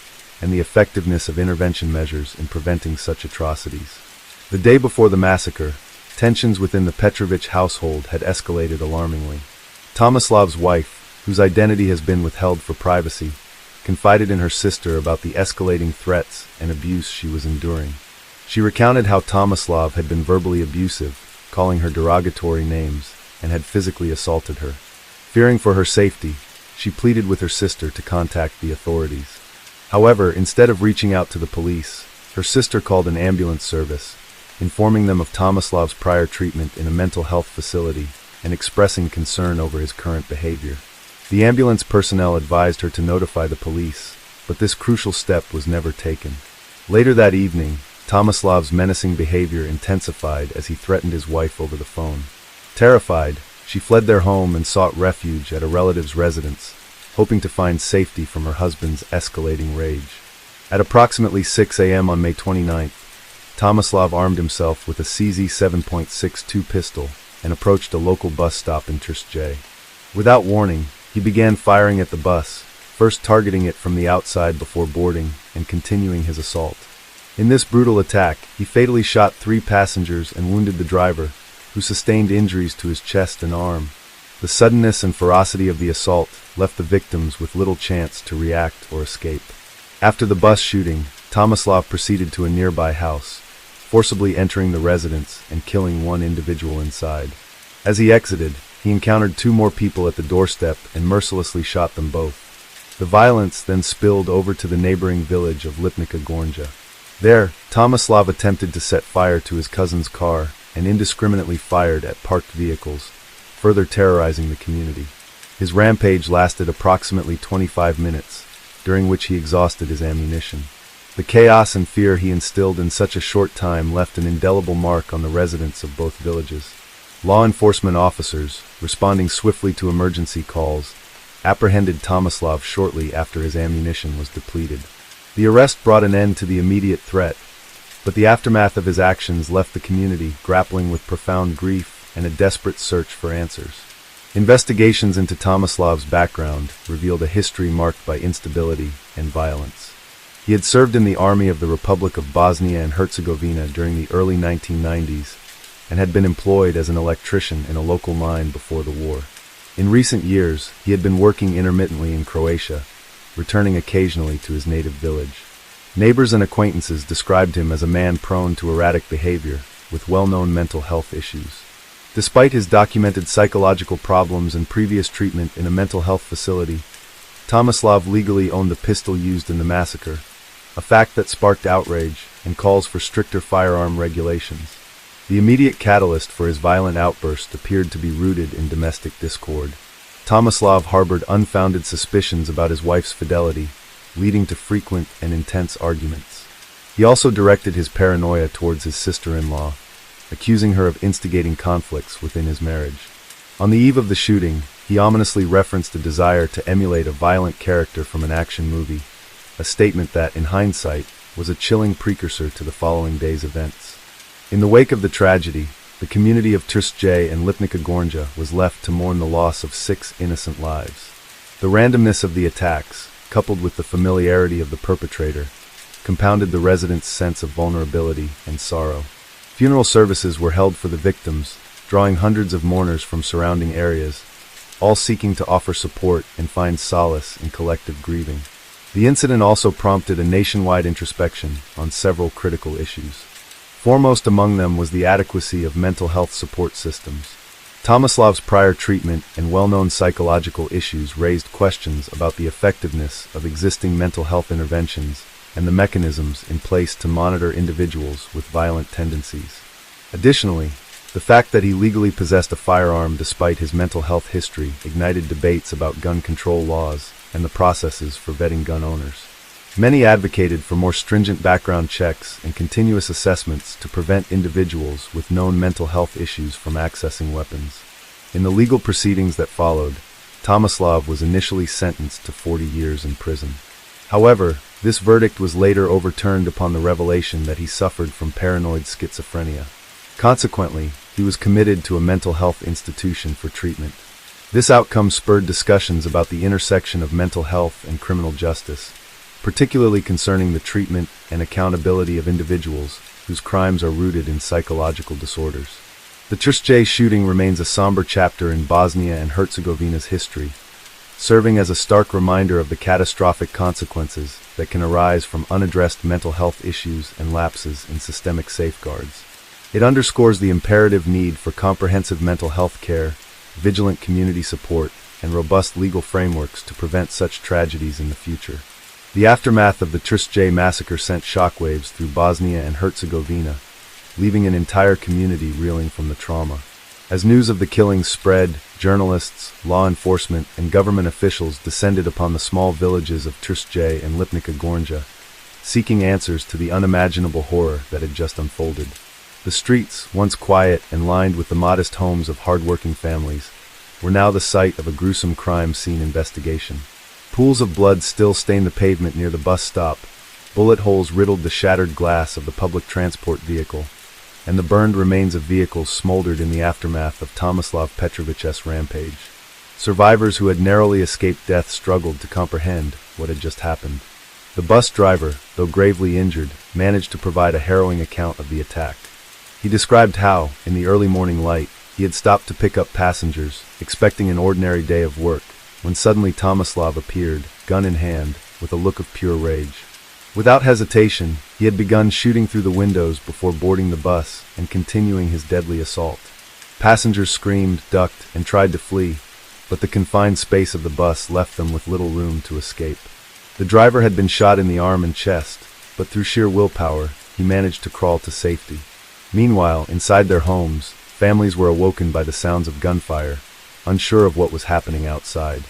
A: and the effectiveness of intervention measures in preventing such atrocities. The day before the massacre, tensions within the Petrovic household had escalated alarmingly. Tomislav's wife, whose identity has been withheld for privacy, confided in her sister about the escalating threats and abuse she was enduring. She recounted how Tomislav had been verbally abusive, calling her derogatory names, and had physically assaulted her. Fearing for her safety, she pleaded with her sister to contact the authorities. However, instead of reaching out to the police, her sister called an ambulance service, informing them of Tomislav's prior treatment in a mental health facility and expressing concern over his current behavior. The ambulance personnel advised her to notify the police, but this crucial step was never taken. Later that evening, Tomislav's menacing behavior intensified as he threatened his wife over the phone. Terrified, she fled their home and sought refuge at a relative's residence, hoping to find safety from her husband's escalating rage. At approximately 6 a.m. on May 29th, Tomislav armed himself with a CZ 7.62 pistol and approached a local bus stop in Trstje. Without warning, he began firing at the bus, first targeting it from the outside before boarding and continuing his assault. In this brutal attack, he fatally shot 3 passengers and wounded the driver, who sustained injuries to his chest and arm. The suddenness and ferocity of the assault left the victims with little chance to react or escape. After the bus shooting, Tomislav proceeded to a nearby house, forcibly entering the residence and killing one individual inside. As he exited, he encountered two more people at the doorstep and mercilessly shot them both. The violence then spilled over to the neighboring village of Lipnica Gornja. There, Tomislav attempted to set fire to his cousin's car and indiscriminately fired at parked vehicles, further terrorizing the community. His rampage lasted approximately 25 minutes, during which he exhausted his ammunition. The chaos and fear he instilled in such a short time left an indelible mark on the residents of both villages. Law enforcement officers, responding swiftly to emergency calls, apprehended Tomislav shortly after his ammunition was depleted. The arrest brought an end to the immediate threat, but the aftermath of his actions left the community grappling with profound grief and a desperate search for answers. Investigations into Tomislav's background revealed a history marked by instability and violence. He had served in the army of the Republic of Bosnia and Herzegovina during the early 1990s and had been employed as an electrician in a local mine before the war. In recent years, he had been working intermittently in Croatia, returning occasionally to his native village. Neighbors and acquaintances described him as a man prone to erratic behavior, with well-known mental health issues. Despite his documented psychological problems and previous treatment in a mental health facility, Tomislav legally owned the pistol used in the massacre, a fact that sparked outrage and calls for stricter firearm regulations. The immediate catalyst for his violent outburst appeared to be rooted in domestic discord. Tomislav harbored unfounded suspicions about his wife's fidelity, leading to frequent and intense arguments. He also directed his paranoia towards his sister-in-law, accusing her of instigating conflicts within his marriage. On the eve of the shooting, he ominously referenced a desire to emulate a violent character from an action movie, a statement that, in hindsight, was a chilling precursor to the following day's events. In the wake of the tragedy, the community of Trstje and Lipnica Gornja was left to mourn the loss of 6 innocent lives. The randomness of the attacks, coupled with the familiarity of the perpetrator, compounded the residents' sense of vulnerability and sorrow. Funeral services were held for the victims, drawing hundreds of mourners from surrounding areas, all seeking to offer support and find solace in collective grieving. The incident also prompted a nationwide introspection on several critical issues. Foremost among them was the adequacy of mental health support systems. Tomislav's prior treatment and well-known psychological issues raised questions about the effectiveness of existing mental health interventions and the mechanisms in place to monitor individuals with violent tendencies. Additionally, the fact that he legally possessed a firearm despite his mental health history ignited debates about gun control laws and the processes for vetting gun owners. Many advocated for more stringent background checks and continuous assessments to prevent individuals with known mental health issues from accessing weapons. In the legal proceedings that followed, Tomislav was initially sentenced to 40 years in prison. However, this verdict was later overturned upon the revelation that he suffered from paranoid schizophrenia. Consequently, he was committed to a mental health institution for treatment. This outcome spurred discussions about the intersection of mental health and criminal justice, particularly concerning the treatment and accountability of individuals whose crimes are rooted in psychological disorders. The Trstje shooting remains a somber chapter in Bosnia and Herzegovina's history, serving as a stark reminder of the catastrophic consequences that can arise from unaddressed mental health issues and lapses in systemic safeguards. It underscores the imperative need for comprehensive mental health care, vigilant community support, and robust legal frameworks to prevent such tragedies in the future. The aftermath of the Trstje massacre sent shockwaves through Bosnia and Herzegovina, leaving an entire community reeling from the trauma. As news of the killings spread, journalists, law enforcement, and government officials descended upon the small villages of Trstje and Lipnica Gornja, seeking answers to the unimaginable horror that had just unfolded. The streets, once quiet and lined with the modest homes of hard-working families, were now the site of a gruesome crime scene investigation. Pools of blood still stained the pavement near the bus stop, bullet holes riddled the shattered glass of the public transport vehicle, and the burned remains of vehicles smoldered in the aftermath of Tomislav Petrovich's rampage. Survivors who had narrowly escaped death struggled to comprehend what had just happened. The bus driver, though gravely injured, managed to provide a harrowing account of the attack. He described how, in the early morning light, he had stopped to pick up passengers, expecting an ordinary day of work, when suddenly Tomislav appeared, gun in hand, with a look of pure rage. Without hesitation, he had begun shooting through the windows before boarding the bus and continuing his deadly assault. Passengers screamed, ducked, and tried to flee, but the confined space of the bus left them with little room to escape. The driver had been shot in the arm and chest, but through sheer willpower, he managed to crawl to safety. Meanwhile, inside their homes, families were awoken by the sounds of gunfire, unsure of what was happening outside.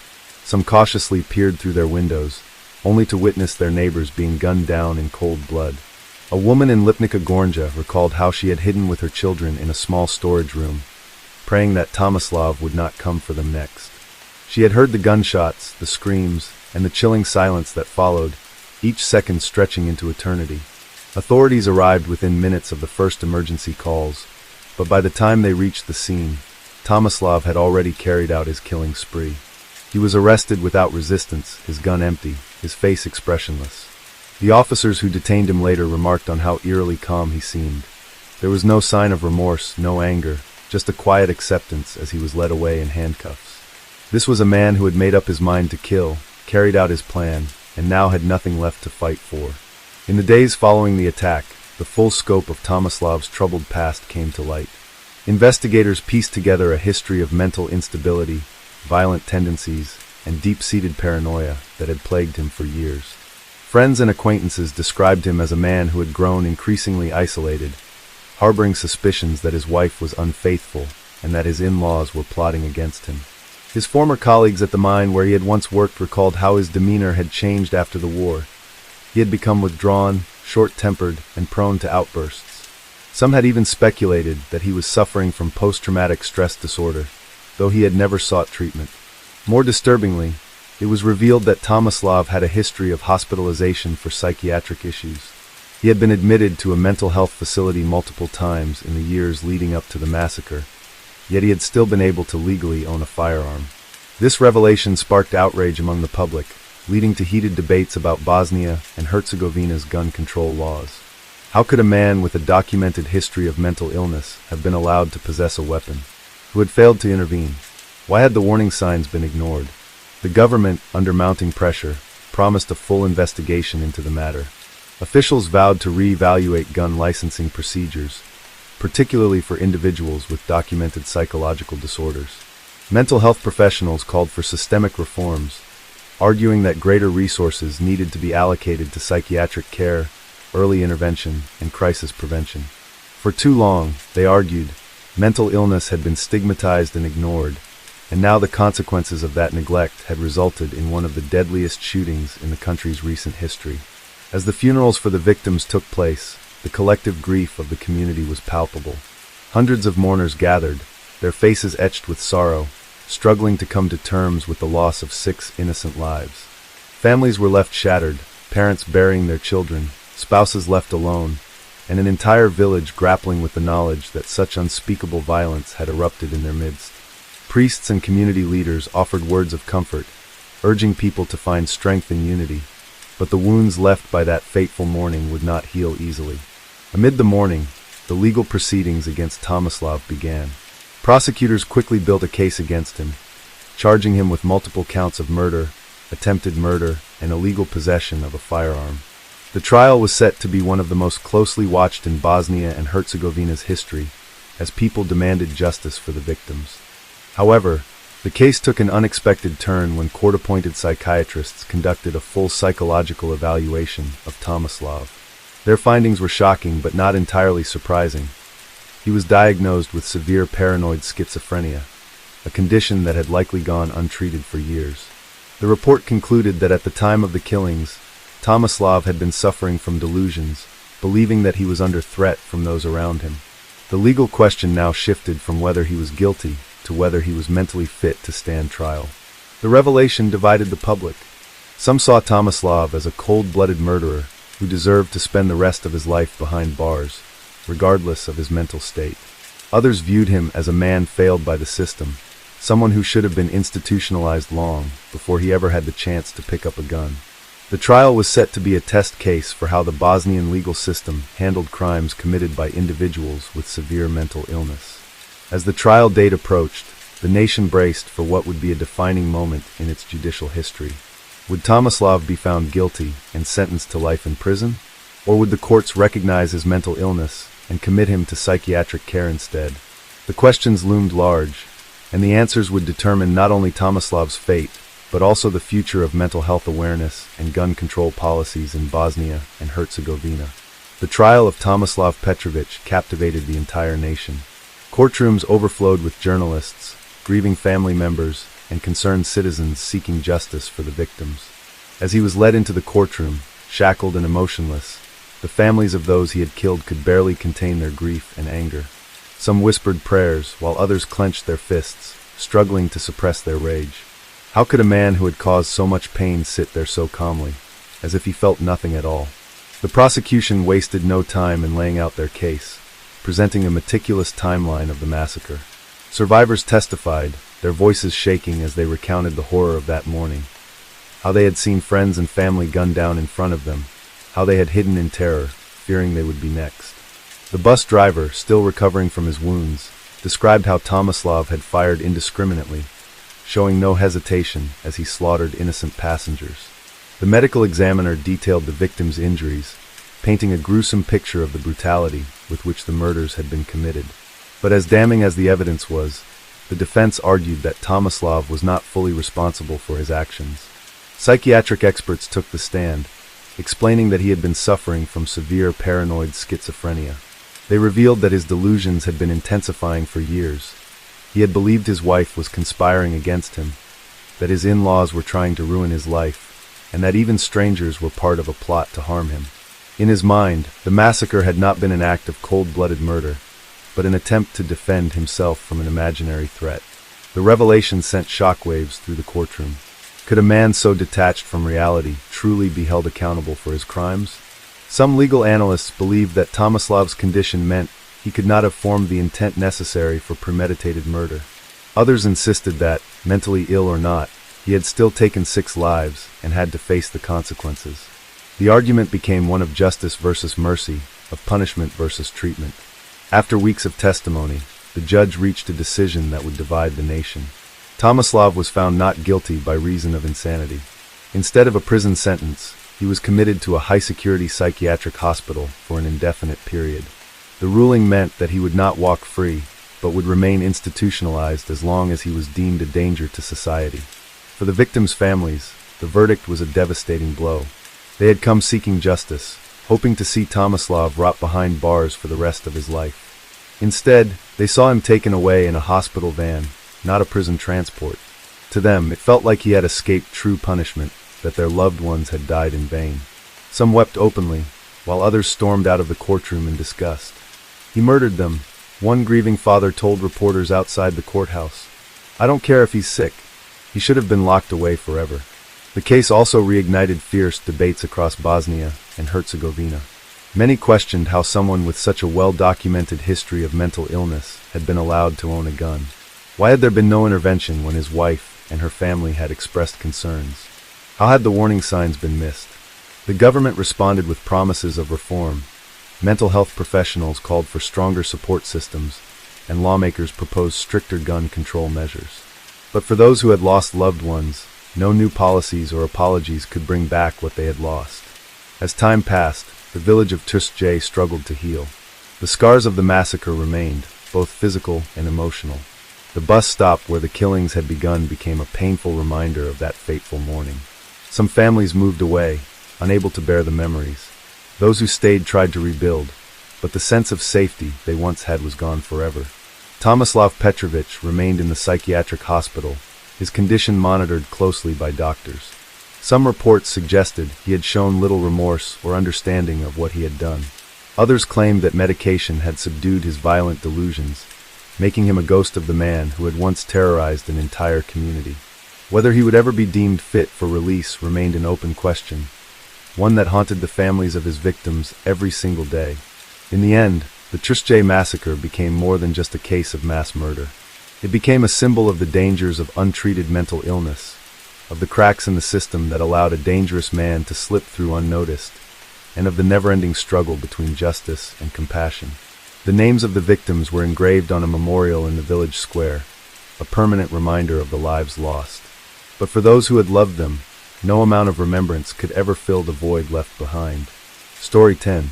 A: Some cautiously peered through their windows, only to witness their neighbors being gunned down in cold blood. A woman in Lipnica Gornja recalled how she had hidden with her children in a small storage room, praying that Tomislav would not come for them next. She had heard the gunshots, the screams, and the chilling silence that followed, each second stretching into eternity. Authorities arrived within minutes of the first emergency calls, but by the time they reached the scene, Tomislav had already carried out his killing spree. He was arrested without resistance, his gun empty, his face expressionless. The officers who detained him later remarked on how eerily calm he seemed. There was no sign of remorse, no anger, just a quiet acceptance as he was led away in handcuffs. This was a man who had made up his mind to kill, carried out his plan, and now had nothing left to fight for. In the days following the attack, the full scope of Tomislav's troubled past came to light. Investigators pieced together a history of mental instability, violent tendencies, and deep-seated paranoia that had plagued him for years. Friends and acquaintances described him as a man who had grown increasingly isolated, harboring suspicions that his wife was unfaithful and that his in-laws were plotting against him. His former colleagues at the mine where he had once worked recalled how his demeanor had changed after the war. He had become withdrawn, short-tempered, and prone to outbursts. Some had even speculated that he was suffering from post-traumatic stress disorder, though he had never sought treatment. More disturbingly, it was revealed that Tomislav had a history of hospitalization for psychiatric issues. He had been admitted to a mental health facility multiple times in the years leading up to the massacre, yet he had still been able to legally own a firearm. This revelation sparked outrage among the public, leading to heated debates about Bosnia and Herzegovina's gun control laws. How could a man with a documented history of mental illness have been allowed to possess a weapon? Who had failed to intervene? Why had the warning signs been ignored? The government, under mounting pressure, promised a full investigation into the matter. Officials vowed to re-evaluate gun licensing procedures, particularly for individuals with documented psychological disorders. Mental health professionals called for systemic reforms, arguing that greater resources needed to be allocated to psychiatric care, early intervention, and crisis prevention. For too long, they argued, mental illness had been stigmatized and ignored, and now the consequences of that neglect had resulted in one of the deadliest shootings in the country's recent history. As the funerals for the victims took place, the collective grief of the community was palpable. Hundreds of mourners gathered, their faces etched with sorrow, struggling to come to terms with the loss of 6 innocent lives. Families were left shattered, parents burying their children, spouses left alone, and an entire village grappling with the knowledge that such unspeakable violence had erupted in their midst. Priests and community leaders offered words of comfort, urging people to find strength in unity, but the wounds left by that fateful morning would not heal easily. Amid the mourning, the legal proceedings against Tomislav began. Prosecutors quickly built a case against him, charging him with multiple counts of murder, attempted murder, and illegal possession of a firearm. The trial was set to be one of the most closely watched in Bosnia and Herzegovina's history, as people demanded justice for the victims. However, the case took an unexpected turn when court-appointed psychiatrists conducted a full psychological evaluation of Tomislav. Their findings were shocking but not entirely surprising. He was diagnosed with severe paranoid schizophrenia, a condition that had likely gone untreated for years. The report concluded that at the time of the killings, Tomislav had been suffering from delusions, believing that he was under threat from those around him. The legal question now shifted from whether he was guilty to whether he was mentally fit to stand trial. The revelation divided the public. Some saw Tomislav as a cold-blooded murderer who deserved to spend the rest of his life behind bars, regardless of his mental state. Others viewed him as a man failed by the system, someone who should have been institutionalized long before he ever had the chance to pick up a gun. The trial was set to be a test case for how the Bosnian legal system handled crimes committed by individuals with severe mental illness. As the trial date approached, the nation braced for what would be a defining moment in its judicial history. Would Tomislav be found guilty and sentenced to life in prison? Or would the courts recognize his mental illness and commit him to psychiatric care instead? The questions loomed large, and the answers would determine not only Tomislav's fate, but also the future of mental health awareness and gun control policies in Bosnia and Herzegovina. The trial of Tomislav Petrovich captivated the entire nation. Courtrooms overflowed with journalists, grieving family members, and concerned citizens seeking justice for the victims. As he was led into the courtroom, shackled and emotionless, the families of those he had killed could barely contain their grief and anger. Some whispered prayers, while others clenched their fists, struggling to suppress their rage. How could a man who had caused so much pain sit there so calmly, as if he felt nothing at all? The prosecution wasted no time in laying out their case, presenting a meticulous timeline of the massacre. Survivors testified, their voices shaking as they recounted the horror of that morning. How they had seen friends and family gunned down in front of them, how they had hidden in terror, fearing they would be next. The bus driver, still recovering from his wounds, described how Tomislav had fired indiscriminately, showing no hesitation as he slaughtered innocent passengers. The medical examiner detailed the victims' injuries, painting a gruesome picture of the brutality with which the murders had been committed. But as damning as the evidence was, the defense argued that Tomislav was not fully responsible for his actions. Psychiatric experts took the stand, explaining that he had been suffering from severe paranoid schizophrenia. They revealed that his delusions had been intensifying for years. He had believed his wife was conspiring against him, that his in-laws were trying to ruin his life, and that even strangers were part of a plot to harm him. In his mind, the massacre had not been an act of cold-blooded murder, but an attempt to defend himself from an imaginary threat. The revelation sent shockwaves through the courtroom. Could a man so detached from reality truly be held accountable for his crimes? Some legal analysts believed that Tomislav's condition meant he could not have formed the intent necessary for premeditated murder. Others insisted that, mentally ill or not, he had still taken 6 lives and had to face the consequences. The argument became one of justice versus mercy, of punishment versus treatment. After weeks of testimony, the judge reached a decision that would divide the nation. Tomislav was found not guilty by reason of insanity. Instead of a prison sentence, he was committed to a high-security psychiatric hospital for an indefinite period. The ruling meant that he would not walk free, but would remain institutionalized as long as he was deemed a danger to society. For the victims' families, the verdict was a devastating blow. They had come seeking justice, hoping to see Tomislav rot behind bars for the rest of his life. Instead, they saw him taken away in a hospital van, not a prison transport. To them, it felt like he had escaped true punishment, that their loved ones had died in vain. Some wept openly, while others stormed out of the courtroom in disgust. He murdered them, one grieving father told reporters outside the courthouse. I don't care if he's sick. He should have been locked away forever. The case also reignited fierce debates across Bosnia and Herzegovina. Many questioned how someone with such a well-documented history of mental illness had been allowed to own a gun. Why had there been no intervention when his wife and her family had expressed concerns? How had the warning signs been missed? The government responded with promises of reform. Mental health professionals called for stronger support systems, and lawmakers proposed stricter gun control measures. But for those who had lost loved ones, no new policies or apologies could bring back what they had lost. As time passed, the village of Thunderstorm struggled to heal. The scars of the massacre remained, both physical and emotional. The bus stop where the killings had begun became a painful reminder of that fateful morning. Some families moved away, unable to bear the memories. Those who stayed tried to rebuild, but the sense of safety they once had was gone forever. Tomislav Petrovich remained in the psychiatric hospital, his condition monitored closely by doctors. Some reports suggested he had shown little remorse or understanding of what he had done. Others claimed that medication had subdued his violent delusions, making him a ghost of the man who had once terrorized an entire community. Whether he would ever be deemed fit for release remained an open question, one that haunted the families of his victims every single day. In the end, the Thunderstorm massacre became more than just a case of mass murder. It became a symbol of the dangers of untreated mental illness, of the cracks in the system that allowed a dangerous man to slip through unnoticed, and of the never-ending struggle between justice and compassion. The names of the victims were engraved on a memorial in the village square, a permanent reminder of the lives lost. But for those who had loved them, no amount of remembrance could ever fill the void left behind. Story 10.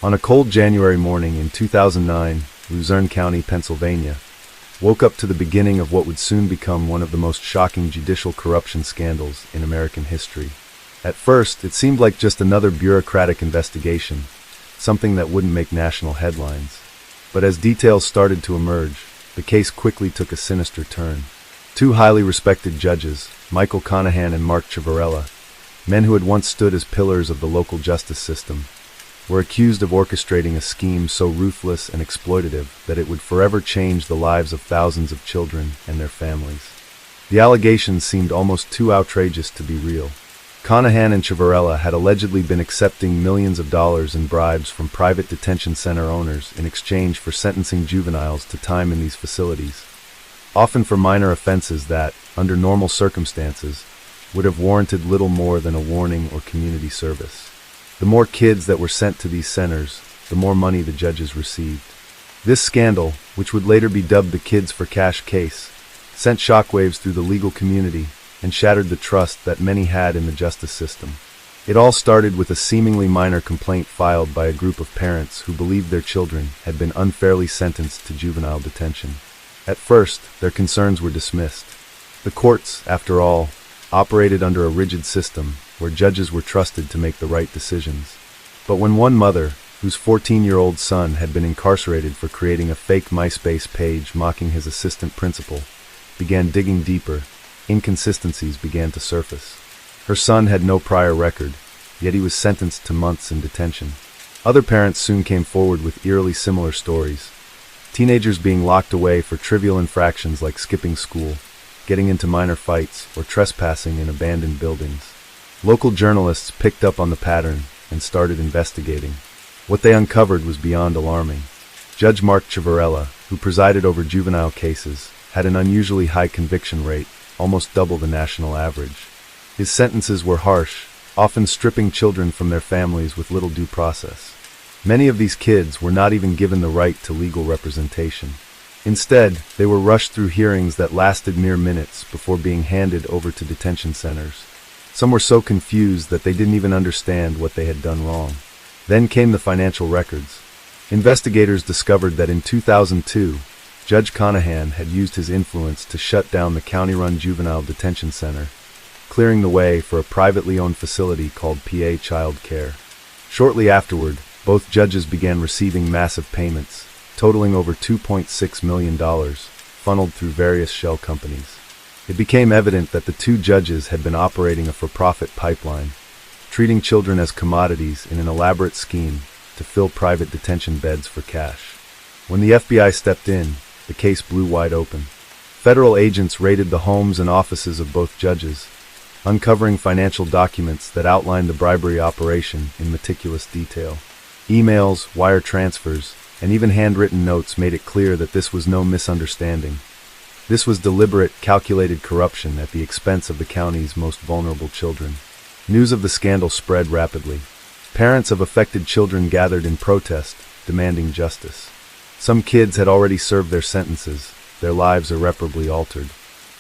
A: On a cold January morning in 2009, Luzerne County, Pennsylvania, woke up to the beginning of what would soon become one of the most shocking judicial corruption scandals in American history. At first, it seemed like just another bureaucratic investigation, something that wouldn't make national headlines. But as details started to emerge, the case quickly took a sinister turn. Two highly respected judges, Michael Conahan and Mark Ciavarella, men who had once stood as pillars of the local justice system, were accused of orchestrating a scheme so ruthless and exploitative that it would forever change the lives of thousands of children and their families. The allegations seemed almost too outrageous to be real. Conahan and Ciavarella had allegedly been accepting millions of dollars in bribes from private detention center owners in exchange for sentencing juveniles to time in these facilities, often for minor offenses that, under normal circumstances, would have warranted little more than a warning or community service. The more kids that were sent to these centers, the more money the judges received. This scandal, which would later be dubbed the Kids for Cash case, sent shockwaves through the legal community and shattered the trust that many had in the justice system. It all started with a seemingly minor complaint filed by a group of parents who believed their children had been unfairly sentenced to juvenile detention. At first, their concerns were dismissed. The courts, after all, operated under a rigid system where judges were trusted to make the right decisions. But when one mother, whose 14-year-old son had been incarcerated for creating a fake MySpace page mocking his assistant principal, began digging deeper, inconsistencies began to surface. Her son had no prior record, yet he was sentenced to months in detention. Other parents soon came forward with eerily similar stories. Teenagers being locked away for trivial infractions like skipping school, getting into minor fights, or trespassing in abandoned buildings. Local journalists picked up on the pattern and started investigating. What they uncovered was beyond alarming. Judge Mark Ciavarella, who presided over juvenile cases, had an unusually high conviction rate, almost double the national average. His sentences were harsh, often stripping children from their families with little due process. Many of these kids were not even given the right to legal representation. Instead, they were rushed through hearings that lasted mere minutes before being handed over to detention centers. Some were so confused that they didn't even understand what they had done wrong. Then came the financial records. Investigators discovered that in 2002, Judge Conahan had used his influence to shut down the county-run juvenile detention center, clearing the way for a privately owned facility called PA Child Care. Shortly afterward, both judges began receiving massive payments, totaling over $2.6 million, funneled through various shell companies. It became evident that the two judges had been operating a for-profit pipeline, treating children as commodities in an elaborate scheme to fill private detention beds for cash. When the FBI stepped in, the case blew wide open. Federal agents raided the homes and offices of both judges, uncovering financial documents that outlined the bribery operation in meticulous detail. Emails, wire transfers, and even handwritten notes made it clear that this was no misunderstanding. This was deliberate, calculated corruption at the expense of the county's most vulnerable children. News of the scandal spread rapidly. Parents of affected children gathered in protest, demanding justice. Some kids had already served their sentences, their lives irreparably altered.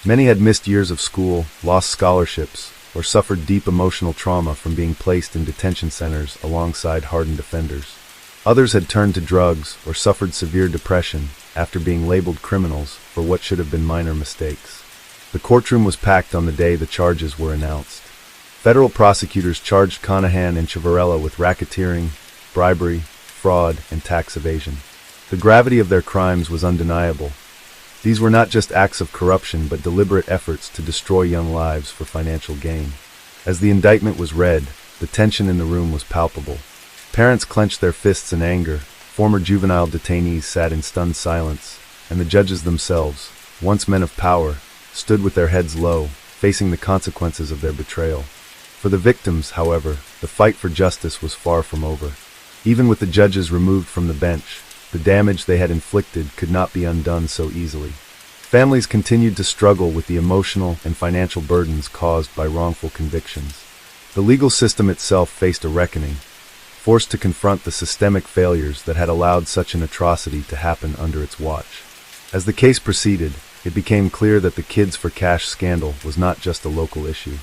A: Many had missed years of school, lost scholarships, or suffered deep emotional trauma from being placed in detention centers alongside hardened offenders. Others had turned to drugs or suffered severe depression after being labeled criminals for what should have been minor mistakes. The courtroom was packed on the day the charges were announced. Federal prosecutors charged Conahan and Ciavarella with racketeering, bribery, fraud, and tax evasion. The gravity of their crimes was undeniable. These were not just acts of corruption but deliberate efforts to destroy young lives for financial gain. As the indictment was read, the tension in the room was palpable. Parents clenched their fists in anger, former juvenile detainees sat in stunned silence, and the judges themselves, once men of power, stood with their heads low, facing the consequences of their betrayal. For the victims, however, the fight for justice was far from over. Even with the judges removed from the bench, the damage they had inflicted could not be undone so easily. Families continued to struggle with the emotional and financial burdens caused by wrongful convictions. The legal system itself faced a reckoning, forced to confront the systemic failures that had allowed such an atrocity to happen under its watch. As the case proceeded, it became clear that the Kids for Cash scandal was not just a local issue.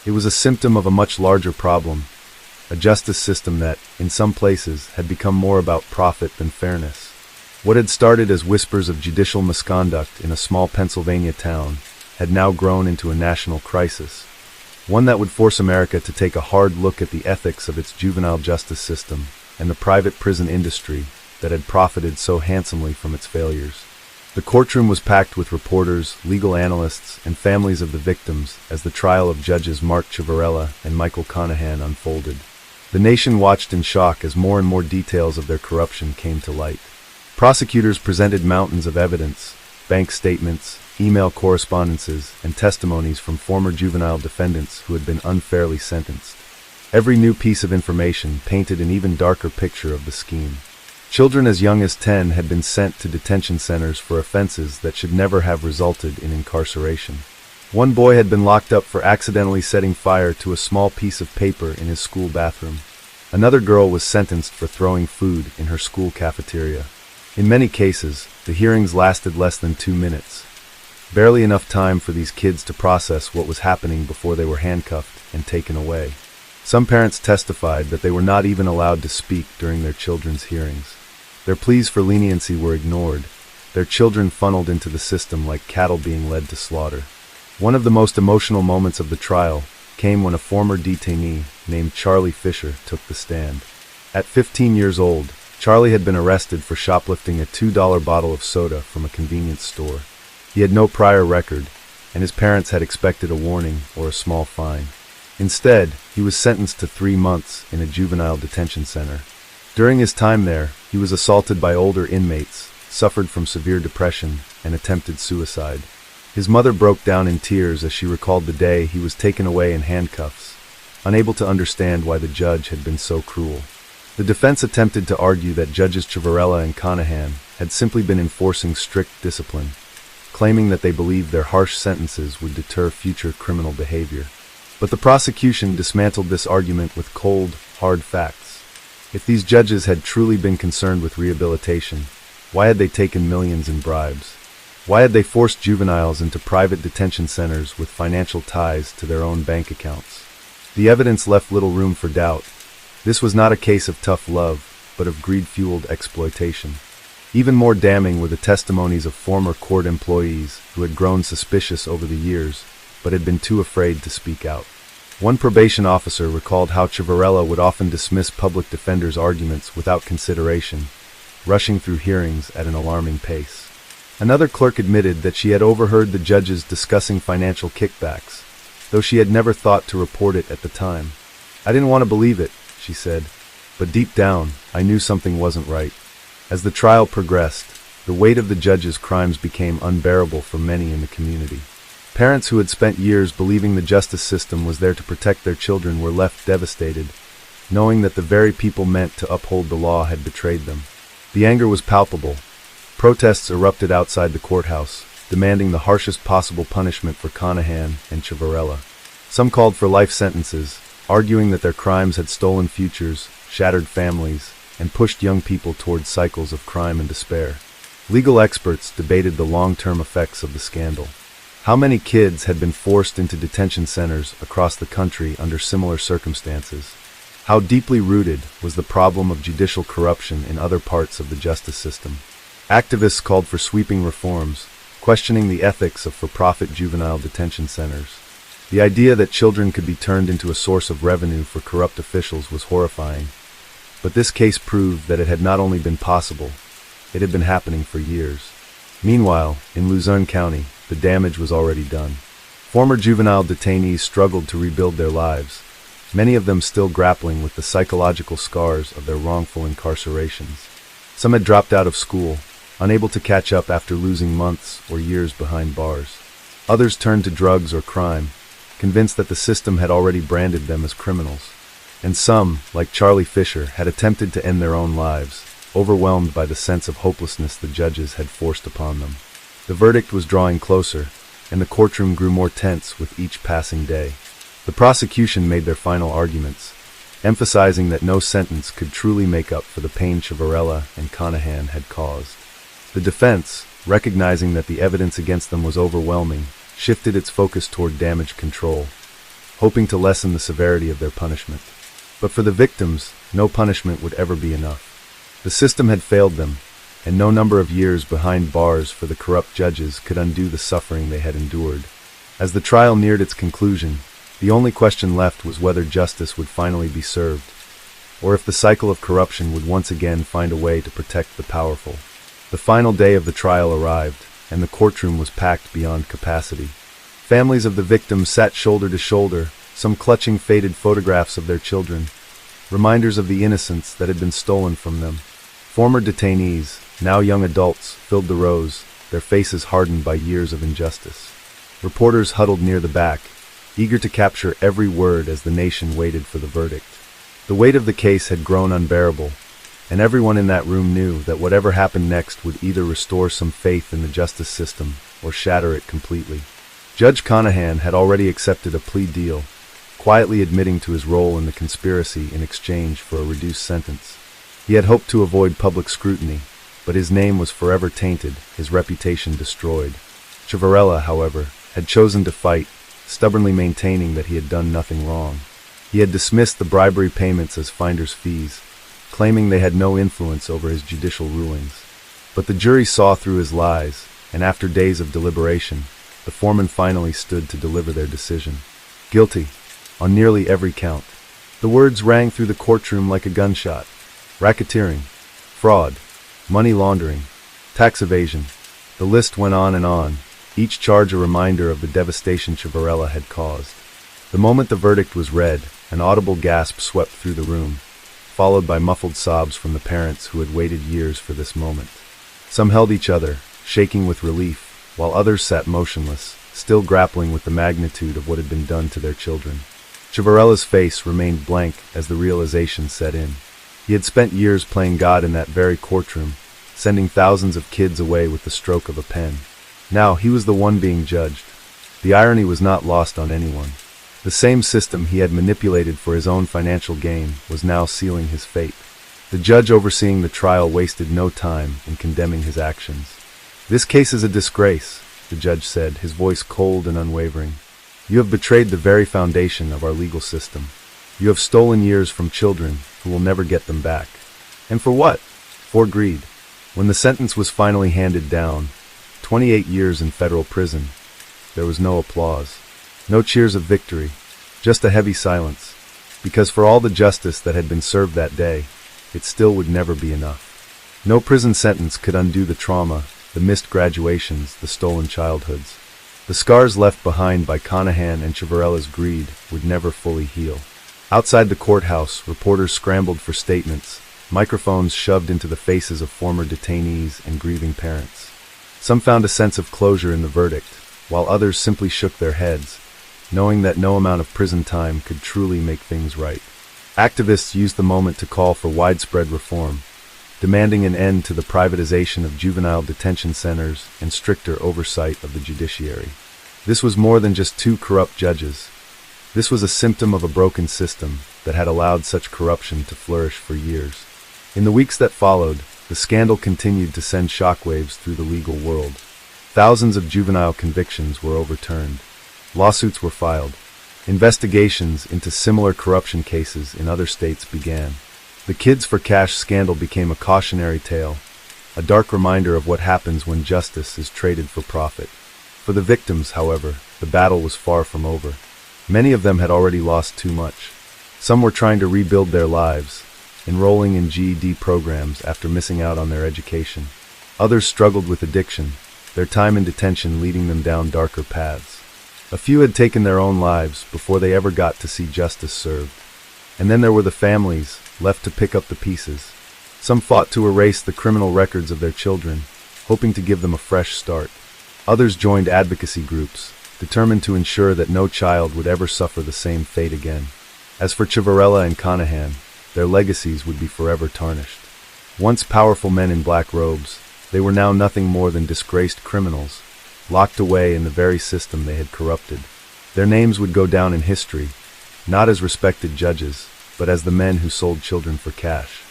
A: It was a symptom of a much larger problem, a justice system that, in some places, had become more about profit than fairness. What had started as whispers of judicial misconduct in a small Pennsylvania town had now grown into a national crisis, one that would force America to take a hard look at the ethics of its juvenile justice system and the private prison industry that had profited so handsomely from its failures. The courtroom was packed with reporters, legal analysts, and families of the victims as the trial of judges Mark Ciavarella and Michael Conahan unfolded. The nation watched in shock as more and more details of their corruption came to light. Prosecutors presented mountains of evidence, bank statements, email correspondences, and testimonies from former juvenile defendants who had been unfairly sentenced. Every new piece of information painted an even darker picture of the scheme. Children as young as 10 had been sent to detention centers for offenses that should never have resulted in incarceration. One boy had been locked up for accidentally setting fire to a small piece of paper in his school bathroom. Another girl was sentenced for throwing food in her school cafeteria. In many cases, the hearings lasted less than 2 minutes. Barely enough time for these kids to process what was happening before they were handcuffed and taken away. Some parents testified that they were not even allowed to speak during their children's hearings. Their pleas for leniency were ignored, their children funneled into the system like cattle being led to slaughter. One of the most emotional moments of the trial came when a former detainee named Charlie Fisher took the stand. At 15 years old, Charlie had been arrested for shoplifting a $2 bottle of soda from a convenience store. He had no prior record, and his parents had expected a warning or a small fine. Instead, he was sentenced to 3 months in a juvenile detention center. During his time there, he was assaulted by older inmates, suffered from severe depression, and attempted suicide. His mother broke down in tears as she recalled the day he was taken away in handcuffs, unable to understand why the judge had been so cruel. The defense attempted to argue that Judges Ciavarella and Conahan had simply been enforcing strict discipline, claiming that they believed their harsh sentences would deter future criminal behavior. But the prosecution dismantled this argument with cold, hard facts. If these judges had truly been concerned with rehabilitation, why had they taken millions in bribes? Why had they forced juveniles into private detention centers with financial ties to their own bank accounts? The evidence left little room for doubt. This was not a case of tough love, but of greed-fueled exploitation. Even more damning were the testimonies of former court employees who had grown suspicious over the years, but had been too afraid to speak out. One probation officer recalled how Ciavarella would often dismiss public defenders' arguments without consideration, rushing through hearings at an alarming pace. Another clerk admitted that she had overheard the judges discussing financial kickbacks, though she had never thought to report it at the time. "I didn't want to believe it," she said, "but deep down, I knew something wasn't right." As the trial progressed, the weight of the judges' crimes became unbearable for many in the community. Parents who had spent years believing the justice system was there to protect their children were left devastated, knowing that the very people meant to uphold the law had betrayed them. The anger was palpable. Protests erupted outside the courthouse, demanding the harshest possible punishment for Conahan and Ciavarella. Some called for life sentences, arguing that their crimes had stolen futures, shattered families, and pushed young people towards cycles of crime and despair. Legal experts debated the long-term effects of the scandal. How many kids had been forced into detention centers across the country under similar circumstances? How deeply rooted was the problem of judicial corruption in other parts of the justice system? Activists called for sweeping reforms, questioning the ethics of for-profit juvenile detention centers. The idea that children could be turned into a source of revenue for corrupt officials was horrifying. But this case proved that it had not only been possible, it had been happening for years. Meanwhile, in Luzerne County, the damage was already done. Former juvenile detainees struggled to rebuild their lives, many of them still grappling with the psychological scars of their wrongful incarcerations. Some had dropped out of school, unable to catch up after losing months or years behind bars. Others turned to drugs or crime, convinced that the system had already branded them as criminals. And some, like Charlie Fisher, had attempted to end their own lives, overwhelmed by the sense of hopelessness the judges had forced upon them. The verdict was drawing closer, and the courtroom grew more tense with each passing day. The prosecution made their final arguments, emphasizing that no sentence could truly make up for the pain Ciavarella and Conahan had caused. The defense, recognizing that the evidence against them was overwhelming, shifted its focus toward damage control. hoping to lessen the severity of their punishment. But for the victims, no punishment would ever be enough. The system had failed them, and no number of years behind bars for the corrupt judges could undo the suffering they had endured. As the trial neared its conclusion, the only question left was whether justice would finally be served, or if the cycle of corruption would once again find a way to protect the powerful. The final day of the trial arrived, and the courtroom was packed beyond capacity. Families of the victims sat shoulder to shoulder, some clutching faded photographs of their children, reminders of the innocence that had been stolen from them. Former detainees, now young adults, filled the rows, their faces hardened by years of injustice. Reporters huddled near the back, eager to capture every word as the nation waited for the verdict. The weight of the case had grown unbearable, and everyone in that room knew that whatever happened next would either restore some faith in the justice system or shatter it completely. Judge Conahan had already accepted a plea deal, quietly admitting to his role in the conspiracy in exchange for a reduced sentence. He had hoped to avoid public scrutiny, but his name was forever tainted, his reputation destroyed. Ciavarella, however, had chosen to fight, stubbornly maintaining that he had done nothing wrong. He had dismissed the bribery payments as finder's fees, claiming they had no influence over his judicial rulings. But the jury saw through his lies, and after days of deliberation, the foreman finally stood to deliver their decision. Guilty, on nearly every count. The words rang through the courtroom like a gunshot. Racketeering, fraud, money laundering, tax evasion. The list went on, each charge a reminder of the devastation Ciavarella had caused. The moment the verdict was read, an audible gasp swept through the room, followed by muffled sobs from the parents who had waited years for this moment. Some held each other, shaking with relief, while others sat motionless, still grappling with the magnitude of what had been done to their children. Ciavarella's face remained blank as the realization set in. He had spent years playing God in that very courtroom, sending thousands of kids away with the stroke of a pen. Now he was the one being judged. The irony was not lost on anyone. The same system he had manipulated for his own financial gain was now sealing his fate. The judge overseeing the trial wasted no time in condemning his actions. "This case is a disgrace," the judge said, his voice cold and unwavering. "You have betrayed the very foundation of our legal system. You have stolen years from children who will never get them back. And for what? For greed." When the sentence was finally handed down, 28 years in federal prison, there was no applause. No cheers of victory, just a heavy silence, because for all the justice that had been served that day, it still would never be enough. No prison sentence could undo the trauma, the missed graduations, the stolen childhoods. The scars left behind by Conahan and Ciavarella's greed would never fully heal. Outside the courthouse, reporters scrambled for statements, microphones shoved into the faces of former detainees and grieving parents. Some found a sense of closure in the verdict, while others simply shook their heads, knowing that no amount of prison time could truly make things right. Activists used the moment to call for widespread reform, demanding an end to the privatization of juvenile detention centers and stricter oversight of the judiciary. This was more than just two corrupt judges. This was a symptom of a broken system that had allowed such corruption to flourish for years. In the weeks that followed, the scandal continued to send shockwaves through the legal world. Thousands of juvenile convictions were overturned. Lawsuits were filed. Investigations into similar corruption cases in other states began. The Kids for Cash scandal became a cautionary tale, a dark reminder of what happens when justice is traded for profit. For the victims, however, the battle was far from over. Many of them had already lost too much. Some were trying to rebuild their lives, enrolling in GED programs after missing out on their education. Others struggled with addiction, their time in detention leading them down darker paths. A few had taken their own lives before they ever got to see justice served. And then there were the families, left to pick up the pieces. Some fought to erase the criminal records of their children, hoping to give them a fresh start. Others joined advocacy groups, determined to ensure that no child would ever suffer the same fate again. As for Ciavarella and Conahan, their legacies would be forever tarnished. Once powerful men in black robes, they were now nothing more than disgraced criminals, locked away in the very system they had corrupted. Their names would go down in history, not as respected judges, but as the men who sold children for cash.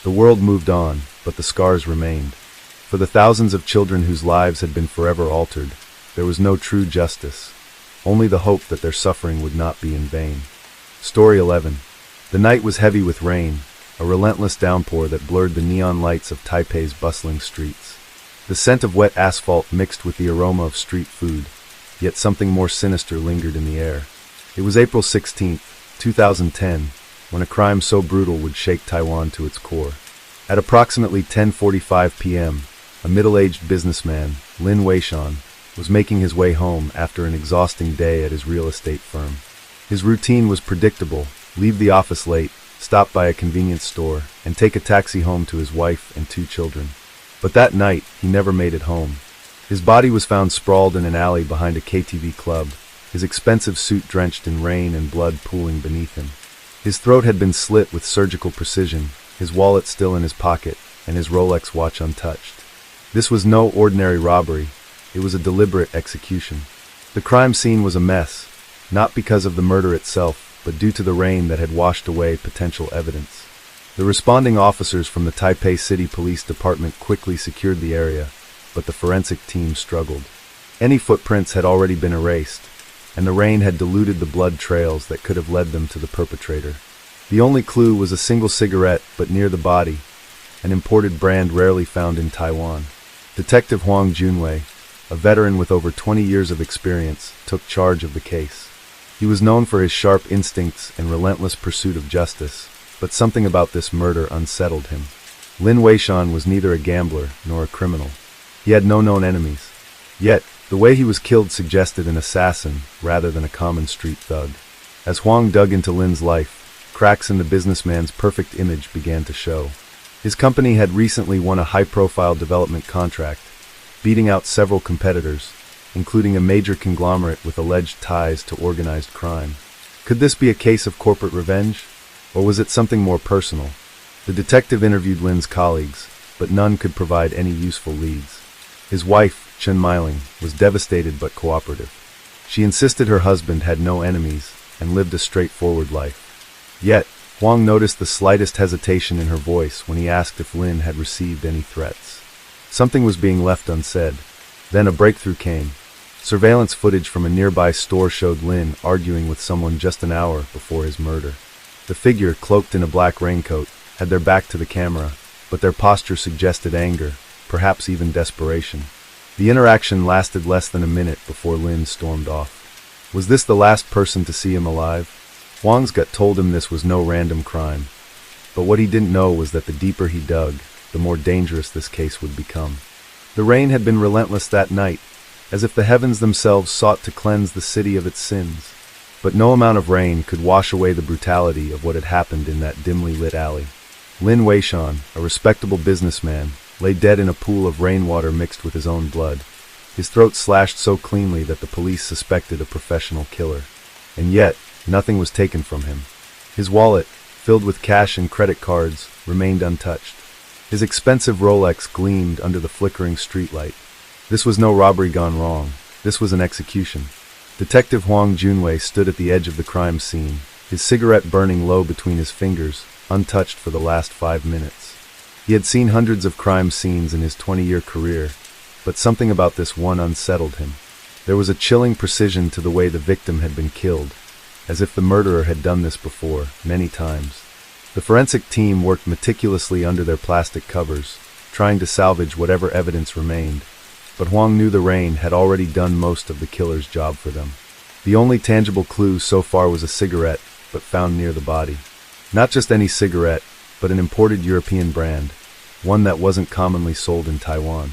A: The world moved on, but the scars remained. For the thousands of children whose lives had been forever altered, there was no true justice. only the hope that their suffering would not be in vain. Story 11. The night was heavy with rain, a relentless downpour that blurred the neon lights of Taipei's bustling streets. The scent of wet asphalt mixed with the aroma of street food, yet something more sinister lingered in the air. It was April 16, 2010, when a crime so brutal would shake Taiwan to its core. At approximately 10:45 p.m., a middle-aged businessman, Lin Weishan, was making his way home after an exhausting day at his real estate firm. His routine was predictable: leave the office late, stop by a convenience store, and take a taxi home to his wife and 2 children. But that night, he never made it home. His body was found sprawled in an alley behind a KTV club, his expensive suit drenched in rain and blood pooling beneath him. His throat had been slit with surgical precision, his wallet still in his pocket, and his Rolex watch untouched. This was no ordinary robbery, it was a deliberate execution. The crime scene was a mess, not because of the murder itself, but due to the rain that had washed away potential evidence. The responding officers from the Taipei City Police Department quickly secured the area, but the forensic team struggled. Any footprints had already been erased, and the rain had diluted the blood trails that could have led them to the perpetrator. The only clue was a single cigarette, but near the body, an imported brand rarely found in Taiwan. Detective Huang Junwei, a veteran with over 20 years of experience, took charge of the case. He was known for his sharp instincts and relentless pursuit of justice, but something about this murder unsettled him. Lin Weishan was neither a gambler nor a criminal. He had no known enemies. Yet, the way he was killed suggested an assassin rather than a common street thug. As Huang dug into Lin's life, cracks in the businessman's perfect image began to show. His company had recently won a high-profile development contract, beating out several competitors, including a major conglomerate with alleged ties to organized crime. Could this be a case of corporate revenge? Or was it something more personal? The detective interviewed Lin's colleagues, but none could provide any useful leads. His wife, Chen Meiling, was devastated but cooperative. She insisted her husband had no enemies and lived a straightforward life. Yet, Huang noticed the slightest hesitation in her voice when he asked if Lin had received any threats. Something was being left unsaid. Then a breakthrough came. Surveillance footage from a nearby store showed Lin arguing with someone just an hour before his murder. The figure, cloaked in a black raincoat, had their back to the camera, but their posture suggested anger, perhaps even desperation. The interaction lasted less than a minute before Lin stormed off. Was this the last person to see him alive? Huang's gut told him this was no random crime, but what he didn't know was that the deeper he dug, the more dangerous this case would become. The rain had been relentless that night, as if the heavens themselves sought to cleanse the city of its sins. But no amount of rain could wash away the brutality of what had happened in that dimly lit alley. Lin Weishan, a respectable businessman, lay dead in a pool of rainwater mixed with his own blood, his throat slashed so cleanly that the police suspected a professional killer. And yet, nothing was taken from him. His wallet, filled with cash and credit cards, remained untouched. His expensive Rolex gleamed under the flickering streetlight. This was no robbery gone wrong. This was an execution. Detective Huang Junwei stood at the edge of the crime scene, his cigarette burning low between his fingers, untouched for the last 5 minutes. He had seen hundreds of crime scenes in his 20-year career, but something about this one unsettled him. There was a chilling precision to the way the victim had been killed, as if the murderer had done this before, many times. The forensic team worked meticulously under their plastic covers, trying to salvage whatever evidence remained, but Huang knew the rain had already done most of the killer's job for them. The only tangible clue so far was a cigarette, but found near the body. Not just any cigarette, but an imported European brand, one that wasn't commonly sold in Taiwan.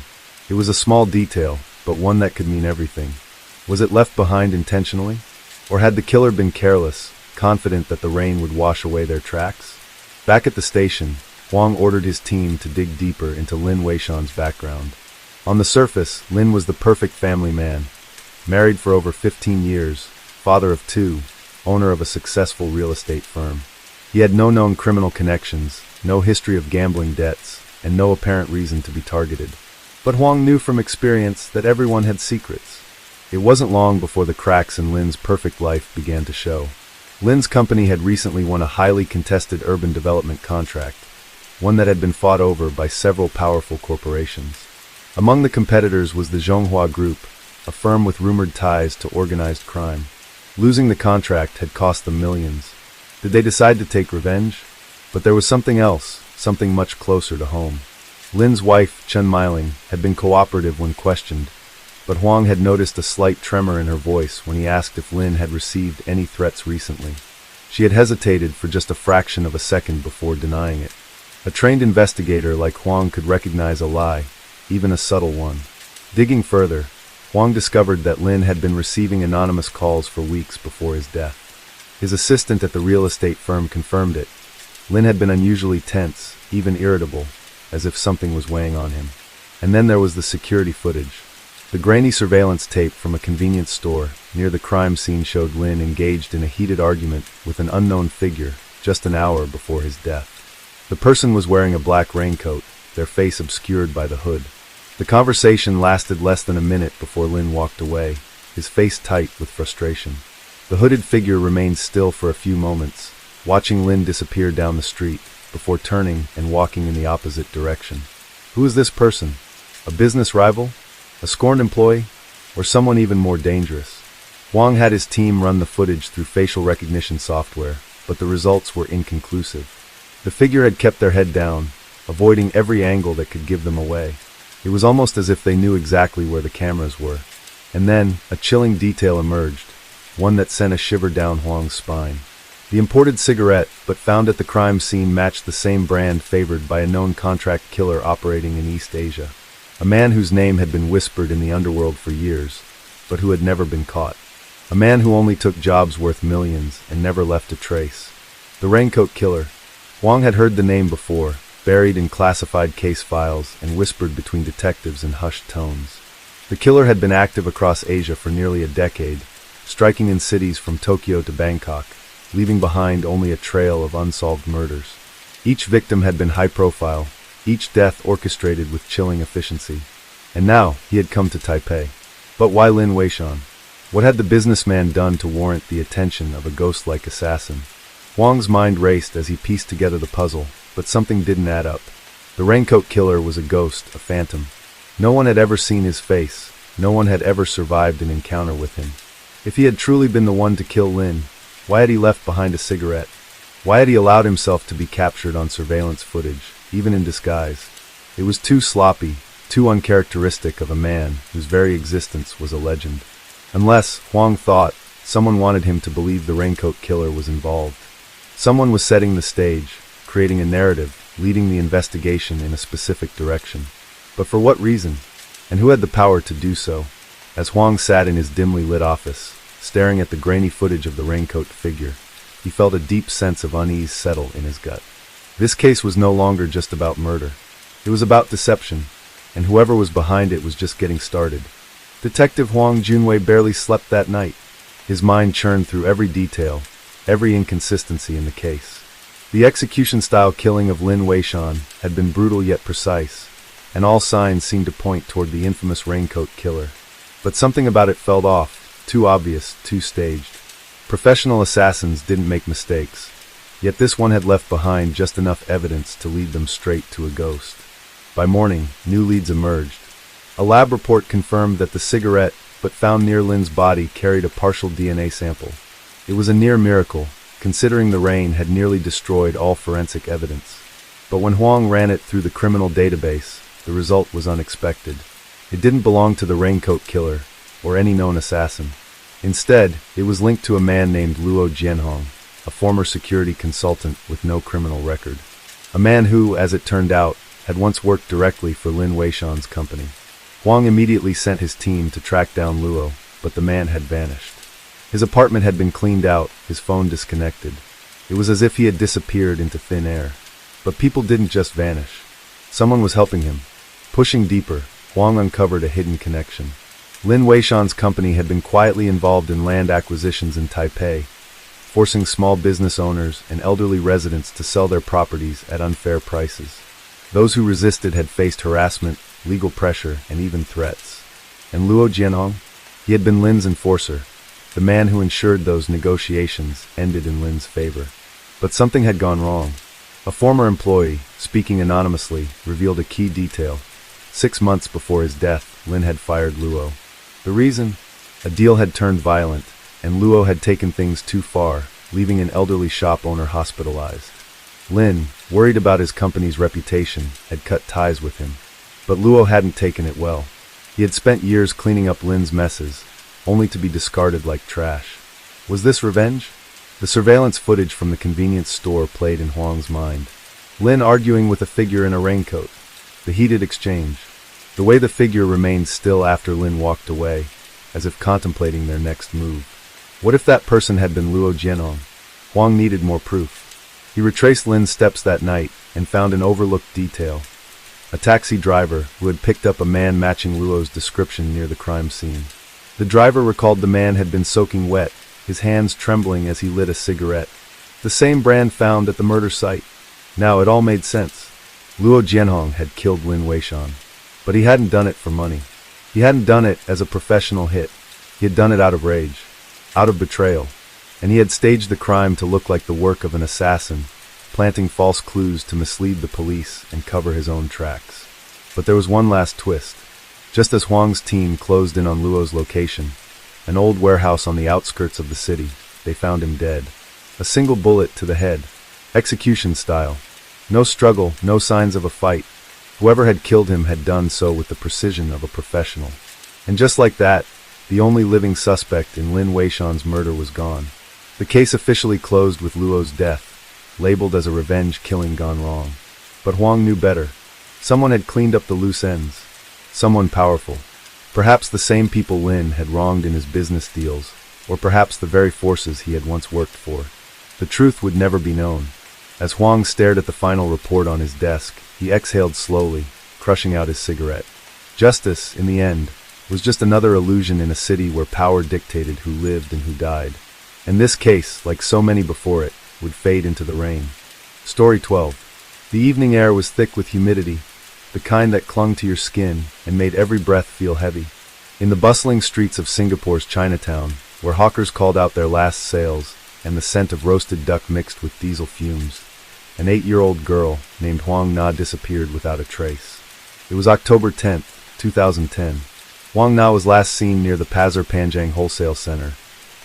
A: It was a small detail, but one that could mean everything. Was it left behind intentionally? Or had the killer been careless, confident that the rain would wash away their tracks? Back at the station, Huang ordered his team to dig deeper into Lin Weishan's background. On the surface, Lin was the perfect family man. Married for over 15 years, father of 2, owner of a successful real estate firm. He had no known criminal connections, no history of gambling debts, and no apparent reason to be targeted. But Huang knew from experience that everyone had secrets. It wasn't long before the cracks in Lin's perfect life began to show. Lin's company had recently won a highly contested urban development contract, one that had been fought over by several powerful corporations. Among the competitors was the Zhonghua Group, a firm with rumored ties to organized crime. Losing the contract had cost them millions. Did they decide to take revenge? But there was something else, something much closer to home. Lin's wife, Chen Meiling, had been cooperative when questioned, but Huang had noticed a slight tremor in her voice when he asked if Lin had received any threats recently. She had hesitated for just a fraction of a second before denying it. A trained investigator like Huang could recognize a lie, even a subtle one. Digging further, Huang discovered that Lin had been receiving anonymous calls for weeks before his death. His assistant at the real estate firm confirmed it. Lin had been unusually tense, even irritable, as if something was weighing on him. And then there was the security footage. The grainy surveillance tape from a convenience store near the crime scene showed Lin engaged in a heated argument with an unknown figure just an hour before his death. The person was wearing a black raincoat, their face obscured by the hood. The conversation lasted less than a minute before Lin walked away, his face tight with frustration. The hooded figure remained still for a few moments, watching Lin disappear down the street, before turning and walking in the opposite direction. Who is this person? A business rival? A scorned employee? Or someone even more dangerous? Huang had his team run the footage through facial recognition software, but the results were inconclusive. The figure had kept their head down, avoiding every angle that could give them away. It was almost as if they knew exactly where the cameras were. And then, a chilling detail emerged, one that sent a shiver down Huang's spine. The imported cigarette, but found at the crime scene, matched the same brand favored by a known contract killer operating in East Asia. A man whose name had been whispered in the underworld for years, but who had never been caught. A man who only took jobs worth millions and never left a trace. The Raincoat Killer. Huang had heard the name before, buried in classified case files and whispered between detectives in hushed tones. The killer had been active across Asia for nearly a decade, striking in cities from Tokyo to Bangkok, leaving behind only a trail of unsolved murders. Each victim had been high-profile, each death orchestrated with chilling efficiency. And now, he had come to Taipei. But why Lin Weishan? What had the businessman done to warrant the attention of a ghost-like assassin? Huang's mind raced as he pieced together the puzzle, but something didn't add up. The Raincoat Killer was a ghost, a phantom. No one had ever seen his face. No one had ever survived an encounter with him. If he had truly been the one to kill Lin, why had he left behind a cigarette? Why had he allowed himself to be captured on surveillance footage, even in disguise? It was too sloppy, too uncharacteristic of a man whose very existence was a legend. Unless, Huang thought, someone wanted him to believe the Raincoat Killer was involved. Someone was setting the stage, creating a narrative, leading the investigation in a specific direction. But for what reason? And who had the power to do so? As Huang sat in his dimly lit office, staring at the grainy footage of the raincoat figure, he felt a deep sense of unease settle in his gut. This case was no longer just about murder. It was about deception, and whoever was behind it was just getting started. Detective Huang Junwei barely slept that night. His mind churned through every detail, every inconsistency in the case. The execution-style killing of Lin Weishan had been brutal yet precise, and all signs seemed to point toward the infamous Raincoat Killer. But something about it felt off, too obvious, too staged. Professional assassins didn't make mistakes, yet this one had left behind just enough evidence to lead them straight to a ghost. By morning, new leads emerged. A lab report confirmed that the cigarette, but found near Lin's body, carried a partial DNA sample. It was a near miracle, considering the rain had nearly destroyed all forensic evidence. But when Huang ran it through the criminal database, the result was unexpected. It didn't belong to the Raincoat Killer, or any known assassin. Instead, it was linked to a man named Luo Jianhong, a former security consultant with no criminal record. A man who, as it turned out, had once worked directly for Lin Weishan's company. Huang immediately sent his team to track down Luo, but the man had vanished. His apartment had been cleaned out, his phone disconnected. It was as if he had disappeared into thin air. But people didn't just vanish. Someone was helping him. Pushing deeper, Huang uncovered a hidden connection. Lin Weishan's company had been quietly involved in land acquisitions in Taipei, forcing small business owners and elderly residents to sell their properties at unfair prices. Those who resisted had faced harassment, legal pressure, and even threats. And Luo Jianhong? He had been Lin's enforcer, the man who ensured those negotiations ended in Lin's favor. But something had gone wrong. A former employee, speaking anonymously, revealed a key detail. 6 months before his death, Lin had fired Luo. The reason? A deal had turned violent, and Luo had taken things too far, leaving an elderly shop owner hospitalized. Lin, worried about his company's reputation, had cut ties with him. But Luo hadn't taken it well. He had spent years cleaning up Lin's messes, only to be discarded like trash. Was this revenge? The surveillance footage from the convenience store played in Huang's mind. Lin arguing with a figure in a raincoat. The heated exchange. The way the figure remained still after Lin walked away, as if contemplating their next move. What if that person had been Luo Jianhong? Huang needed more proof. He retraced Lin's steps that night and found an overlooked detail. A taxi driver who had picked up a man matching Luo's description near the crime scene. The driver recalled the man had been soaking wet, his hands trembling as he lit a cigarette. The same brand found at the murder site. Now it all made sense. Luo Jianhong had killed Lin Weishan. But he hadn't done it for money. He hadn't done it as a professional hit. He had done it out of rage, out of betrayal. And he had staged the crime to look like the work of an assassin, planting false clues to mislead the police and cover his own tracks. But there was one last twist. Just as Huang's team closed in on Luo's location, an old warehouse on the outskirts of the city, they found him dead. A single bullet to the head, execution style. No struggle, no signs of a fight. Whoever had killed him had done so with the precision of a professional. And just like that, the only living suspect in Lin Weishan's murder was gone. The case officially closed with Luo's death, labeled as a revenge killing gone wrong. But Huang knew better. Someone had cleaned up the loose ends. Someone powerful. Perhaps the same people Lin had wronged in his business deals, or perhaps the very forces he had once worked for. The truth would never be known. As Huang stared at the final report on his desk, he exhaled slowly, crushing out his cigarette. Justice, in the end, was just another illusion in a city where power dictated who lived and who died. And this case, like so many before it, would fade into the rain. Story 12. The evening air was thick with humidity, the kind that clung to your skin and made every breath feel heavy. In the bustling streets of Singapore's Chinatown, where hawkers called out their last sales and the scent of roasted duck mixed with diesel fumes, an 8-year-old girl named Huang Na disappeared without a trace. It was October 10th, 2010. Huang Na was last seen near the Pasir Panjang Wholesale Center,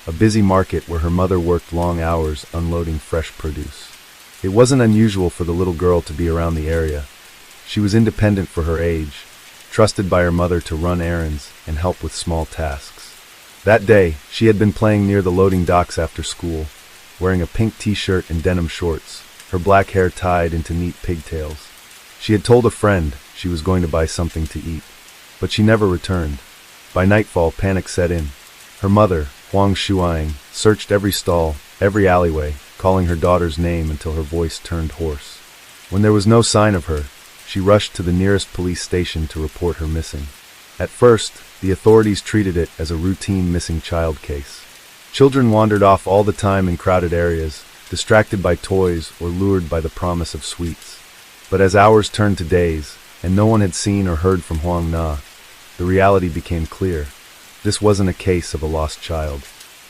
A: a busy market where her mother worked long hours unloading fresh produce. It wasn't unusual for the little girl to be around the area. She was independent for her age, trusted by her mother to run errands and help with small tasks. That day, she had been playing near the loading docks after school, wearing a pink t-shirt and denim shorts, her black hair tied into neat pigtails. She had told a friend she was going to buy something to eat, but she never returned. By nightfall, panic set in. Her mother, Huang Shuang, searched every stall, every alleyway, calling her daughter's name until her voice turned hoarse. When there was no sign of her, she rushed to the nearest police station to report her missing. At first, the authorities treated it as a routine missing child case. Children wandered off all the time in crowded areas, distracted by toys or lured by the promise of sweets. But as hours turned to days, and no one had seen or heard from Huang Na, the reality became clear. This wasn't a case of a lost child.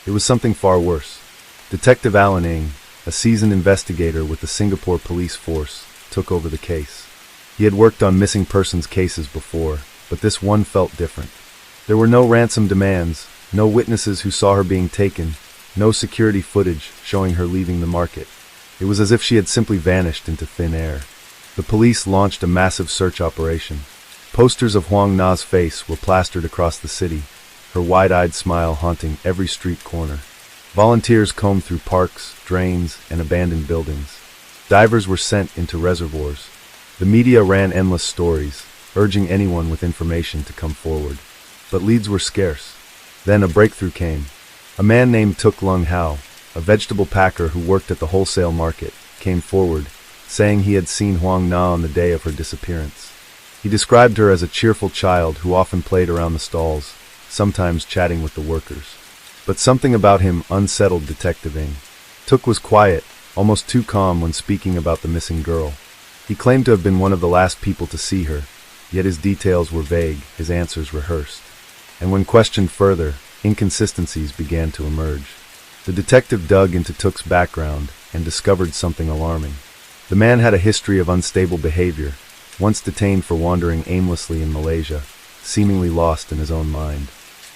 A: It was something far worse. Detective Alan Ng, a seasoned investigator with the Singapore police force, took over the case. He had worked on missing persons cases before, but this one felt different. There were no ransom demands, no witnesses who saw her being taken, no security footage showing her leaving the market. It was as if she had simply vanished into thin air. The police launched a massive search operation. Posters of Huang Na's face were plastered across the city, her wide-eyed smile haunting every street corner. Volunteers combed through parks, drains, and abandoned buildings. Divers were sent into reservoirs. The media ran endless stories, urging anyone with information to come forward. But leads were scarce. Then a breakthrough came. A man named Tuk Lung Hao, a vegetable packer who worked at the wholesale market, came forward, saying he had seen Huang Na on the day of her disappearance. He described her as a cheerful child who often played around the stalls, sometimes chatting with the workers. But something about him unsettled Detective Ng. Tuk was quiet, almost too calm when speaking about the missing girl. He claimed to have been one of the last people to see her, yet his details were vague, his answers rehearsed. And when questioned further, inconsistencies began to emerge. The detective dug into Tuk's background and discovered something alarming. The man had a history of unstable behavior, once detained for wandering aimlessly in Malaysia, seemingly lost in his own mind.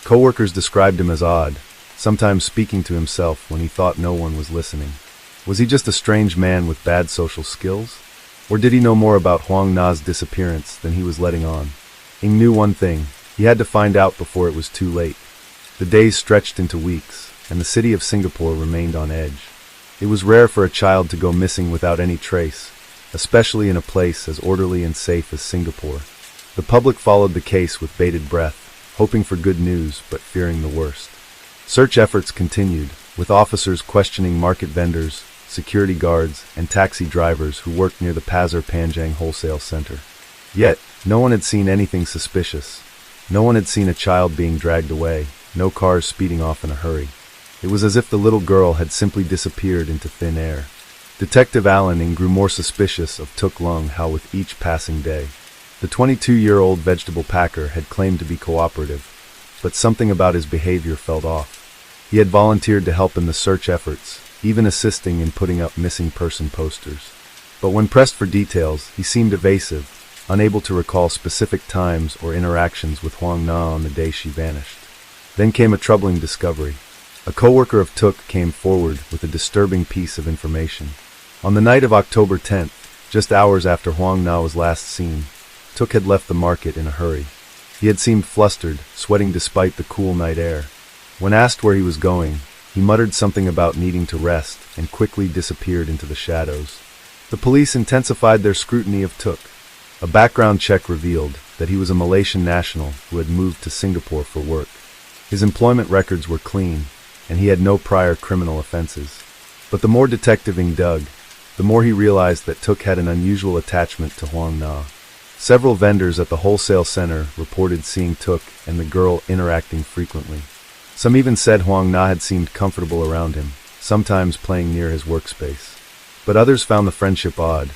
A: Coworkers described him as odd, sometimes speaking to himself when he thought no one was listening. Was he just a strange man with bad social skills? Or did he know more about Huang Na's disappearance than he was letting on? He knew one thing: he had to find out before it was too late. The days stretched into weeks, and the city of Singapore remained on edge. It was rare for a child to go missing without any trace, especially in a place as orderly and safe as Singapore. The public followed the case with bated breath, hoping for good news but fearing the worst. Search efforts continued, with officers questioning market vendors, security guards, and taxi drivers who worked near the Pasir Panjang Wholesale Center. Yet, no one had seen anything suspicious. No one had seen a child being dragged away, no cars speeding off in a hurry. It was as if the little girl had simply disappeared into thin air. Detective Allen grew more suspicious of Tuk Lung Hao with each passing day. The 22-year-old vegetable packer had claimed to be cooperative, but something about his behavior felt off. He had volunteered to help in the search efforts, even assisting in putting up missing person posters. But when pressed for details, he seemed evasive, unable to recall specific times or interactions with Huang Na on the day she vanished. Then came a troubling discovery. A coworker of Tuk came forward with a disturbing piece of information. On the night of October 10th, just hours after Huang Na was last seen, Tuk had left the market in a hurry. He had seemed flustered, sweating despite the cool night air. When asked where he was going, he muttered something about needing to rest and quickly disappeared into the shadows. The police intensified their scrutiny of Tuk. A background check revealed that he was a Malaysian national who had moved to Singapore for work. His employment records were clean, and he had no prior criminal offenses. But the more Detective dug, the more he realized that Tuk had an unusual attachment to Huang Na. Several vendors at the wholesale center reported seeing Tuk and the girl interacting frequently. Some even said Huang Na had seemed comfortable around him, sometimes playing near his workspace. But others found the friendship odd.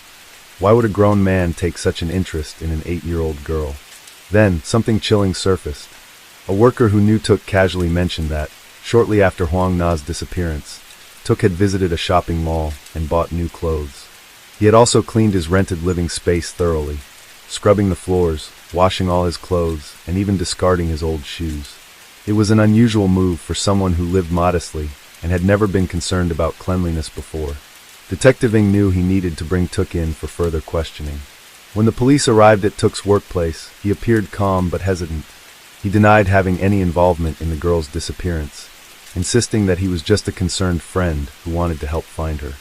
A: Why would a grown man take such an interest in an 8-year-old girl? Then, something chilling surfaced. A worker who knew Tuk casually mentioned that, shortly after Huang Na's disappearance, Tuk had visited a shopping mall and bought new clothes. He had also cleaned his rented living space thoroughly, scrubbing the floors, washing all his clothes, and even discarding his old shoes. It was an unusual move for someone who lived modestly and had never been concerned about cleanliness before. Detective knew he needed to bring Tuk in for further questioning. When the police arrived at Tuk's workplace, he appeared calm but hesitant. He denied having any involvement in the girl's disappearance, insisting that he was just a concerned friend who wanted to help find her.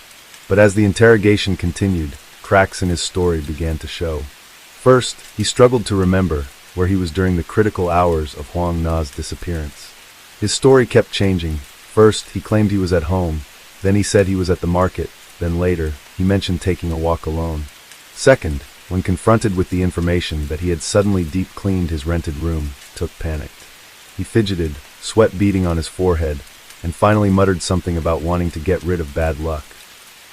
A: But as the interrogation continued, cracks in his story began to show. First, he struggled to remember where he was during the critical hours of Huang Na's disappearance. His story kept changing. First, he claimed he was at home, then he said he was at the market, then later, he mentioned taking a walk alone. Second, when confronted with the information that he had suddenly deep-cleaned his rented room, Tuk panicked. He fidgeted, sweat beading on his forehead, and finally muttered something about wanting to get rid of bad luck.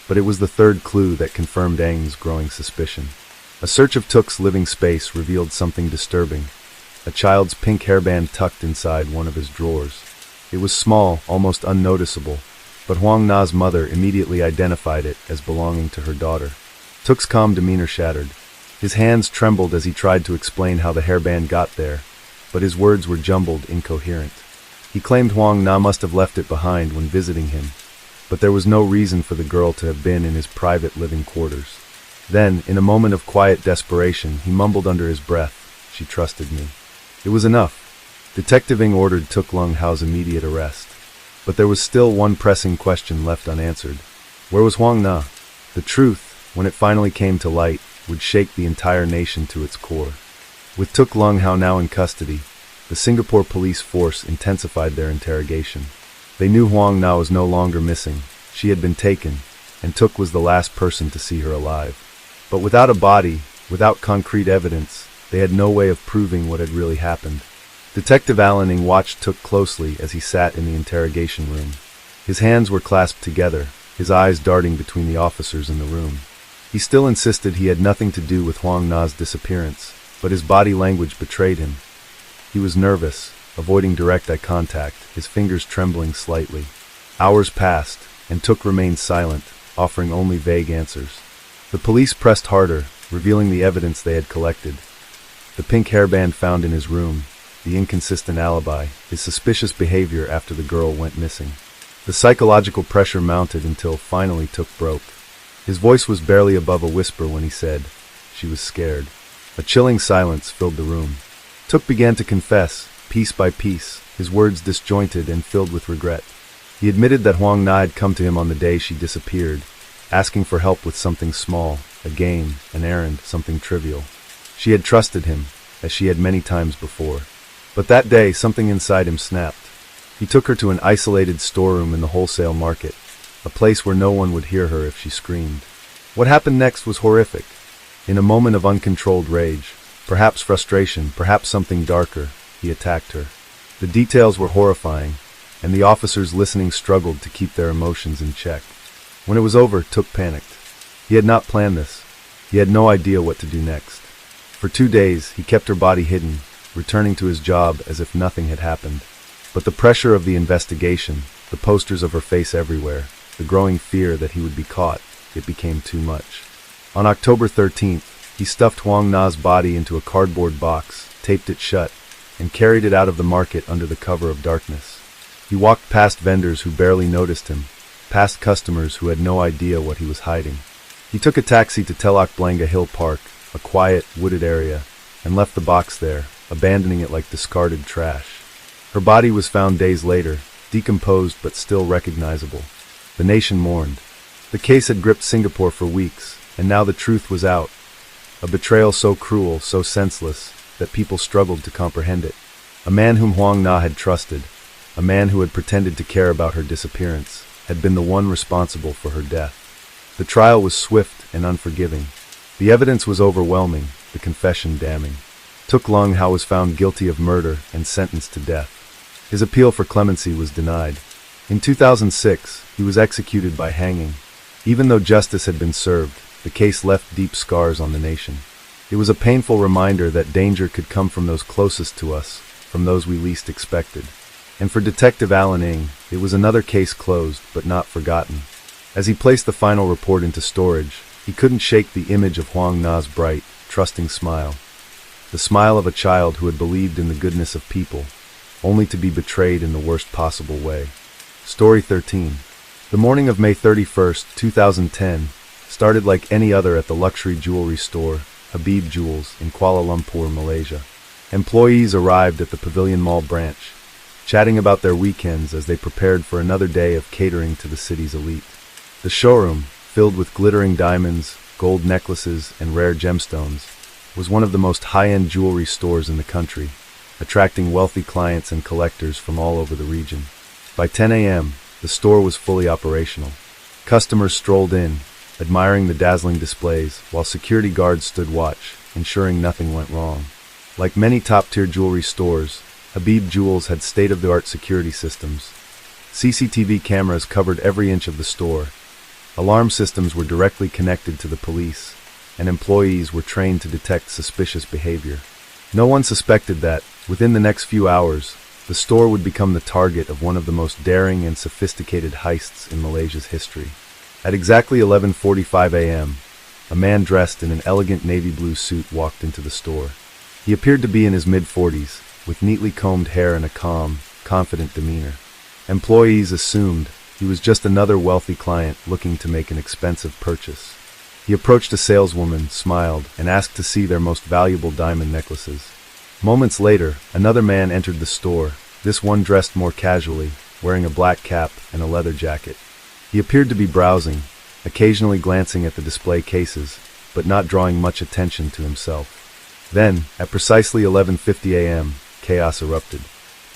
A: But it was the third clue that confirmed Ang's growing suspicion. A search of Tuk's living space revealed something disturbing: a child's pink hairband tucked inside one of his drawers. It was small, almost unnoticeable, but Huang Na's mother immediately identified it as belonging to her daughter. Tuk's calm demeanor shattered. His hands trembled as he tried to explain how the hairband got there, but his words were jumbled, incoherent. He claimed Huang Na must have left it behind when visiting him, but there was no reason for the girl to have been in his private living quarters. Then, in a moment of quiet desperation, he mumbled under his breath, "She trusted me." It was enough. Detective ordered Tuk Lung Hao's immediate arrest. But there was still one pressing question left unanswered. Where was Huang Na? The truth, when it finally came to light, would shake the entire nation to its core. With Tuk Lung Hao now in custody, the Singapore police force intensified their interrogation. They knew Huang Na was no longer missing. She had been taken, and Tuk was the last person to see her alive. But without a body, without concrete evidence, they had no way of proving what had really happened. Detective Allen watched Tuk closely as he sat in the interrogation room. His hands were clasped together, his eyes darting between the officers in the room. He still insisted he had nothing to do with Huang Na's disappearance, but his body language betrayed him. He was nervous, avoiding direct eye contact, his fingers trembling slightly. Hours passed, and Tuk remained silent, offering only vague answers. The police pressed harder, revealing the evidence they had collected. The pink hairband found in his room, the inconsistent alibi, his suspicious behavior after the girl went missing. The psychological pressure mounted until finally Took broke. His voice was barely above a whisper when he said, "She was scared." A chilling silence filled the room. Took began to confess, piece by piece, his words disjointed and filled with regret. He admitted that Huang Na had come to him on the day she disappeared, asking for help with something small, a game, an errand, something trivial. She had trusted him, as she had many times before. But that day, something inside him snapped. He took her to an isolated storeroom in the wholesale market, a place where no one would hear her if she screamed. What happened next was horrific. In a moment of uncontrolled rage, perhaps frustration, perhaps something darker, he attacked her. The details were horrifying, and the officers listening struggled to keep their emotions in check. When it was over, Took panicked. He had not planned this. He had no idea what to do next. For 2 days, he kept her body hidden, returning to his job as if nothing had happened. But the pressure of the investigation, the posters of her face everywhere, the growing fear that he would be caught, it became too much. On October 13th, he stuffed Huang Na's body into a cardboard box, taped it shut, and carried it out of the market under the cover of darkness. He walked past vendors who barely noticed him, past customers who had no idea what he was hiding. He took a taxi to Telok Blangah Hill Park, a quiet, wooded area, and left the box there, abandoning it like discarded trash. Her body was found days later, decomposed but still recognizable. The nation mourned. The case had gripped Singapore for weeks, and now the truth was out. A betrayal so cruel, so senseless, that people struggled to comprehend it. A man whom Huang Na had trusted, a man who had pretended to care about her disappearance, had been the one responsible for her death. The trial was swift and unforgiving. The evidence was overwhelming, the confession damning. Took Lung Hao was found guilty of murder and sentenced to death. His appeal for clemency was denied. In 2006, he was executed by hanging. Even though justice had been served, the case left deep scars on the nation. It was a painful reminder that danger could come from those closest to us, from those we least expected. And for Detective Alan Ng, it was another case closed, but not forgotten. As he placed the final report into storage, he couldn't shake the image of Huang Na's bright, trusting smile. The smile of a child who had believed in the goodness of people, only to be betrayed in the worst possible way. Story 13. The morning of May 31st, 2010, started like any other at the luxury jewelry store, Habib Jewels, in Kuala Lumpur, Malaysia. Employees arrived at the Pavilion Mall branch, chatting about their weekends as they prepared for another day of catering to the city's elite. The showroom, filled with glittering diamonds, gold necklaces, and rare gemstones, was one of the most high-end jewelry stores in the country, attracting wealthy clients and collectors from all over the region. By 10 a.m., the store was fully operational. Customers strolled in, admiring the dazzling displays, while security guards stood watch, ensuring nothing went wrong. Like many top-tier jewelry stores, Habib Jewels had state-of-the-art security systems. CCTV cameras covered every inch of the store. Alarm systems were directly connected to the police, and employees were trained to detect suspicious behavior. No one suspected that, within the next few hours, the store would become the target of one of the most daring and sophisticated heists in Malaysia's history. At exactly 11:45 a.m., a man dressed in an elegant navy blue suit walked into the store. He appeared to be in his mid-40s, with neatly combed hair and a calm, confident demeanor. Employees assumed he was just another wealthy client looking to make an expensive purchase. He approached a saleswoman, smiled, and asked to see their most valuable diamond necklaces. Moments later, another man entered the store, this one dressed more casually, wearing a black cap and a leather jacket. He appeared to be browsing, occasionally glancing at the display cases, but not drawing much attention to himself. Then, at precisely 11:50 a.m., chaos erupted.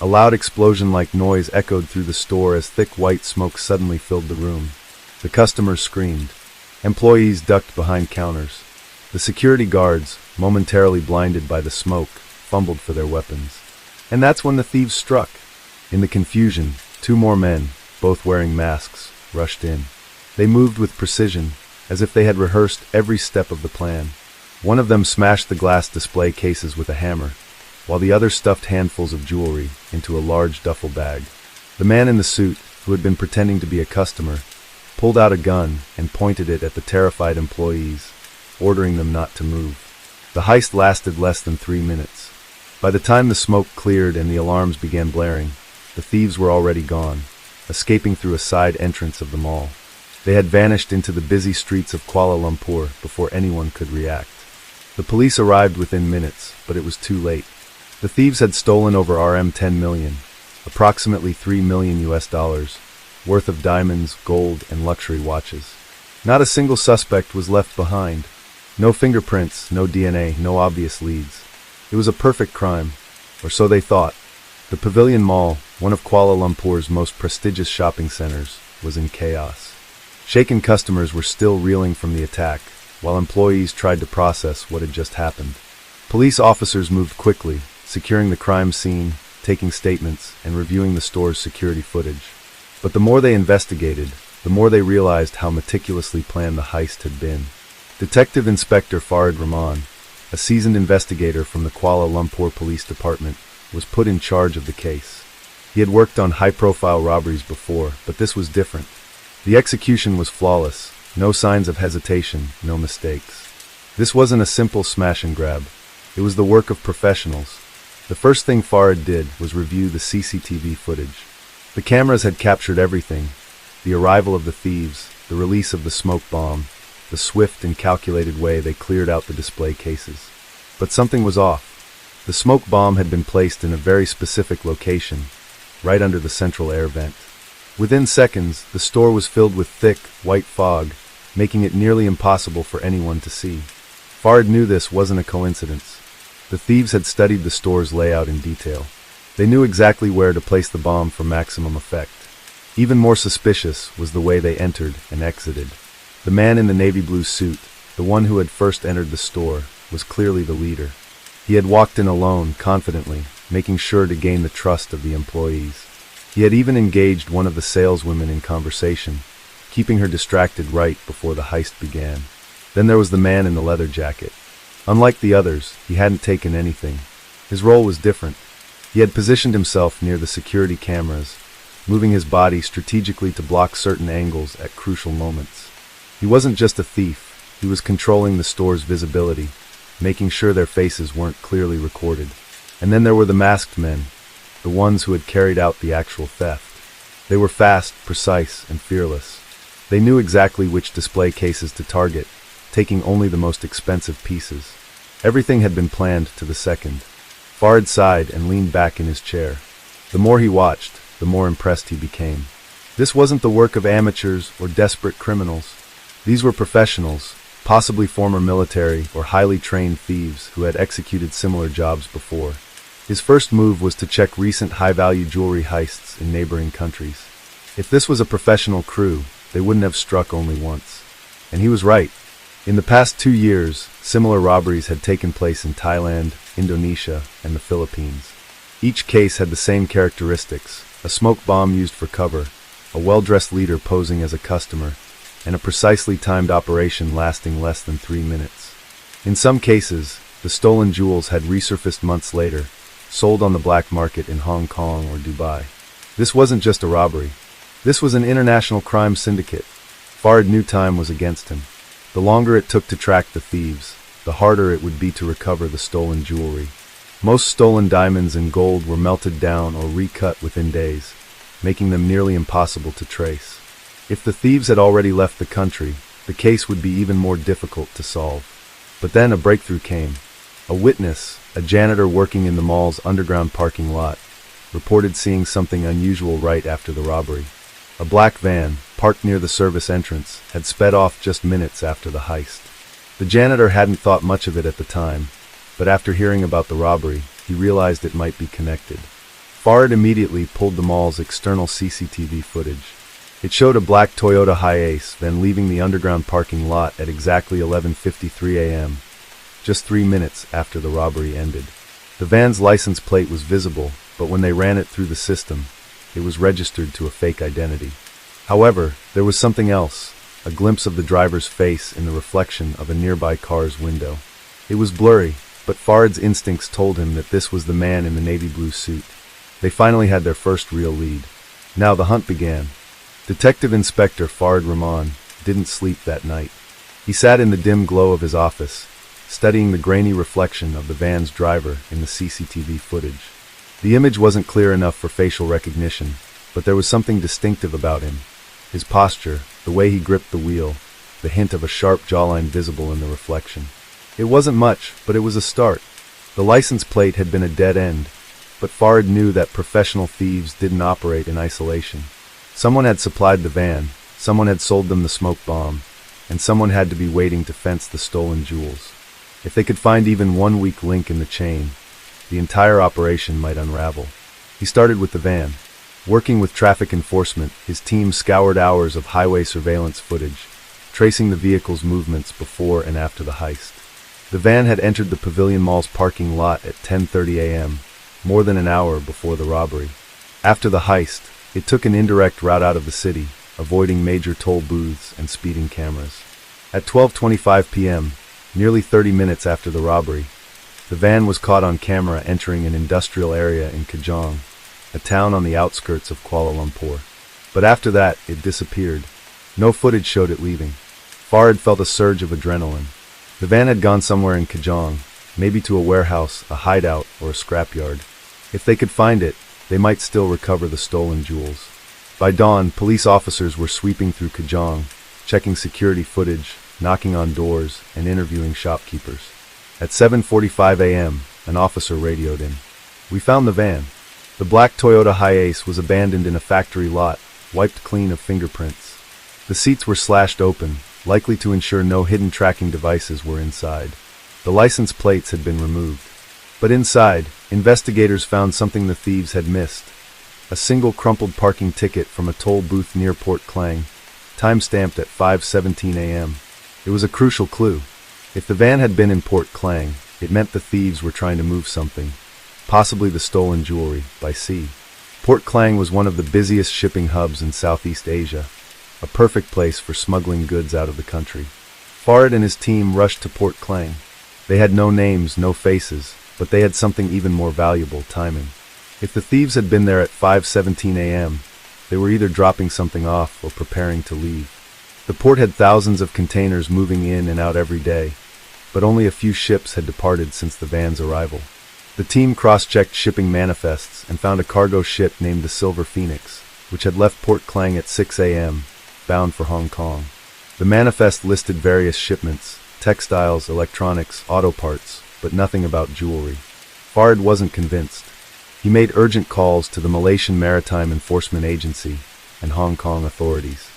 A: A loud explosion-like noise echoed through the store as thick white smoke suddenly filled the room. The customers screamed. Employees ducked behind counters. The security guards, momentarily blinded by the smoke, fumbled for their weapons. And that's when the thieves struck. In the confusion, 2 more men, both wearing masks, rushed in. They moved with precision, as if they had rehearsed every step of the plan. One of them smashed the glass display cases with a hammer, while the other stuffed handfuls of jewelry into a large duffel bag. The man in the suit, who had been pretending to be a customer, pulled out a gun and pointed it at the terrified employees, ordering them not to move. The heist lasted less than 3 minutes. By the time the smoke cleared and the alarms began blaring, the thieves were already gone, escaping through a side entrance of the mall. They had vanished into the busy streets of Kuala Lumpur before anyone could react. The police arrived within minutes, but it was too late. The thieves had stolen over $10 million, approximately $3 million worth of diamonds, gold, and luxury watches. Not a single suspect was left behind. No fingerprints, no DNA, no obvious leads. It was a perfect crime, or so they thought. The Pavilion Mall, one of Kuala Lumpur's most prestigious shopping centers, was in chaos. Shaken customers were still reeling from the attack, while employees tried to process what had just happened. Police officers moved quickly, securing the crime scene, taking statements, and reviewing the store's security footage. But the more they investigated, the more they realized how meticulously planned the heist had been. Detective Inspector Farid Rahman, a seasoned investigator from the Kuala Lumpur Police Department, was put in charge of the case. He had worked on high-profile robberies before, but this was different. The execution was flawless, no signs of hesitation, no mistakes. This wasn't a simple smash and grab. It was the work of professionals. The first thing Farid did was review the CCTV footage. The cameras had captured everything: the arrival of the thieves, the release of the smoke bomb, the swift and calculated way they cleared out the display cases. But something was off. The smoke bomb had been placed in a very specific location, right under the central air vent. Within seconds, the store was filled with thick, white fog, making it nearly impossible for anyone to see. Farid knew this wasn't a coincidence. The thieves had studied the store's layout in detail. They knew exactly where to place the bomb for maximum effect. Even more suspicious was the way they entered and exited. The man in the navy blue suit, the one who had first entered the store, was clearly the leader. He had walked in alone, confidently, making sure to gain the trust of the employees. He had even engaged one of the saleswomen in conversation, keeping her distracted right before the heist began. Then there was the man in the leather jacket. Unlike the others, he hadn't taken anything. His role was different. He had positioned himself near the security cameras, moving his body strategically to block certain angles at crucial moments. He wasn't just a thief, he was controlling the store's visibility, making sure their faces weren't clearly recorded. And then there were the masked men, the ones who had carried out the actual theft. They were fast, precise, and fearless. They knew exactly which display cases to target, taking only the most expensive pieces. Everything had been planned to the second. Farid sighed and leaned back in his chair. The more he watched, the more impressed he became. This wasn't the work of amateurs or desperate criminals. These were professionals, possibly former military or highly trained thieves who had executed similar jobs before. His first move was to check recent high-value jewelry heists in neighboring countries. If this was a professional crew, they wouldn't have struck only once. And he was right. In the past 2 years, similar robberies had taken place in Thailand, Indonesia, and the Philippines. Each case had the same characteristics: a smoke bomb used for cover, a well-dressed leader posing as a customer, and a precisely timed operation lasting less than 3 minutes. In some cases, the stolen jewels had resurfaced months later, sold on the black market in Hong Kong or Dubai. This wasn't just a robbery. This was an international crime syndicate. Farid knew time was against him. The longer it took to track the thieves, the harder it would be to recover the stolen jewelry. Most stolen diamonds and gold were melted down or recut within days, making them nearly impossible to trace. If the thieves had already left the country, the case would be even more difficult to solve. But then a breakthrough came. A witness, a janitor working in the mall's underground parking lot, reported seeing something unusual right after the robbery. A black van, parked near the service entrance, had sped off just minutes after the heist. The janitor hadn't thought much of it at the time, but after hearing about the robbery, he realized it might be connected. Farid immediately pulled the mall's external CCTV footage. It showed a black Toyota Hiace then leaving the underground parking lot at exactly 11:53 a.m., just 3 minutes after the robbery ended. The van's license plate was visible, but when they ran it through the system, it was registered to a fake identity. However, there was something else, a glimpse of the driver's face in the reflection of a nearby car's window. It was blurry, but Farid's instincts told him that this was the man in the navy blue suit. They finally had their first real lead. Now the hunt began. Detective Inspector Farid Rahman didn't sleep that night. He sat in the dim glow of his office, studying the grainy reflection of the van's driver in the CCTV footage. The image wasn't clear enough for facial recognition, but there was something distinctive about him. His posture, the way he gripped the wheel, the hint of a sharp jawline visible in the reflection. It wasn't much, but it was a start. The license plate had been a dead end, but Farid knew that professional thieves didn't operate in isolation. Someone had supplied the van, someone had sold them the smoke bomb, and someone had to be waiting to fence the stolen jewels. If they could find even one weak link in the chain, the entire operation might unravel. He started with the van. Working with traffic enforcement, his team scoured hours of highway surveillance footage, tracing the vehicle's movements before and after the heist. The van had entered the Pavilion Mall's parking lot at 10:30 a.m., more than an hour before the robbery. After the heist, it took an indirect route out of the city, avoiding major toll booths and speeding cameras. At 12:25 p.m., nearly 30 minutes after the robbery, the van was caught on camera entering an industrial area in Kajang, a town on the outskirts of Kuala Lumpur. But after that, it disappeared. No footage showed it leaving. Farid felt a surge of adrenaline. The van had gone somewhere in Kajang, maybe to a warehouse, a hideout, or a scrapyard. If they could find it, they might still recover the stolen jewels. By dawn, police officers were sweeping through Kajang, checking security footage, knocking on doors, and interviewing shopkeepers. At 7:45 a.m., an officer radioed in. "We found the van. The black Toyota Hiace was abandoned in a factory lot, wiped clean of fingerprints. The seats were slashed open, likely to ensure no hidden tracking devices were inside. The license plates had been removed. But inside, investigators found something the thieves had missed. A single crumpled parking ticket from a toll booth near Port Klang, time-stamped at 5:17 a.m. It was a crucial clue. If the van had been in Port Klang, it meant the thieves were trying to move something, possibly the stolen jewelry, by sea. Port Klang was one of the busiest shipping hubs in Southeast Asia, a perfect place for smuggling goods out of the country. Farid and his team rushed to Port Klang. They had no names, no faces, but they had something even more valuable, timing. If the thieves had been there at 5:17 a.m., they were either dropping something off or preparing to leave. The port had thousands of containers moving in and out every day, but only a few ships had departed since the van's arrival. The team cross-checked shipping manifests and found a cargo ship named the Silver Phoenix, which had left Port Klang at 6 a.m., bound for Hong Kong. The manifest listed various shipments, textiles, electronics, auto parts, but nothing about jewelry. Farid wasn't convinced. He made urgent calls to the Malaysian Maritime Enforcement Agency and Hong Kong authorities.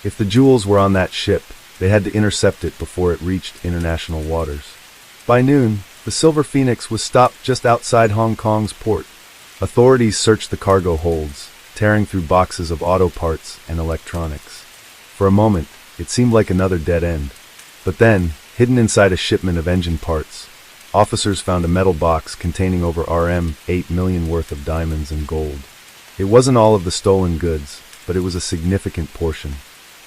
A: If the jewels were on that ship, they had to intercept it before it reached international waters. By noon, the Silver Phoenix was stopped just outside Hong Kong's port. Authorities searched the cargo holds, tearing through boxes of auto parts and electronics. For a moment, it seemed like another dead end. But then, hidden inside a shipment of engine parts, officers found a metal box containing over RM 8 million worth of diamonds and gold. It wasn't all of the stolen goods, but it was a significant portion.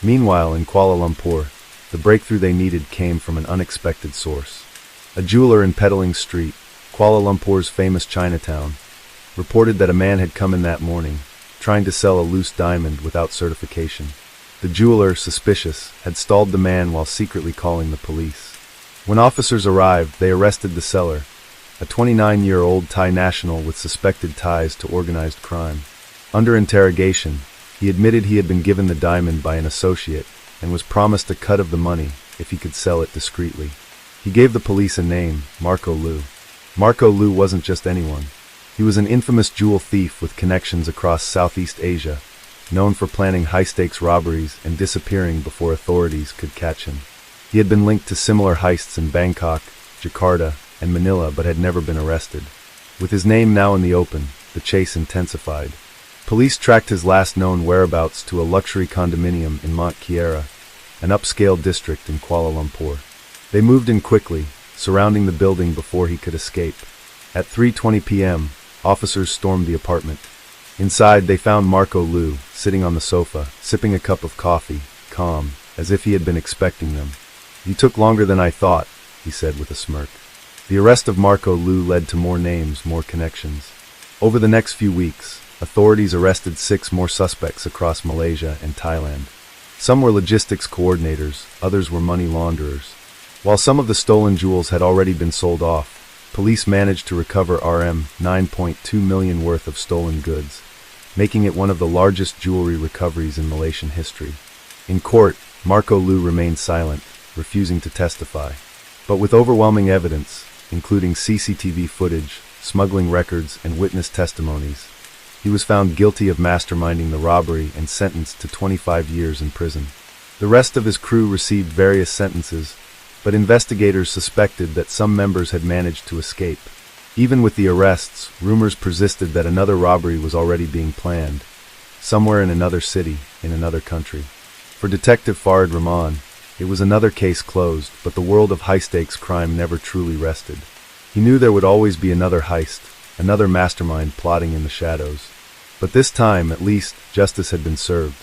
A: Meanwhile, in Kuala Lumpur, the breakthrough they needed came from an unexpected source. A jeweler in Petaling Street, Kuala Lumpur's famous Chinatown, reported that a man had come in that morning, trying to sell a loose diamond without certification. The jeweler, suspicious, had stalled the man while secretly calling the police. When officers arrived, they arrested the seller, a 29-year-old Thai national with suspected ties to organized crime. Under interrogation, he admitted he had been given the diamond by an associate and was promised a cut of the money if he could sell it discreetly. He gave the police a name, Marco Lu. Marco Lu wasn't just anyone. He was an infamous jewel thief with connections across Southeast Asia, known for planning high-stakes robberies and disappearing before authorities could catch him. He had been linked to similar heists in Bangkok, Jakarta, and Manila but had never been arrested. With his name now in the open, the chase intensified. Police tracked his last known whereabouts to a luxury condominium in Mont Kiara, an upscale district in Kuala Lumpur. They moved in quickly, surrounding the building before he could escape. At 3:20 p.m., officers stormed the apartment. Inside, they found Marco Lu, sitting on the sofa, sipping a cup of coffee, calm, as if he had been expecting them. "You took longer than I thought," he said with a smirk. The arrest of Marco Lu led to more names, more connections. Over the next few weeks, authorities arrested 6 more suspects across Malaysia and Thailand. Some were logistics coordinators, others were money launderers. While some of the stolen jewels had already been sold off, police managed to recover Rm 9.2 million worth of stolen goods, making it one of the largest jewelry recoveries in Malaysian history. In court, Marco Lu remained silent, refusing to testify. But with overwhelming evidence, including CCTV footage, smuggling records, and witness testimonies, he was found guilty of masterminding the robbery and sentenced to 25 years in prison. The rest of his crew received various sentences, but investigators suspected that some members had managed to escape. Even with the arrests, rumors persisted that another robbery was already being planned, somewhere in another city, in another country. For Detective Farid Rahman, it was another case closed, but the world of high-stakes crime never truly rested. He knew there would always be another heist, another mastermind plotting in the shadows. But this time, at least, justice had been served.